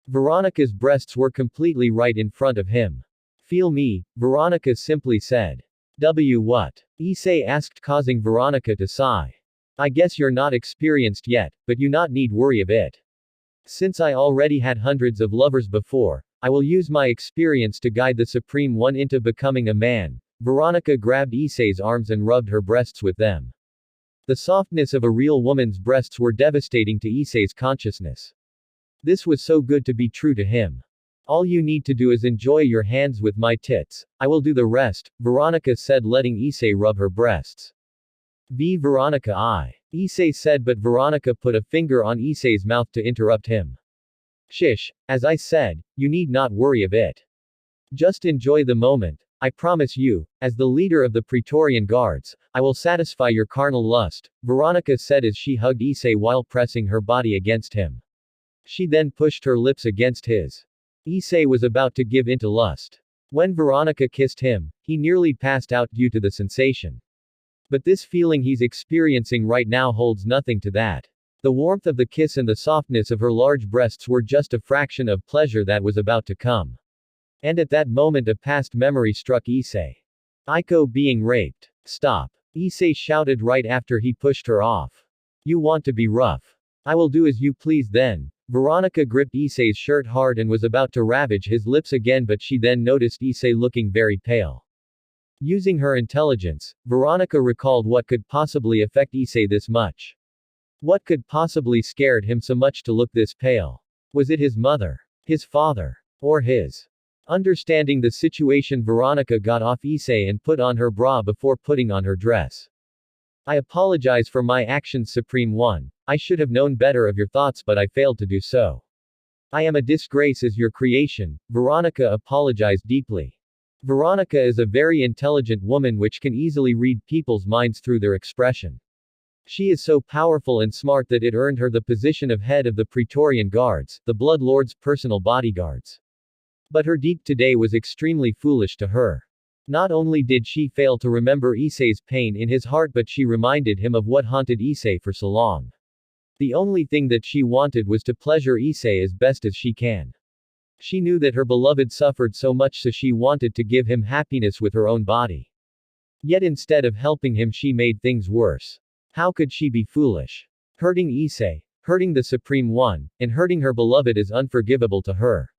Veronica's breasts were completely right in front of him. Feel me, Veronica simply said. What? Issei asked, causing Veronica to sigh. I guess you're not experienced yet, but you not need worry of it. Since I already had hundreds of lovers before, I will use my experience to guide the Supreme One into becoming a man. Veronica grabbed Issei's arms and rubbed her breasts with them. The softness of a real woman's breasts were devastating to Issei's consciousness. This was so good to be true to him. All you need to do is enjoy your hands with my tits, I will do the rest, Veronica said, letting Issei rub her breasts. Veronica Issei said, but Veronica put a finger on Issei's mouth to interrupt him. Shish, as I said, you need not worry of it. Just enjoy the moment. I promise you, as the leader of the Praetorian Guards, I will satisfy your carnal lust, Veronica said as she hugged Issei while pressing her body against him. She then pushed her lips against his. Issei was about to give into lust. When Veronica kissed him, he nearly passed out due to the sensation. But this feeling he's experiencing right now holds nothing to that. The warmth of the kiss and the softness of her large breasts were just a fraction of pleasure that was about to come. And at that moment a past memory struck Issei. Aiko being raped. Stop. Issei shouted right after he pushed her off. You want to be rough? I will do as you please then. Veronica gripped Issei's shirt hard and was about to ravage his lips again, but she then noticed Issei looking very pale. Using her intelligence, Veronica recalled what could possibly affect Issei this much. What could possibly scared him so much to look this pale? Was it his mother? His father? Or his? Understanding the situation, Veronica got off Issei and put on her bra before putting on her dress. I apologize for my actions, Supreme One. I should have known better of your thoughts, but I failed to do so. I am a disgrace as your creation, Veronica apologized deeply. Veronica is a very intelligent woman which can easily read people's minds through their expression. She is so powerful and smart that it earned her the position of head of the Praetorian Guards, the Blood Lord's personal bodyguards. But her deed today was extremely foolish to her. Not only did she fail to remember Issei's pain in his heart, but she reminded him of what haunted Issei for so long. The only thing that she wanted was to pleasure Issei as best as she can. She knew that her beloved suffered so much, so she wanted to give him happiness with her own body. Yet instead of helping him, she made things worse. How could she be foolish? Hurting Issei, hurting the Supreme One, and hurting her beloved is unforgivable to her.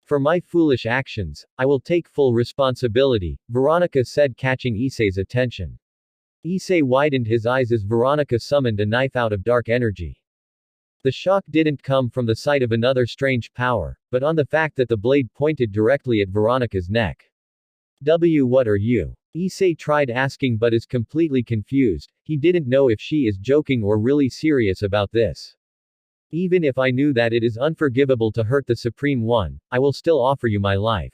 For my foolish actions, I will take full responsibility, Veronica said, catching Issei's attention. Issei widened his eyes as Veronica summoned a knife out of dark energy. The shock didn't come from the sight of another strange power, but on the fact that the blade pointed directly at Veronica's neck. What are you? Issei tried asking but is completely confused. He didn't know if she is joking or really serious about this. Even if I knew that it is unforgivable to hurt the Supreme One, I will still offer you my life.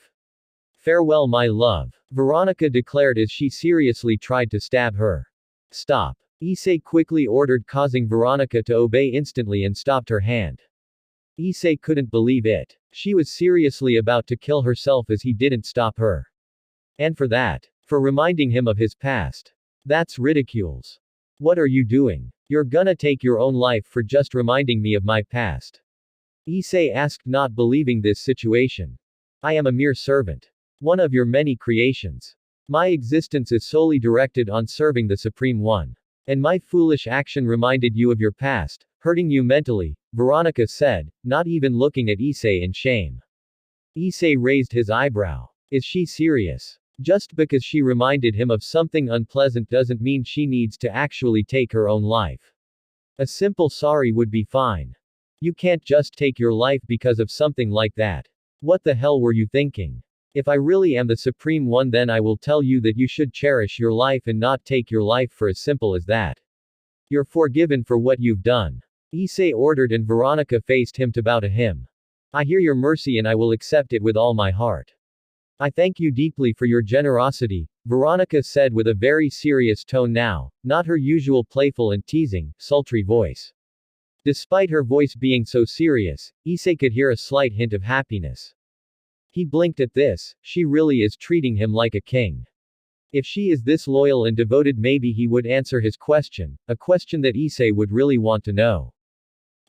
Farewell, my love, Veronica declared as she seriously tried to stab her. Stop. Issei quickly ordered, causing Veronica to obey instantly and stopped her hand. Issei couldn't believe it. She was seriously about to kill herself as he didn't stop her. And for that. For reminding him of his past. That's ridiculous. What are you doing? You're gonna take your own life for just reminding me of my past. Issei asked, not believing this situation. I am a mere servant. One of your many creations. My existence is solely directed on serving the Supreme One. And my foolish action reminded you of your past, hurting you mentally, Veronica said, not even looking at Issei in shame. Issei raised his eyebrow. Is she serious? Just because she reminded him of something unpleasant doesn't mean she needs to actually take her own life. A simple sorry would be fine. You can't just take your life because of something like that. What the hell were you thinking? If I really am the Supreme One, then I will tell you that you should cherish your life and not take your life for as simple as that. You're forgiven for what you've done. Issei ordered, and Veronica faced him to bow to him. I hear your mercy and I will accept it with all my heart. I thank you deeply for your generosity, Veronica said with a very serious tone now, not her usual playful and teasing, sultry voice. Despite her voice being so serious, Issei could hear a slight hint of happiness. He blinked at this, she really is treating him like a king. If she is this loyal and devoted, maybe he would answer his question, a question that Issei would really want to know.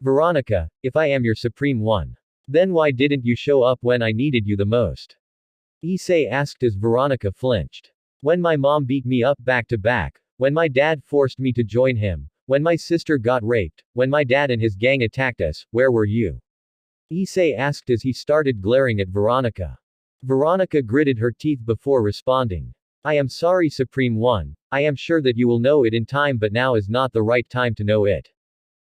Veronica, if I am your supreme one, then why didn't you show up when I needed you the most? Issei asked as Veronica flinched. When my mom beat me up back to back, when my dad forced me to join him, when my sister got raped, when my dad and his gang attacked us, where were you? Issei asked as he started glaring at Veronica. Veronica gritted her teeth before responding. I am sorry, Supreme One, I am sure that you will know it in time, but now is not the right time to know it.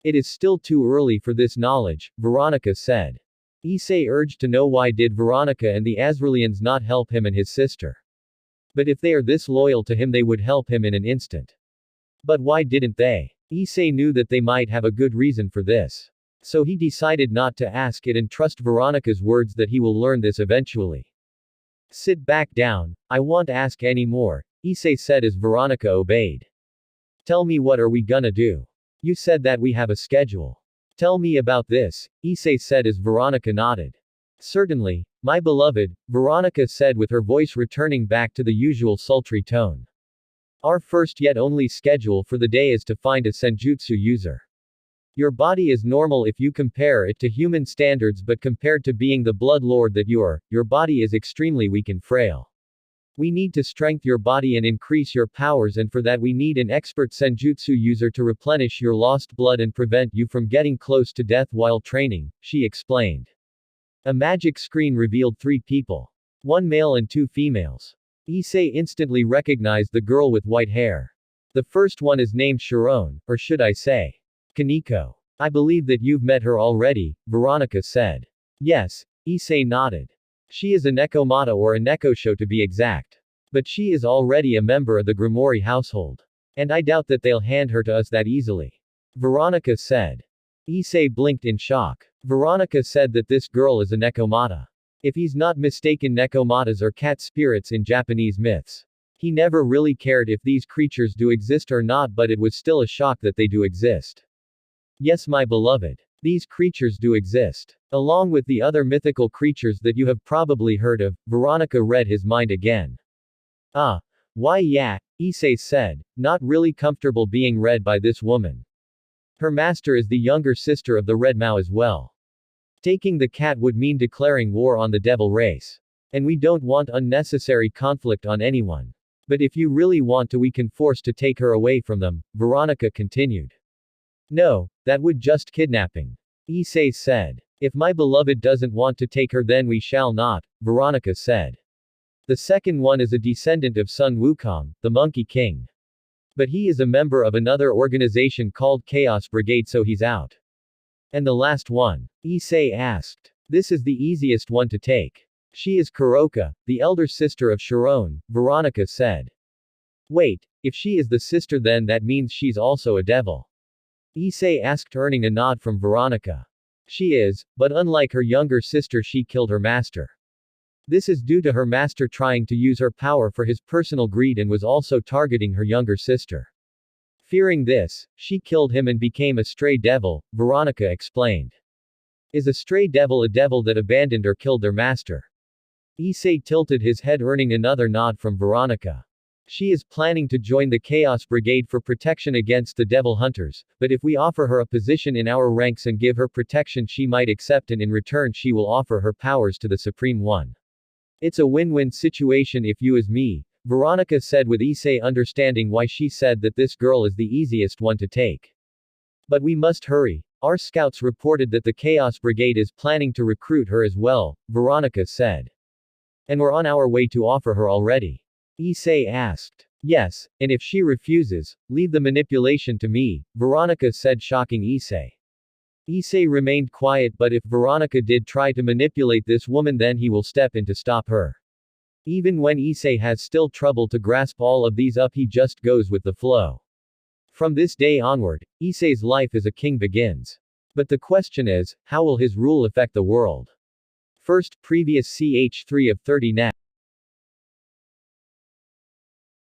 It is still too early for this knowledge, Veronica said. Issei urged to know why did Veronica and the Azraelians not help him and his sister. But if they are this loyal to him, they would help him in an instant. But why didn't they? Issei knew that they might have a good reason for this. So he decided not to ask it and trust Veronica's words that he will learn this eventually. Sit back down, I won't ask any more, Issei said as Veronica obeyed. Tell me, what are we gonna do? You said that we have a schedule. Tell me about this, Issei said as Veronica nodded. Certainly, my beloved, Veronica said with her voice returning back to the usual sultry tone. Our first yet only schedule for the day is to find a senjutsu user. Your body is normal if you compare it to human standards, but compared to being the blood lord that you are, your body is extremely weak and frail. We need to strengthen your body and increase your powers, and for that we need an expert senjutsu user to replenish your lost blood and prevent you from getting close to death while training, she explained. A magic screen revealed 3 people. 1 male and 2 females. Issei instantly recognized the girl with white hair. The first one is named Sharon, or should I say, Kaneko. I believe that you've met her already, Veronica said. Yes, Issei nodded. She is a Nekomata, or a Nekosho to be exact. But she is already a member of the Grimoire household. And I doubt that they'll hand her to us that easily. Veronica said. Issei blinked in shock. Veronica said that this girl is a Nekomata. If he's not mistaken, Nekomatas are cat spirits in Japanese myths. He never really cared if these creatures do exist or not, but it was still a shock that they do exist. Yes, my beloved. These creatures do exist. Along with the other mythical creatures that you have probably heard of, Veronica read his mind again. Ah. Why yeah, Issei said, not really comfortable being read by this woman. Her master is the younger sister of the Red Mao as well. Taking the cat would mean declaring war on the devil race. And we don't want unnecessary conflict on anyone. But if you really want to, we can force to take her away from them, Veronica continued. No, that would just kidnapping. Issei said. If my beloved doesn't want to take her, then we shall not, Veronica said. The second one is a descendant of Sun Wukong, the Monkey King. But he is a member of another organization called Chaos Brigade, so he's out. And the last one? Issei asked. This is the easiest one to take. She is Kuroka, the elder sister of Sharon, Veronica said. Wait, if she is the sister, then that means she's also a devil. Issei asked, earning a nod from Veronica. She is, but unlike her younger sister, she killed her master. This is due to her master trying to use her power for his personal greed and was also targeting her younger sister. Fearing this, she killed him and became a stray devil, Veronica explained. Is a stray devil a devil that abandoned or killed their master? Issei tilted his head, earning another nod from Veronica. She is planning to join the Chaos Brigade for protection against the devil hunters, but if we offer her a position in our ranks and give her protection, she might accept, and in return she will offer her powers to the Supreme One. It's a win-win situation if you as me, Veronica said, with Issei understanding why she said that this girl is the easiest one to take. But we must hurry. Our scouts reported that the Chaos Brigade is planning to recruit her as well, Veronica said. And we're on our way to offer her already. Issei asked. Yes, and if she refuses, leave the manipulation to me, Veronica said, shocking Issei. Issei remained quiet, but if Veronica did try to manipulate this woman, then he will step in to stop her. Even when Issei has still trouble to grasp all of these up, he just goes with the flow. From this day onward, Issei's life as a king begins. But the question is, how will his rule affect the world? First, previous ch3 of 30 net.